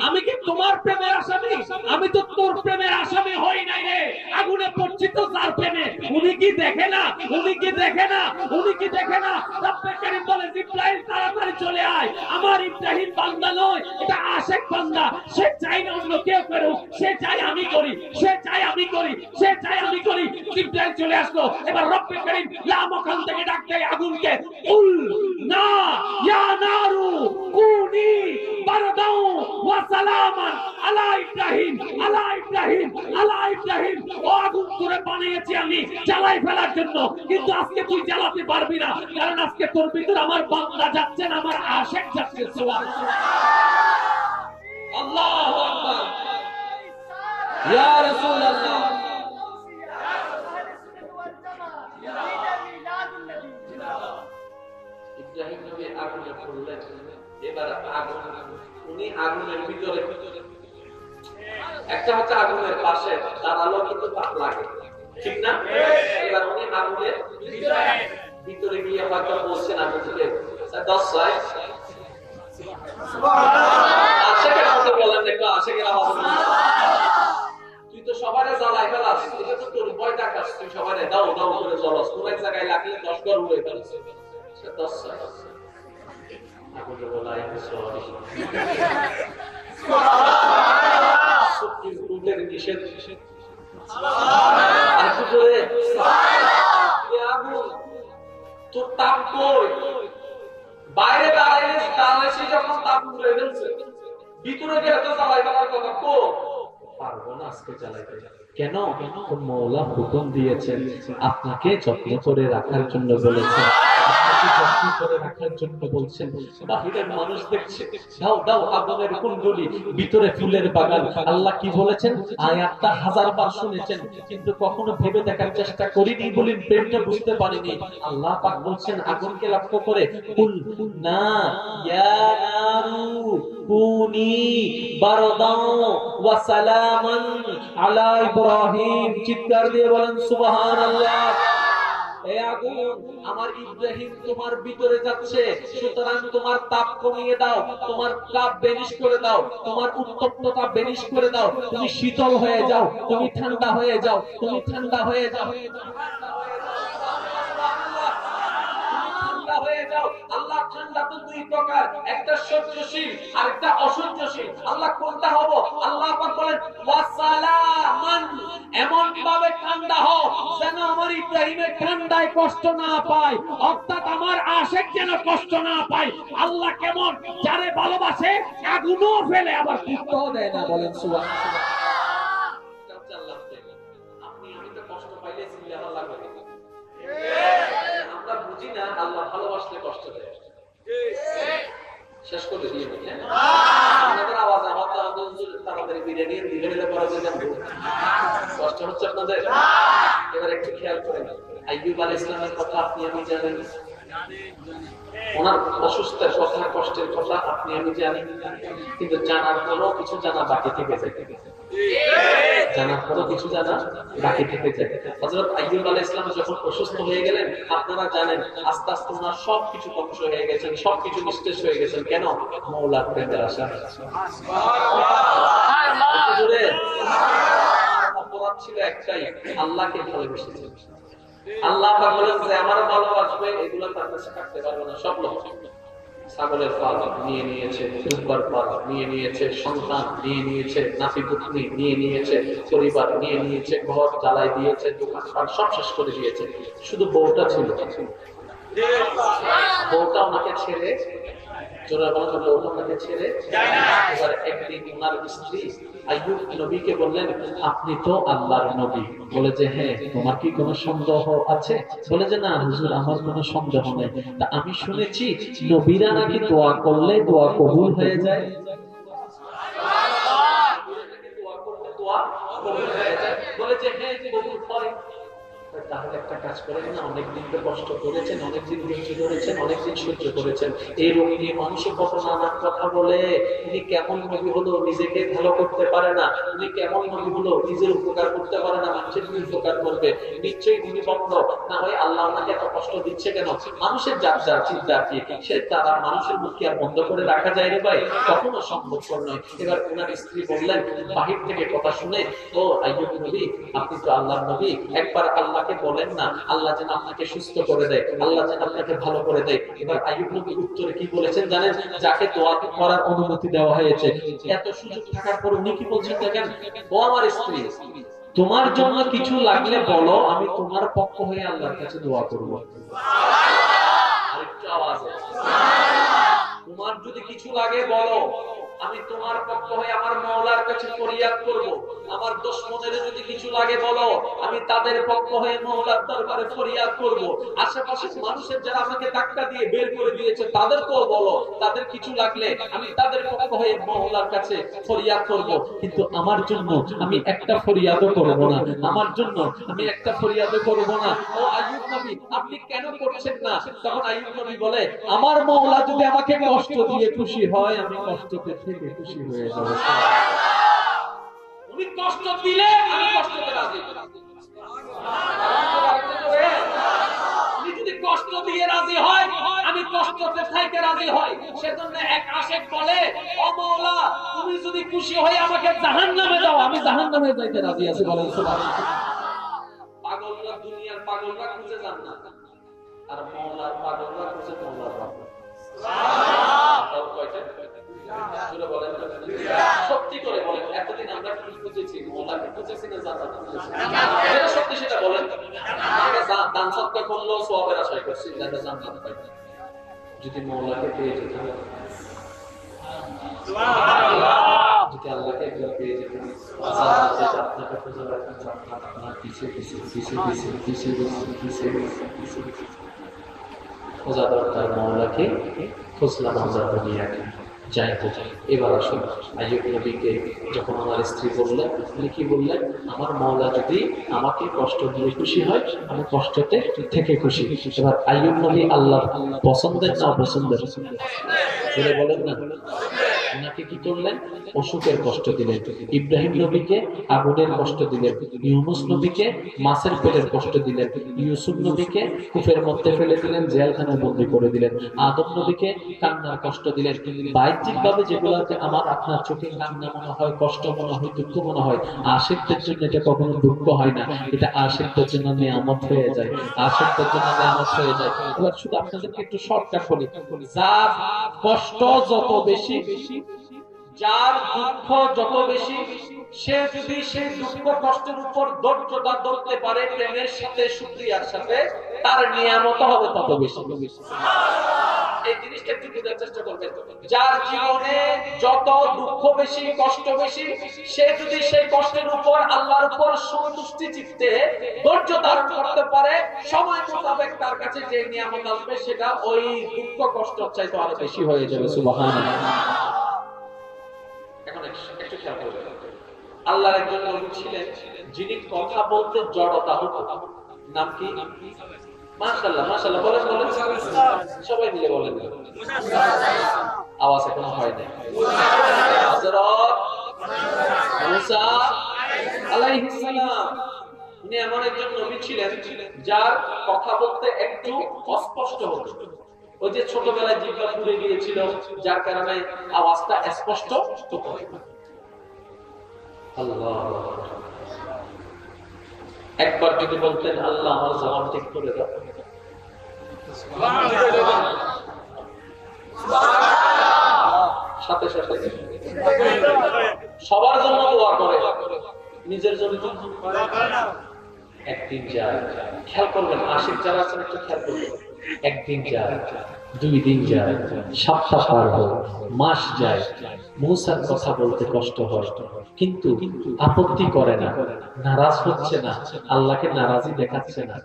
আমি কি তোমার প্রেমের আসামি? আমি তো তোর প্রেমের আসামি হই নাই রে। আগুনে পড়ছি তো যার প্রেমে। উনি কি দেখে না? উনি কি দেখে না? উনি কি দেখে না? রব্বুল কারীম বলে, জিবরাইল তাড়াতাড়ি চলে আয়। আমার ইব্রাহিম বান্দা নয়, এটা আশিক বান্দা। সে চাই না অন্য কেউ করুক, সে চাই আমি করি, সে চাই আমি করি, সে চাই আমি করি। জিবরাইল চলে আসলো। এবার রব্বুল কারীম লামখান থেকে ডাক দেয় আগুনকে, কুল না ইয়া নারু কুনি বারদাও ওয়া সালামান আলা ইব্রাহিম, আলা ইব্রাহিম, আলা ইব্রাহিম। ও আগুন করে বানিয়েছি আমি জ্বালাই ফেলার জন্য, কিন্তু আজকে তুই জ্বালাতে পারবি না, কারণ আজকে তোর ভিতর আমার বান্দা যাচ্ছে না, আমার আশিক যাচ্ছে। সুবহানাল্লাহ, আল্লাহু আকবার, ইয়া রাসূলুল্লাহ। ইব্রাহিম নবী আগুনে পড়লেন। এবার আগুন, উনি আগুনের ভিতরে, একটা হচ্ছে আগুনের পাশে দাঁড়ালো কিন্তু তাপ লাগে, ঠিক না? এবার উনি আগুনের ভিতরে গিয়ে হয়তো বলছেন আগুনকে, 10 ছয় আশেকের কথা বলেন, একটু আশেকের আওয়াজ। তুই তো সবারে জ্বালাই ফেলাস, এটা তো তোর ভয় দেখাস, তুই সবারে দাও দাও করে জ্বলাস, কোন এক জায়গায় লাগলে 10 ঘর উড়ে ফেলছে। 10 ছয় আগুনে বলাই সরি সুপ্রিম কোর্টের নিষেধ। তোর তাপ কই? বাইরে দাঁড়াইছি যখন তাপ উড়ে ফেলছে, ভিতরে গেলে তো জ্বালাই ফেলার কথা। কো পারবো না আজকে জ্বালাইতে। কেন? মওলা হুকুম দিয়েছেন, আপনাকে যত্ন করে রাখার জন্য বলেছেন, যত্ন করে রাখার জন্য বলছেন। বাহিরের মানুষ দেখছে, দাও দাও আগুনের কুণ্ডলী, ভিতরে ফুলের বাগান। আল্লাহ কি বলেছেন? আয়াতটা 1000 বার শুনেছেন, কিন্তু কখনো ভেবে দেখার চেষ্টা করিনি বলে প্রেমটা বুঝতে পারিনি। আল্লাহ পাক বলছেন আগুনকে লক্ষ্য করে, কুল না ইয়া নারু কুনি বারদাও ওয়া সালামান আলা ইব্রাহিম। চিৎকার দিয়ে বলেন সুবহানাল্লাহ। এই আগুন আমার ইব্রাহিম তোমার ভিতরে যাচ্ছে, সুতরাং তোমার তাপ কমিয়ে দাও, তোমার তাপ বেনিশ করে দাও, তোমার উত্তপ্ততা বেনিশ করে দাও। তুমি শীতল হয়ে যাও, তুমি ঠান্ডা হয়ে যাও, তুমি ঠান্ডা হয়ে যাও, হয়ে যাও। আল্লাহ ঠান্ডা তো দুই প্রকার, একটা সহ্যশীল আর একটা অসহ্যশীল। আল্লাহ কোনটা হবো? আল্লাহ পাক বলেন ওয়াসালামান, এমন ভাবে ঠান্ডা হও যেন আমার ইব্রাহিমের ঠান্ডায় কষ্ট না পায়, অর্থাৎ আমার আশিক যেন কষ্ট না পায়। আল্লাহ কেমন? যারে ভালোবাসে আগুনও ফেলে আবার পুত্রও দেয় না। বলেন সুবহানাল্লাহ। আপনি আমি তো কষ্ট পাইলে সিল্লাহ লাগে, আমরা বুঝি না আল্লাহ ভালোবাসলে কষ্ট দেয়। শেষ করে দিয়ে আপনাদের আওয়াজ আমার তাড়াতাড়ি বিরিয়ানি দিলে পরে কষ্ট হচ্ছে আপনাদের। এবার একটু খেয়াল করেন, আইয়ুব আলাইহিস সালামের কথা আপনি আমি জানেন। ওনার অসুস্থের কথা, কষ্টের কথা আপনি আমি জানি, কিন্তু জানার পরও কিছু জানা বাকি থেকে যায়। জানার পরও কিছু জানা বাকি থেকে যায়। হযরত আইয়ুব আলাইহিস সালাম যখন অসুস্থ হয়ে গেলেন, আপনারা জানেন আস্তে আস্তে ওনার সবকিছু ধ্বংস হয়ে গেছেন, সবকিছু নিঃশেষ হয়ে গেছেন। কেন? মাওলার প্রেমের আশা। অপরাধ ছিল একটাই, আল্লাহকে ভালোবেসেছেন। আল্লাহ পাক বলেন যে আমার ভালোবাসবে, এগুলো তার কাছে থাকতে পারবে না। সব লোক ছাগলের পাল নিয়ে নিয়েছে, দুব্বার পাল নিয়ে নিয়েছে, সন্তান নিয়ে নিয়েছে, নাতি পুত্রী নিয়ে নিয়েছে, পরিবার নিয়ে নিয়েছে, ঘর জ্বালাই দিয়েছে, দোকানপাট সব শেষ করে দিয়েছে। শুধু বউটা ছিল, বউটা ওনাকে ছেড়ে একদিন ওনার স্ত্রী আইয়ুব নবীকে বললেন, আপনি তো আল্লাহর নবী। বলে যে হ্যাঁ, তোমার কি কোনো সন্দেহ আছে? বলে যে না হুজুর, আমার কোনো সন্দেহ নেই। তা আমি শুনেছি নবীরা নাকি দোয়া করলে দোয়া কবুল হয়ে যায়। বলে যে হ্যাঁ, কবুল হয়। তাহলে একটা কাজ করেন না, অনেকদিন তো কষ্ট করেছেন, অনেকদিন ধৈর্য ধরেছেন, অনেকদিন সহ্য করেছেন, এই রোগ নিয়ে মানুষের কত নানান কথা বলে। উনি কেমন নবী হলো, নিজেকে ভালো করতে পারে না। উনি কেমন নবী হলো, নিজের উপকার করতে পারে না, মানুষের কি উপকার করবে? নিশ্চয়ই উনি বন্ধ না হয় আল্লাহ ওনাকে এত কষ্ট দিচ্ছে কেন? মানুষের যার যার চিন্তা কি, সে তারা মানুষের মুখ কি আর বন্ধ করে রাখা যায় রে ভাই? কখনো সম্ভবপর নয়। এবার ওনার স্ত্রী বললেন বাহির থেকে কথা শুনে, ও আইয়ুব নবী, আপনি তো আল্লাহর নবী, একবার আল্লাহ বলেন না আল্লাহ যেন আপনাকে সুস্থ করে দেয়, আল্লাহ যেন আপনাকে ভালো করে দেয়। এবার আইয়ুব নবী উত্তরে কি বলেছেন জানেন? যাকে দোয়া করার অনুমতি দেওয়া হয়েছে, এত সুযোগ থাকার পর উনি কি বলছেন দেখেন, ও আমার স্ত্রী, তোমার জন্য কিছু লাগলে বলো, আমি তোমার পক্ষ হয়ে আল্লাহর কাছে দোয়া করব। আরেকটু আওয়াজে, তোমার যদি কিছু লাগে বলো, আমি তোমার পক্ষ হয়ে আমার মাওলার কাছে ফরিয়াদ করব। আমার দুশমনের যদি কিছু লাগে বলো, আমি তাদের পক্ষ হয়ে মাওলার দরবারে ফরিয়াদ করব। আশেপাশে মানুষের যারা আমাকে ধাক্কা দিয়ে বের করে দিয়েছে তাদেরকেও বলো, তাদের কিছু লাগলে আমি তাদের পক্ষ হয়ে মাওলার কাছে ফরিয়াদ করব। কিন্তু আমার জন্য আমি একটা ফরিয়াদও করব না, আমার জন্য আমি একটা ফরিয়াদও করব না। ও আইয়ুব নবী, আপনি কেন করছেন না? তখন আইয়ুব নবী বলে, আমার মাওলা যদি আমাকে কষ্ট দিয়ে খুশি হয়, আমি কষ্ট পেতে খুশি হয়ে যাব। উনি কষ্ট দিলে আমি কষ্টতে রাজি। উনি যদি কষ্ট দিয়ে রাজি হয়, আমি কষ্টতে থাকতে রাজি হই। সেজন্য এক আশিক বলে, ও মাওলা, তুমি যদি খুশি হয়ে আমাকে জাহান্নামে দাও, আমি জাহান্নামে যাইতে রাজি আছি। বলেন সুবহানাল্লাহ। পাগলরা, দুনিয়ার পাগলরা খুঁজে জান্নাত, আর মাওলার পাগলরা খুঁজে মাওলার রহমত। সত্যি করে বলেন, এতদিন আমরা কি খুঁজেছি? মাওলাকে খুঁজেছি না জান্নাত খুঁজেছি? এটা সত্যি, সেটা বলেন। আমরা দান সদকা করলেও সওয়াবের আশায় করছি, যাতে জান্নাত পাই। যদি মাওলাকে পেয়ে যেতাম, সুবহানাল্লাহ, যদি আল্লাহকে একবার পেয়ে যেতাম, জান্নাতে আপনাকে খুঁজে রাখতাম, জান্নাত আপনার পিছে পিছে পিছে পিছে পিছে পিছে পিছে পিছে খোঁজা দরকার। মাওলাকে খুঁজলাম আমরা দুনিয়াকে, যাই তো যাই। এবার আসুন, আইয়ুব নবীকে যখন আমার স্ত্রী বললেন, উনি কি বললেন? আমার মাওলা যদি আমাকে কষ্ট দিয়ে খুশি হয়, আমি কষ্টতে থেকে খুশি। এবার আইয়ুব নবী আল্লাহ পছন্দের না অপছন্দের? বলে বলেন না। ওনাকে কি করলেন? অসুখের কষ্ট দিলেন। ইব্রাহিম নবীকে আগুনের কষ্ট দিলেন, ইউনুস নবীকে মাছের পেটের কষ্ট দিলেন, ইউসুফ নবীকে কূপের মধ্যে ফেলে দিলেন, জেলখানায় বন্দী করে দিলেন, আদম নবীকে কান্নার কষ্ট দিলেন। বাহ্যিক ভাবে যেগুলোতে আমার আপনার চোখে কান্না মনে হয়, কষ্ট মনে হয়, দুঃখ মনে হয়, আশিকদের জন্য এটা কখনো দুঃখ হয় না, এটা আশিকদের জন্য নিয়ামত হয়ে যায়, আশিকদের জন্য নিয়ামত হয়ে যায়। এবার শুধু আপনাদেরকে একটু শর্টকাট বলি, যার কষ্ট যত বেশি, যার দুঃখ যত বেশি, সে যদি সেই দুঃখ কষ্টের উপর ধৈর্যটা ধরতে পারে প্রেমের সাথে, শুকরিয়ার সাথে, তার নিয়ামত হবে তত বেশি। এই জিনিসটা একটু বোঝার চেষ্টা করবেন। যার জীবনে যত দুঃখ বেশি, কষ্ট বেশি, সে যদি সেই কষ্টের উপর আল্লাহর উপর সন্তুষ্টি চিত্তে ধৈর্য ধারণ করতে পারে, সময় মোতাবেক তার কাছে যে নিয়ামত আসবে সেটা ওই দুঃখ কষ্ট চাইতে আরো বেশি হয়ে যাবে। সুবহানাল্লাহ। এখন একটু খেয়াল করবেন, আল্লাহর একজন নবী ছিলেন যিনি কথা বলতে জড়তা হতো। নাম কি? মাশাআল্লাহ মাশাআল্লাহ বলেন বলেন সবাই মিলে বলেন আওয়াজ এখনো হয় না হযরত মুসা আলাইহিস সালাম উনি এমন একজন নবী ছিলেন যার কথা বলতে একটু অস্পষ্ট হতো ওই যে ছোটবেলায় জিহ্বা পুড়ে গিয়েছিল যার কারণে আওয়াজটা স্পষ্ট হতো আল্লাহ একবার যদি বলতেন আল্লাহ আমার জবান ঠিক করে দাও সাথে সাথে সবার জন্য দোয়া করে নিজের জন্য একদিন যায় খেয়াল করবেন আশিক যারা আছেন একটু খেয়াল করবেন একদিন যায় 2 দিন যায় সপ্তাহ পার হয় মাস যায় মুসার কথা বলতে কষ্ট হয় কিন্তু আপত্তি করে না নারাজ হচ্ছে না আল্লাহকে নারাজি দেখাচ্ছে না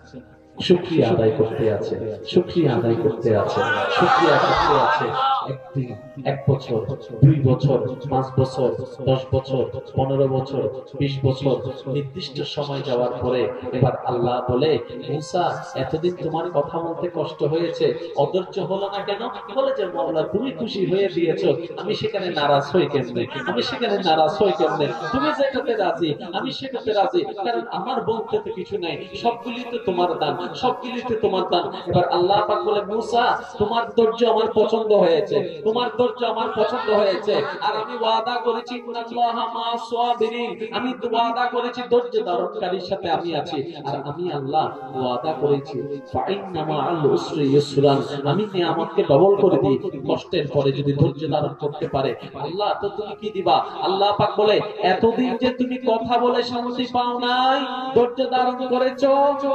শুকরিয়া আদায় করতে আছে শুকরিয়া আদায় করতে আছে শুকরিয়া করতে আছে একদিন 1 বছর 2 বছর 5 বছর 10 বছর 15 বছর 20 বছর নির্দিষ্ট সময় যাওয়ার পরে এবার আল্লাহ বলে মুসা এতদিন তোমার কথা বলতে কষ্ট হয়েছে অধৈর্য হলো না কেন বলে যে মাওলা তুমি খুশি হয়ে দিয়েছো আমি সেখানে নারাজ হই কেমনে আমি সেখানে নারাজ হই কেমনে তুমি যেটাতে রাজি আমি সেটাতে রাজি কারণ আমার বলতে তো কিছু নাই সবগুলি তো তোমার দান সবগুলিতে তোমার দান এবার আল্লাহ পাক বলে মুসা তোমার ধৈর্য আমার পছন্দ হয়েছে তোমার ধৈর্য আমার পছন্দ হয়েছে আর আমি ওয়াদা করেছি ইন্নাল্লাহা মা'আস সাবিরিন আমি তো ওয়াদা করেছি ধৈর্য ধারণকারীর সাথে আমি আছি আর আমি আল্লাহ ওয়াদা করেছি ফাইন্না মা'আল উসরি ইউসরান আমি নিয়ামতকে ডবল করে দিই কষ্টের পরে যদি ধৈর্য ধারণ করতে পারে আল্লাহ তো তুমি কি দিবা আল্লাহ পাক বলে এতদিন যে তুমি কথা বলে শান্তি পাও নাই ধৈর্য ধারণ করেছো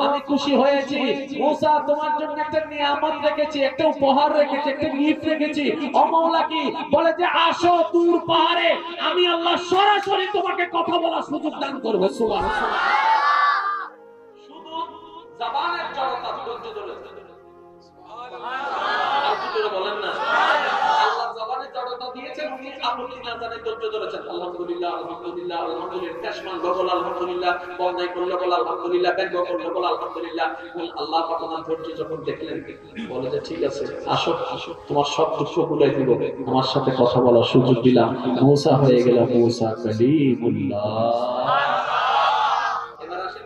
আমি খুশি হয়েছি মুসা তোমার জন্য একটা নিয়ামত রেখেছি একটা উপহার রেখেছি একটা গিফট রেখেছি ও মাওলা কি বলে যে আসো দূর পাহাড়ে আমি আল্লাহ সরাসরি তোমাকে কথা বলার সুযোগ দান করব সুবহানাল্লাহ শুধু জবানের জড়তা ধৈর্য ধরেছে সুবহানাল্লাহ আপনি বলেন না আল্লাহ জবানের জড়তা দিয়েছেন উনি আপনি না জানেন ধৈর্য ধরেছেন আলহামদুলিল্লাহ আলহামদুলিল্লাহ আলহামদুলিল্লাহ কাশমান বল আলহামদুলিল্লাহ বন্দাই করলে বল আলহামদুলিল্লাহ ব্যঙ্গ করলে বল আলহামদুলিল্লাহ আল্লাহ পাক ওনার ধৈর্য যখন দেখলেন বলে যে ঠিক আছে আসো আসো তোমার সব দুঃখ ভুলাই দিব আমার সাথে কথা বলার সুযোগ দিলাম মুসা হয়ে গেল মুসা কালিমুল্লাহ এবার আসেন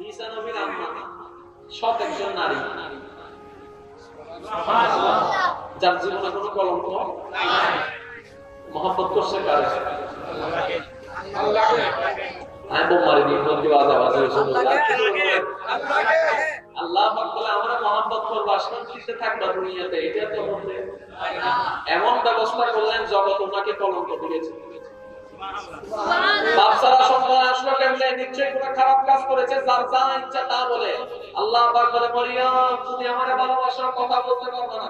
ঈসা নবীর আম্মা সব একজন নারী সুবহানাল্লাহ যার জীবনে কোনো কলঙ্ক নাই মোহাম্মদ করছে কারে আল্লাহকে আমি বোমারি দিয়ে বলতে আওয়াজ হয়েছে আল্লাহ পাক বলে আমরা মোহাম্মদ করব শান্তিতে থাকবা দুনিয়াতে এটা তো বলতে এমন ব্যবস্থা করলেন জগৎ ওনাকে কলঙ্ক দিয়েছে সুবহানাল্লাহ বাদশারা সম্মান আসলো কেমনে নিশ্চয়ই কোনো খারাপ কাজ করেছে যার যা ইচ্ছা তা বলে আল্লাহ পাক বলে মরিয়ম তুমি আমারে ভালোবাসার কথা বলতে পারবে না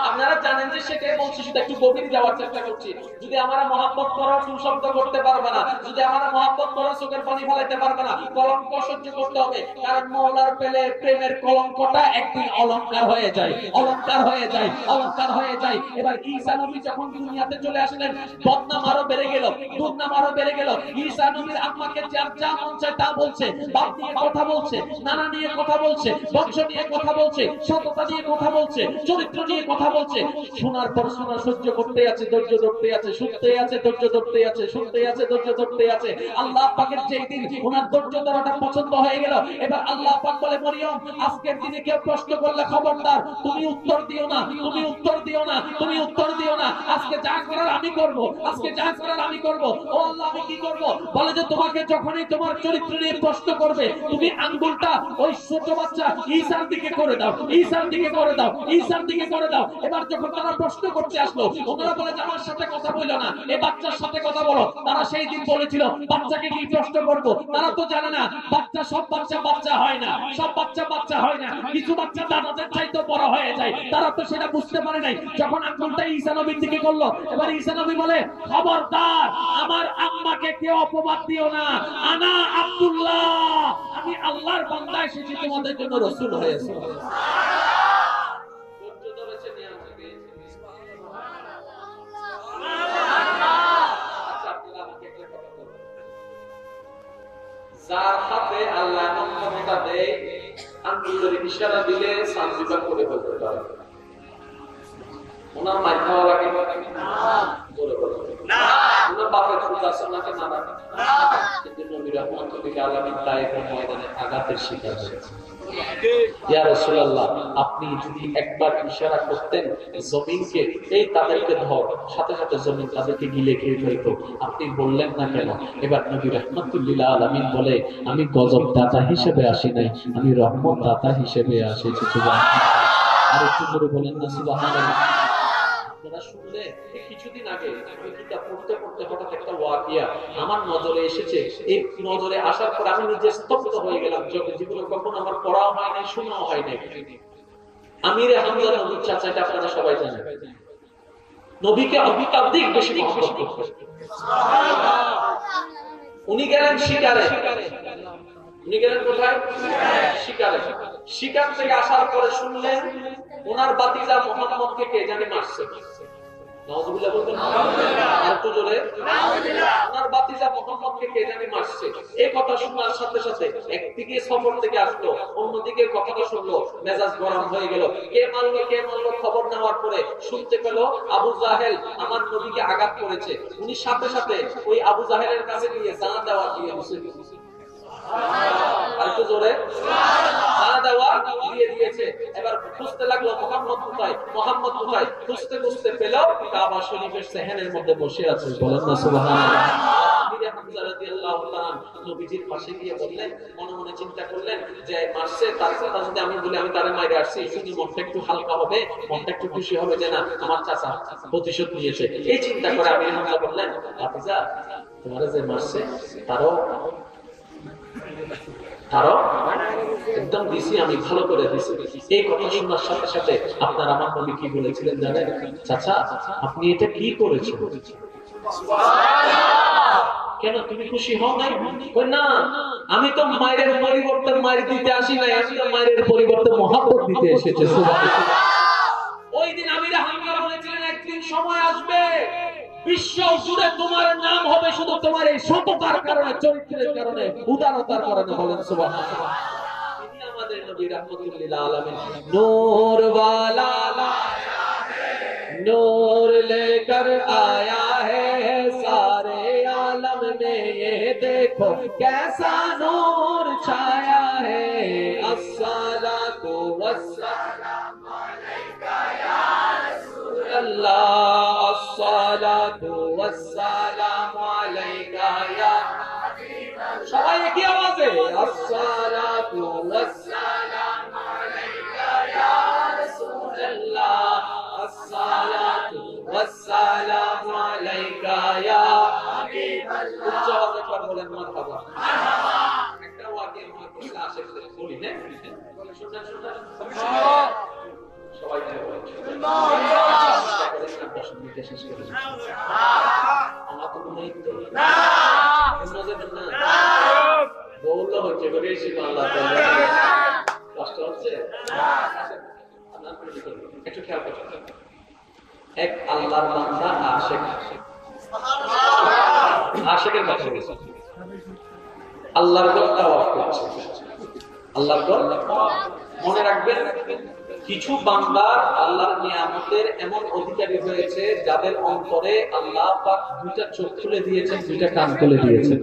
আপনারা জানেন যে সেটাই বলছি শুধু একটু গভীর যাওয়ার চেষ্টা করছি যদি আমরা মহব্বত করো তুমি শব্দ করতে পারবে না যদি আমরা মহব্বত করো চোখের পানি ফেলাইতে পারবে না কলঙ্ক সহ্য করতে হবে কারণ মওলার পেলে প্রেমের কলঙ্কটা একদিন অলংকার হয়ে যায় অলংকার হয়ে যায় অলংকার হয়ে যায় এবার ঈসা নবী যখন দুনিয়াতে চলে আসলেন বদনাম আরো বেড়ে গেল দুর্নাম আরো বেড়ে গেল ঈসা নবীর আম্মাকে যা মন চায় তা বলছে বাপ নিয়ে কথা বলছে নানা নিয়ে কথা বলছে বংশ নিয়ে কথা বলছে সততা নিয়ে কথা বলছে চরিত্র নিয়ে কথা বলছে শোনার পর শোনা সহ্য করতে আছে ধৈর্য ধরতে আছে শুনতে আছে ধৈর্য ধরতে আছে শুনতে আছে ধৈর্য ধরতে আছে আল্লাহ পাকের যেই দিন ওনার ধৈর্য ধরাটা পছন্দ হয়ে গেল এবার আল্লাহ পাক বলে মরিয়ম আজকের দিনে কেউ প্রশ্ন করলে খবরদার তুমি উত্তর দিও না তুমি উত্তর দিও না তুমি উত্তর দিও না আজকে যা করার আমি করব আজকে যা করার আমি করব ও আল্লাহ আমি কি করব বলে যে তোমাকে যখনই তোমার চরিত্র নিয়ে প্রশ্ন করবে তুমি আঙ্গুলটা ওই ছোট বাচ্চা ঈসার দিকে করে দাও ঈসার দিকে করে দাও ঈসার দিকে করে দাও এবার যখন তারা প্রশ্ন করতে আসলো ওনারা বলে যে আমার সাথে কথা বলো না এই বাচ্চার সাথে কথা বলো তারা সেই দিন বলেছিল বাচ্চাকে কি প্রশ্ন করব তারা তো জানে না বাচ্চা সব বাচ্চা বাচ্চা হয় না সব বাচ্চা বাচ্চা হয় না কিছু বাচ্চা দাদাদের চাইতে বড় হয়ে যায় তারা তো সেটা বুঝতে পারে নাই যখন আঙ্গুলটা ঈসা নবীর দিকে করলো এবার ঈসা নবী বলে খবরদার আমার আম্মাকে কেউ অপবাদ দিও না আনা আব্দুল্লাহ আমি আল্লাহর বান্দা এসেছি তোমাদের জন্য রাসূল হয়েছি যার হাতে আল্লাহ ক্ষমতা দেয় আঙ্গুলের ইশারা দিলে সানজিবা করে ফেলতে পারে। ওনার মাইর খাওয়া লাগে না, জোরে বলো না। ওনার বাপের খুঁজ আছে ওনাকে মারা না, কিন্তু নবী রাহমাতুল্লিল আলামিন তায়েফের ময়দানে আঘাতের শিকার হয়েছে। ইয়া রাসূলুল্লাহ, আপনি যদি একবার ইশারা করতেন জমিনকে, এই তাদেরকে ধর, সাথে সাথে জমিন তাদেরকে গিলে খেয়ে ফেলতো, আপনি বললেন না কেন? এবার নবী রাহমাতুল্লিল আলামিন বলে, আমি গজব দাতা হিসেবে আসি নাই, আমি রহমত দাতা হিসেবে আসিছি। সুবহানাল্লাহ। আর একটু জোরে বলেন না সুবহানাল্লাহ। আপনারা শুনলে কিছুদিন আগে আমি কিতাব পড়তে পড়তে হঠাৎ একটা ওয়াকিয়া আমার নজরে এসেছে। এই নজরে আসার পর আমি নিজে স্তব্ধ হয়ে গেলাম, যেগুলো কখনো আমার পড়াও হয় নাই, শোনাও হয় নাই। আমিরে হামজা নবীর চাচা, এটা আপনারা সবাই জানেন। নবীকে অধিক বেশি মহব্বত করতেন। উনি গেলেন শিকারে। উনি গেলেন কোথায়? শিকারে। শিকার থেকে আসার পরে শুনলেন ওনার বাতিজা মুহাম্মদকে কে জানি মারছে। নাউযুবিল্লাহ বলতেন না? আর একটু জোরে। নাউযুবিল্লাহ। ওনার বাতিজা মুহাম্মদকে কে জানি মারছে। এই কথা শোনার সাথে সাথে একদিকে সফর থেকে আসলো, অন্যদিকে কথাটা শুনলো, মেজাজ গরম হয়ে গেল। কে মারলো খবর নেওয়ার পরে শুনতে পেল আবু জাহেল আমার নবীকে আঘাত করেছে। উনি সাথে সাথে ওই আবু জাহেলের কাছে গিয়ে জান দেওয়া দিয়ে বসে আরেকটু জোরে দিয়ে দিয়েছে। এবার খুঁজতে লাগলো মুহাম্মদ কোথায়। খুঁজতে খুঁজতে পেল কাবা শরীফের সেহেনের মধ্যে বসে আছে। বলেন না সুবহানাল্লাহ। হামজা রাদিয়াল্লাহু তাআলা নবীজির পাশে গিয়ে বললেন, মনে মনে চিন্তা করলেন যে মারছে, তার কথা যদি আমি বলি আমি তারে মাইরে আসছি, শুনি মনটা একটু হালকা হবে, মনটা একটু খুশি হবে যে না আমার চাচা প্রতিশোধ নিয়েছে। এই চিন্তা করে আমি হামজা বললেন, হাফিজা তোমারে যে মারছে তারও একদম দিছি, আমি ভালো করে দিছি। এই কথা শোনার সাথে সাথে আপনার আমার নবী কি বলেছিলেন জানেন? চাচা আপনি এটা কি করেছেন? কেন তুমি খুশি হও নাই? না, আমি তো মায়ের পরিবর্তে মায়ের দিতে আসি নাই, আমি তো মায়ের পরিবর্তে মহব্বত দিতে এসেছি। সুবহানাল্লাহ। ওই দিন আমির হামজা বলেছিলেন একদিন সময় আসবে বিশ্ব জুড়ে তোমার নাম হবে শুধু তোমার এই সততার কারণে, চরিত্রের কারণে, উদারতার কারণে। বলেন সুবহানাল্লাহ। তিনি আমাদের নবী রাহমাতুল্লিল আলামিন। নূর ওয়ালা नूर लेकर आया है सारे आलम में, ये देखो कैसा नूर छाया है। अस्सलातु वस्सलामु अलैका या रसूल अल्लाह, अस्सलातु वस्सलामु अलैका या हबीब अल्लाह। সবাই একই আওয়াজে अस्सलातु वस्सलामु अलैका या रसूल अल्लाह, الصلاة والسلام عليك يا حبيب الله। উচ্চ আওয়াজে একবার বলেন মারহাবা। মারহাবা। একটা ওয়াকিয়া মহাপুরুষ আশেকদের বলি না, শুনলেন সবাই বলেন সুবহানাল্লাহ। 10 মিনিটে শেষ করে আমার তো মনে হইতো না নজর না বললো হচ্ছে বেশি আল্লাহ তাআলা কষ্ট হচ্ছে না। একটু খেয়াল করুন, এক আল্লাহর বান্দা আশিক, আশিকের কথা বলছে, আল্লাহর ঘর তাওয়াফ করছে। আল্লাহর ঘর মনে রাখবেন, কিছু বান্দা আল্লাহর নিয়ামতের এমন অধিকারী হয়েছে যাদের অন্তরে আল্লাহ পাক দুইটা চোখ খুলে দিয়েছেন, দুইটা কান খুলে দিয়েছেন।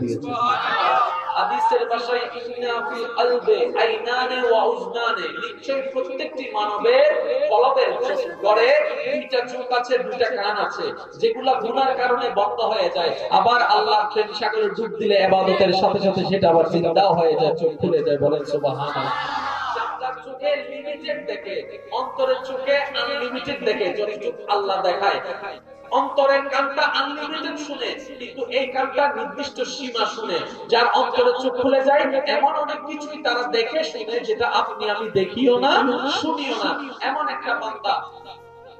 হাদিসের ভাষায় ইন্না ফিল কলবে আইনানে ওয়া উজনানে, নিশ্চয়ই প্রত্যেকটি মানবের কলবের ঘরে দুইটা চোখ আছে, দুইটা কান আছে, যেগুলা গুনার কারণে বন্ধ হয়ে যায়। আবার আল্লাহর প্রেম সাগরে ডুব দিলে ইবাদতের সাথে সাথে সেটা আবার জিন্দাও হয়ে যায়, চোখ খুলে যায়। বলেন সুবহানাল্লাহ। চোখে লিমিটেড দেখে, অন্তরের চোখে আনলিমিটেড দেখে, যতটুক আল্লাহ দেখায়। অন্তরের কানটা আনলিমিটেড শুনে, কিন্তু এই কানটা নির্দিষ্ট সীমা শুনে। যার অন্তরের চোখ খুলে যায়, এমন অনেক কিছুই তারা দেখে শুনে যেটা আপনি আমি দেখিও না, শুনিও না। এমন একটা বান্দা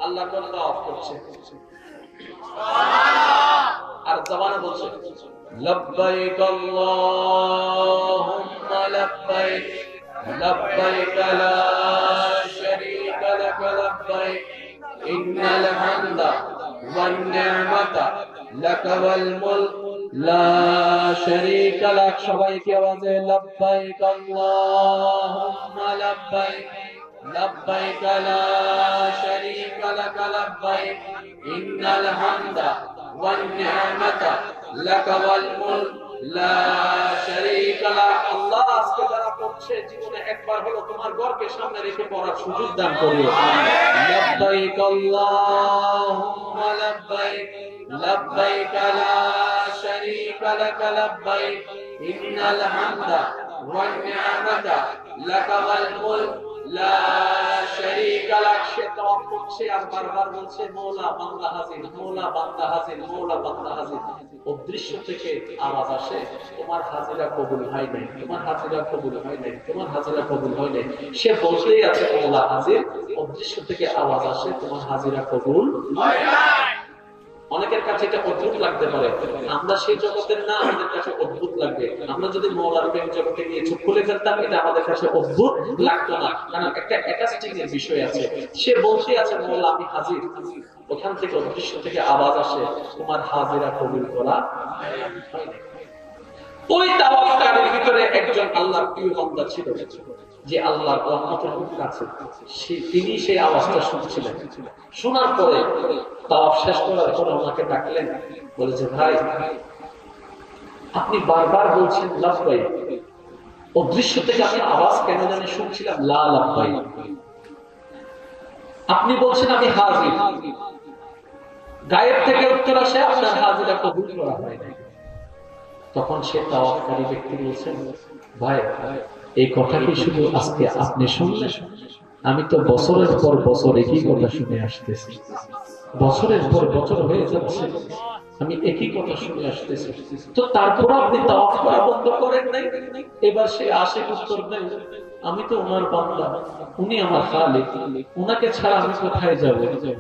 আল্লাহ তাআলা অফ করছে, আর জবানে বলছে লব্বাইক আল্লাহুম্মা লব্বাইক لبيك لا شريك لك لبيك إن الحمد والنعمة لك والملك লা শারীকা লাক। সবাই কি আওয়াজে লাব্বাইক আল্লাহুম্মা লাব্বাইক লাব্বাইক লা শারীকা লাক লাব্বাইক ইন্নাল হামদা ওয়ান নি'মাতা লাকা ওয়াল মুলক লা শারীকা লাক। আল্লাহ আজকে যারা পড়ছে জীবনে একবার হলো তোমার ঘরকে সামনে রেখে পড়ার সুযোগ দান করিও। লাব্বাইক আল্লাহুম্মা লাব্বাইক লাব্বাইক লা শারীকা লাক লাব্বাইক ইন্নাল হামদা ওয়ান নি'মাতা লাকা ওয়াল মুলক লা শারীকা লাক। সে তাওয়াফ করছে আর বারবার বলছে মওলা বান্দা হাজির, মওলা বান্দা হাজির, মওলা বান্দা হাজির। অদৃশ্য থেকে আওয়াজ আসে তোমার হাজিরা কবুল হয় নাই, তোমার হাজিরা কবুল হয় নাই, তোমার হাজিরা কবুল হয় নাই। সে বলতেই আছে মওলা হাজির, অদৃশ্য থেকে আওয়াজ আসে তোমার হাজিরা কবুল হয় নাই। অনেকের কাছে এটা অদ্ভুত লাগতে পারে, আমরা সেই জগতের না, আমাদের কাছে অদ্ভুত লাগবে। আমরা যদি মওলার প্রেম জগতে গিয়ে চোখ খুলে ফেলতাম এটা আমাদের কাছে অদ্ভুত লাগতো না, কারণ একটা অ্যাটাচমেন্ট এর বিষয় আছে। সে বলতে আছে মওলা আমি হাজির, ওখান থেকে অদৃশ্য থেকে আওয়াজ আসে তোমার হাজিরা কবুল করা হয় না। ওই তাওয়াফকারীর ভিতরে একজন আল্লাহর প্রিয় বান্দা ছিল যে আল্লাহর রহমতের খুব কাছে, তিনি সেই আওয়াজটা শুনছিলেন। শোনার পরে তাওয়াফ শেষ করার পরে ওনাকে ডাকলেন, বলে যে ভাই আপনি বারবার বলছেন লাব্বাইক, অদৃশ্য থেকে আমি আওয়াজ কেন জানি শুনছিলাম লা লাব্বাইক। আপনি বলছেন আমি হাজির, গায়েব থেকে উত্তর আসে আপনার হাজিরা কবুল করা হয় না। তখন সে তাওয়াফকারী ব্যক্তি বলছেন ভাই এই কথা কি শুধু আজকে আপনি শুনলেন? আমি তো বছরের পর বছর একই কথা শুনে আসতেছি, বছরের পর বছর হয়ে যাচ্ছে আমি একই কথা শুনে আসতেছি, তো তারপর আপনি তাওয়াফ করা বন্ধ করেন নাই? এবার সে আশিক উত্তর দেয় আমি তো ওনার বান্দা, উনি আমার খালিক, ওনাকে ছাড়া আমি কোথায় যাব?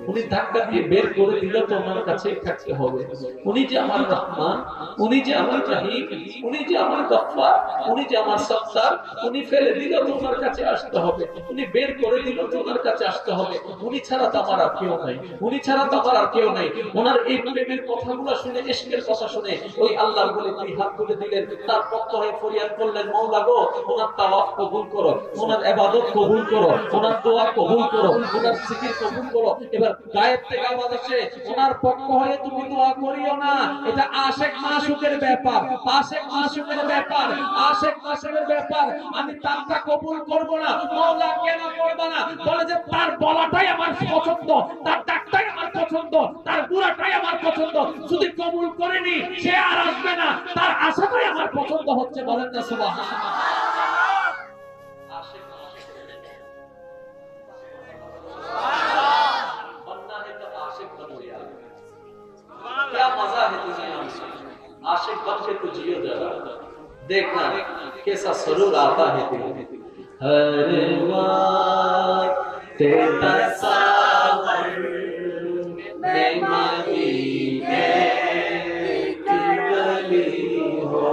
উনি ধাক্কা দিয়ে বের করে দিলে তো ওনার কাছেই থাকতে হবে। উনি যে আমার রহমান, উনি যে আমার রহিম, উনি যে আমার গফফার, উনি যে আমার সত্তার, উনি ফেলে দিলে তো ওনার কাছে আসতে হবে, উনি বের করে দিলে তো ওনার কাছে আসতে হবে। উনি ছাড়া তো আমার আর কেউ নাই, উনি ছাড়া তো আমার আর কেউ নাই। ওনার এই প্রেমের কথাগুলো শুনে, ইশকের কথা শুনে ওই আল্লাহর বলে দুই হাত তুলে দিলেন, তার পক্ষ হয়ে ফরিয়াদ করলেন মওলা গো ওনার তাওয়াফ কবুল করো, ওনার ইবাদত কবুল করো, ওনার দোয়া কবুল করো, ওনার জিকির কবুল করো। এবার গায়েব থেকে আওয়াজ আসে ওনার পক্ষ হয়ে তুমি দোয়া করিও না, এটা আশিক মাশউকের ব্যাপার, আশিক মাশউকের ব্যাপার, আশিক মাশউকের ব্যাপার, আমি তারটা কবুল করব না। মওলা কেন করবে না? বলে যে তার বলাটাই আমার পছন্দ, তার ডাকটাই আমার পছন্দ, তার গুড়াটাই আমার পছন্দ, যদি কবুল করেনি সে আর আসবে না, তার আশাটাই আমার পছন্দ হচ্ছে। বলেন না সুবহানাল্লাহ। क्या मजा है दुनिया में, आशिक बन के तू जियो जरा, देखना कैसा सुरूर आता है दिल में। हर वक्त तस्वर में मदीने की गली हो,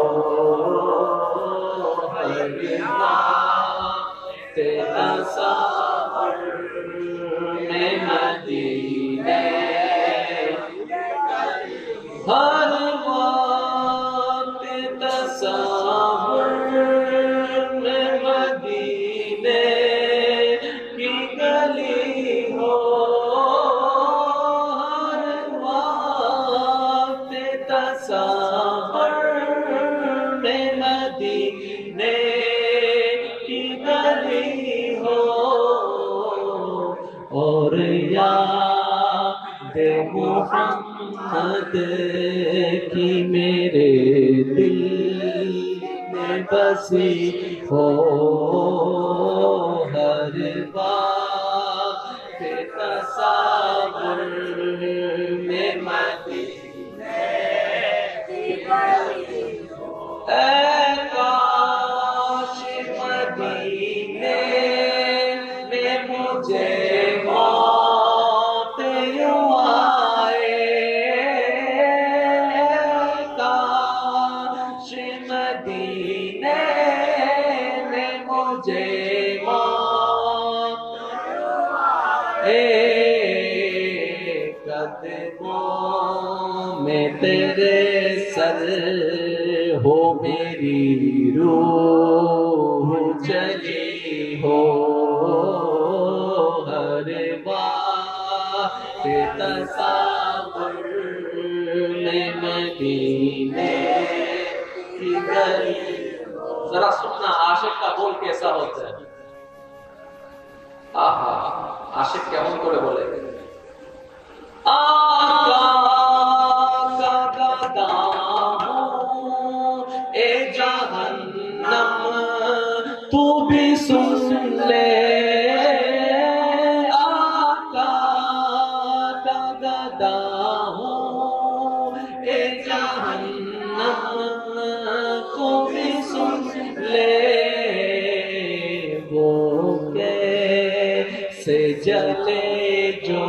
हर वक्त तस्वर में मदीने, हर वक्त तस्वर में मदीने की गली हो, हर वक्त तस्वर में मदीने की गली हो, और याद मोहम्मद की मेरे दिल में बसी हो, हर वक्त तस्वर में मदीने की गली हो, ऐ काश मदीने में मुझे मौत यूं आए, काश मदीने में मुझे मौत यूं आए, कदमों में तेरे सर रूह चली हो हर बात तसावुर में मदीने की गली। जरा सुनना आशिक का बोल कैसा होता है। आहा, आशिक কেমন করে বলে, आका का दामों ए जहन्नम तू भी सुन ले, आका का दामों ए जहन्नम तू भी सुन ले, वो कैसे जले जो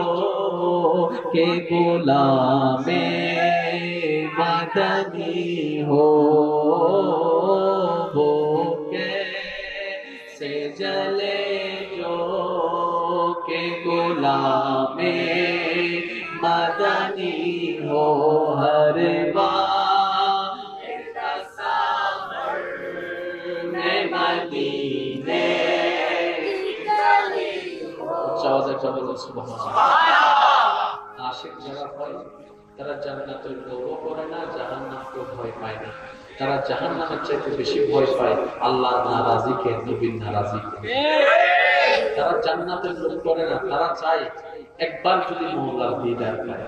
के गुलामे मदनी हो, वो कैसे जले जो के गुलामे मदनी हो हर बार में मदीने आशिक যারা হয় তারা জান্নাতের গৌরব করে না, জাহান্নামকে ভয় পায় না। তারা জাহান্নামের চাইতে বেশি ভয় পায় আল্লাহর নারাজিকে, নবীর নারাজিকে। তারা জান্নাতের লোভ করে না, তারা চায় একবার যদি মওলার দিদার পায়।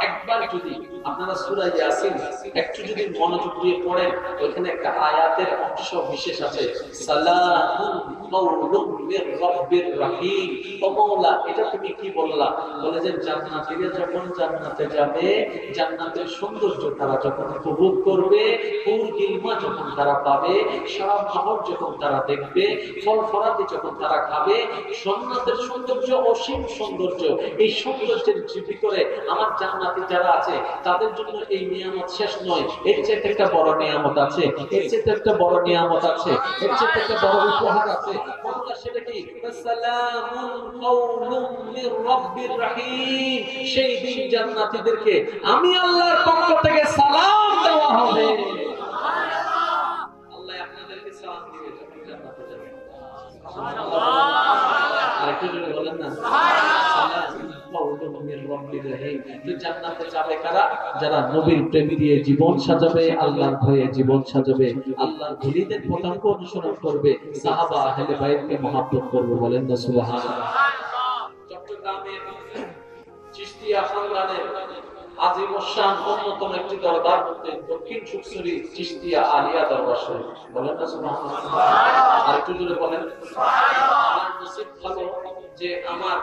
একবার যদি আপনারা সূরা ইয়াসিন একটু যদি মনোযোগ দিয়ে পড়েন, ওখানে একটা আয়াতের অংশ বিশেষ আছে, সালামুন কাওলুম মির রাব্বির রহিম। ও মওলা, এটা তুমি কি বললা? বলে যে জান্নাতীরা যখন জান্নাতে যাবে, জান্নাতের সৌন্দর্য তারা যখন উপভোগ করবে, হুর গিলমা যখন তারা পাবে, সারা শহর যখন তারা দেখবে, ফল ফলাদি যখন তারা খাবে, জান্নাতের সৌন্দর্য অসীম সৌন্দর্য। এই সৌন্দর্যের ভিতরে আমার জান্নাতি যারা আছে তাদের জন্য এই নিয়ামত শেষ নয়, এর চেয়ে একটা বড় নিয়ামত আছে, এর চেয়ে একটা বড় নিয়ামত আছে, এর চেয়ে একটা বড় উপহার আছে। আল্লাহ সেটা কি? সালামুন কাওলুম মির রাব্বির রহিম। সেই দিন জান্নাতীদেরকে আমি আল্লাহর পক্ষ থেকে সালাম দেওয়া হবে। সুবহানাল্লাহ। আল্লাহ আপনাদেরকে সালাম দিবে যখন জান্নাতে যাবেন। সুবহানাল্লাহ। আরেকটু জোরে বলেন না, সুবহানাল্লাহ। জান্নাতে যাবে কারা? যারা নবীর প্রেম দিয়ে জীবন সাজাবে, আল্লাহর ভয়ে জীবন সাজাবে, আল্লাহর ওলিদের পথাঙ্ক অনুসরণ করবে, সাহাবা আহলে বাইতকে মহব্বত করবে। বলেন না সুবহানাল্লাহ। চট্টগ্রামের চিশতিয়া খানদানের আজিম শান অন্যতম একটি দরবার হচ্ছে দক্ষিণ সুকসুরি চিশতিয়া আলিয়া দরবার শরীফ। বলেন না সুবহানাল্লাহ। আর একটু জোরে বলেন সুবহানাল্লাহ। আমার নসিব ভালো যে আমার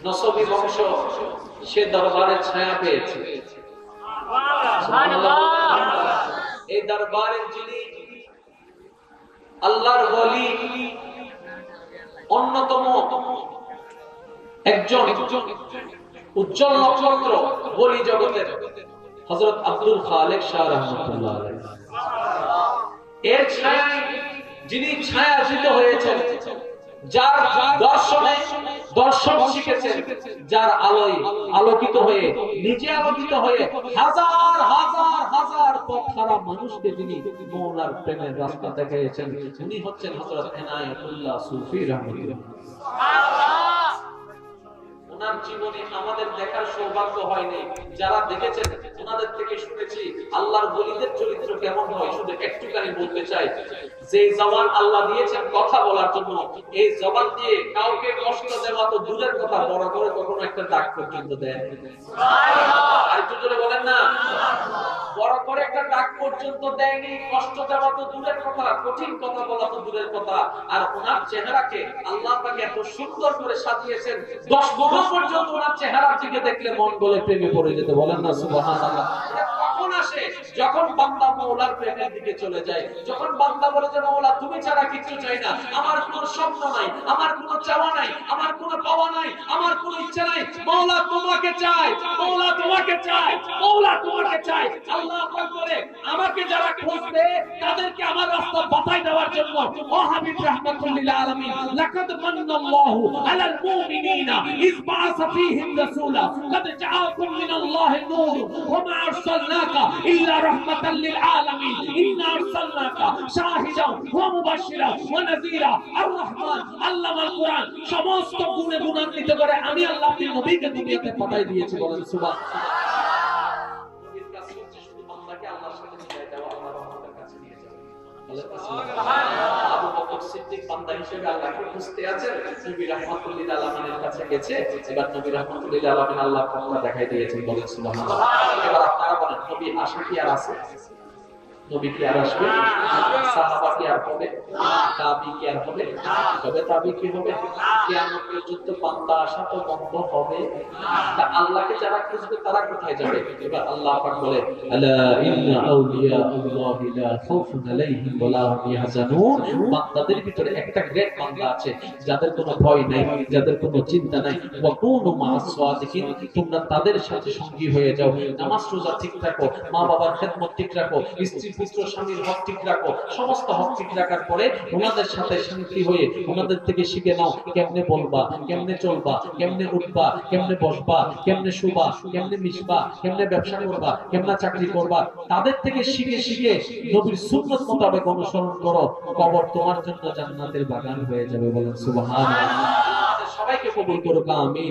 নসবী বংশ সে দরবারের ছায়া পেয়েছে। এই দরবারের যিনি আল্লাহর ওলি, অন্যতম একজন উজ্জ্বল নক্ষত্র ওলি জগতের হযরত আব্দুল খালেক শাহ রাহমাতুল্লাহ আলাইহি, এর ছায়ায় যিনি ছায়াযিত হয়েছেন, যার দর্শনে দর্শন শিখেছেন, যার আলোয় আলোকিত হয়ে নিজে আলোকিত হয়ে হাজার হাজার হাজার পথহারা মানুষকে যিনি মওলার প্রেমের রাস্তা দেখিয়েছেন, উনি হচ্ছেন হযরত ইনায়াতুল্লাহ সুফি রাহমাতুল্লাহ। সুবহানাল্লাহ। ওনার জীবনে আমাদের দেখার সৌভাগ্য হয়নি, যারা দেখেছেন ওনাদের থেকে শুনেছি আল্লাহর ওলিদের চরিত্র কেমন হয়। শুধু একটুখানি বলতে চাই, যে জবান আল্লাহ দিয়েছেন কথা বলার জন্য, এই জবান দিয়ে কাউকে কষ্ট দেওয়া তো দূরের কথা, বড় করে কখনো একটা ডাক পর্যন্ত দেয়। সুবহানাল্লাহ। আর একটু জোরে বলেন না, বড় করে একটা ডাক পর্যন্ত দেয়নি, কষ্ট দেওয়া তো দূরের কথা, কঠিন কথা বলা তো দূরের কথা। আর ওনার চেহারাকে আল্লাহ তাকে এত সুন্দর করে সাজিয়েছেন, 10 বছর পর্যন্ত ওনার চেহারার দিকে দেখলে মন গলে প্রেমে পড়ে যেতে। বলেন না সুবহানাল্লাহ। কখন আসে? যখন বান্দা মওলার প্রেমের দিকে চলে যায়, যখন বান্দা বলে যে মওলা তুমি ছাড়া কিছু চাই না, আমার কোনো স্বপ্ন নাই, আমার কোনো চাওয়া নাই, আমার কোনো পাওয়া নাই, আমার কোনো ইচ্ছা নাই, মওলা তোমাকে চাই, মওলা তোমাকে চাই, মওলা তোমাকে চাই। আল্লাহ পাক বলে আমাকে যারা খুঁজবে তাদেরকে আমার রাস্তা বাতাই দেওয়ার জন্য, ও হাবিব রাহমাতুল লিল আলামিন, লাকাদ মান্নাল্লাহু আলাল মুমিনিনা ইয বাআসা ফীহিম রাসূলা কাদ জাআকুম মিনাল্লাহি নূর ওয়া মা আরসালনাকা ইল্লা রাহমাতাল লিল আলামিন ইন্না আরসালনাকা শাহিদান ওয়া মুবাশশিরান ওয়া নাযীরা আর রহমান আল্লামাল কুরআন সমস্ত গুণে গুণান্বিত করে আমি আল্লাহ আপনার নবীকে দুনিয়াতে পাঠিয়ে দিয়েছি বলেন সুবহানাল্লাহ নবীর কাছে হচ্ছে শুধু বান্দাকে আল্লাহর সাথে মিলাই দেওয়া আল্লাহর রহমতের কাছে নিয়ে যাওয়া বলেন সুবহানাল্লাহ আবু বকর সিদ্দিক বান্দা হিসেবে আল্লাহকে খুঁজতে আছেন নবী রাহমাতুল লিল আলামিনের কাছে গেছে এবার নবী রাহমাতুল লিল আলামিন আল্লাহর ক্ষমতা দেখাই দিয়েছেন বলেন সুবহানাল্লাহ এবার আপনারা বলেন নবী আসে কি আর আছে নবী কি আর আসবে সাহাবা কি আর হবে তাবি কি আর হবে তবে তাবি কি হবে কিয়ামত পর্যন্ত বান্দা আসা তো বন্ধ হবে তা আল্লাহকে যারা খুঁজবে তারা কোথায় যাবে এবার আল্লাহ পাক বলে আলা ইন্না আউলিয়া আল্লাহি লা খাউফুন আলাইহিম ওয়া লা হুম ইয়াহজানুন বান্দাদের ভিতরে একটা গ্রেট বান্দা আছে যাদের কোনো ভয় নাই যাদের কোনো চিন্তা নাই ওয়া কুনু মা'আস সাদিকিন তোমরা তাদের সাথে সঙ্গী হয়ে যাও নামাজ রোজা ঠিক রাখো মা বাবার খেদমত ঠিক রাখো স্ত্রী পুত্র স্বামীর হক ঠিক রাখো সমস্ত হক ঠিক রাখার পরে ওনাদের সাথে শান্তি হয়ে ওনাদের থেকে শিখে নাও কেমনে বলবা কেমনে চলবা কেমনে উঠবা কেমনে বসবা কেমনে শুবা কেমনে মিশবা কেমনে ব্যবসা করবা কেমনে চাকরি করবা তাদের থেকে শিখে শিখে নবীর সুন্নাত মোতাবেক অনুসরণ করো কবর তোমার জন্য জান্নাতের বাগান হয়ে যাবে বলেন সুবহানাল্লাহ সবাইকে কবুল করুক আমিন।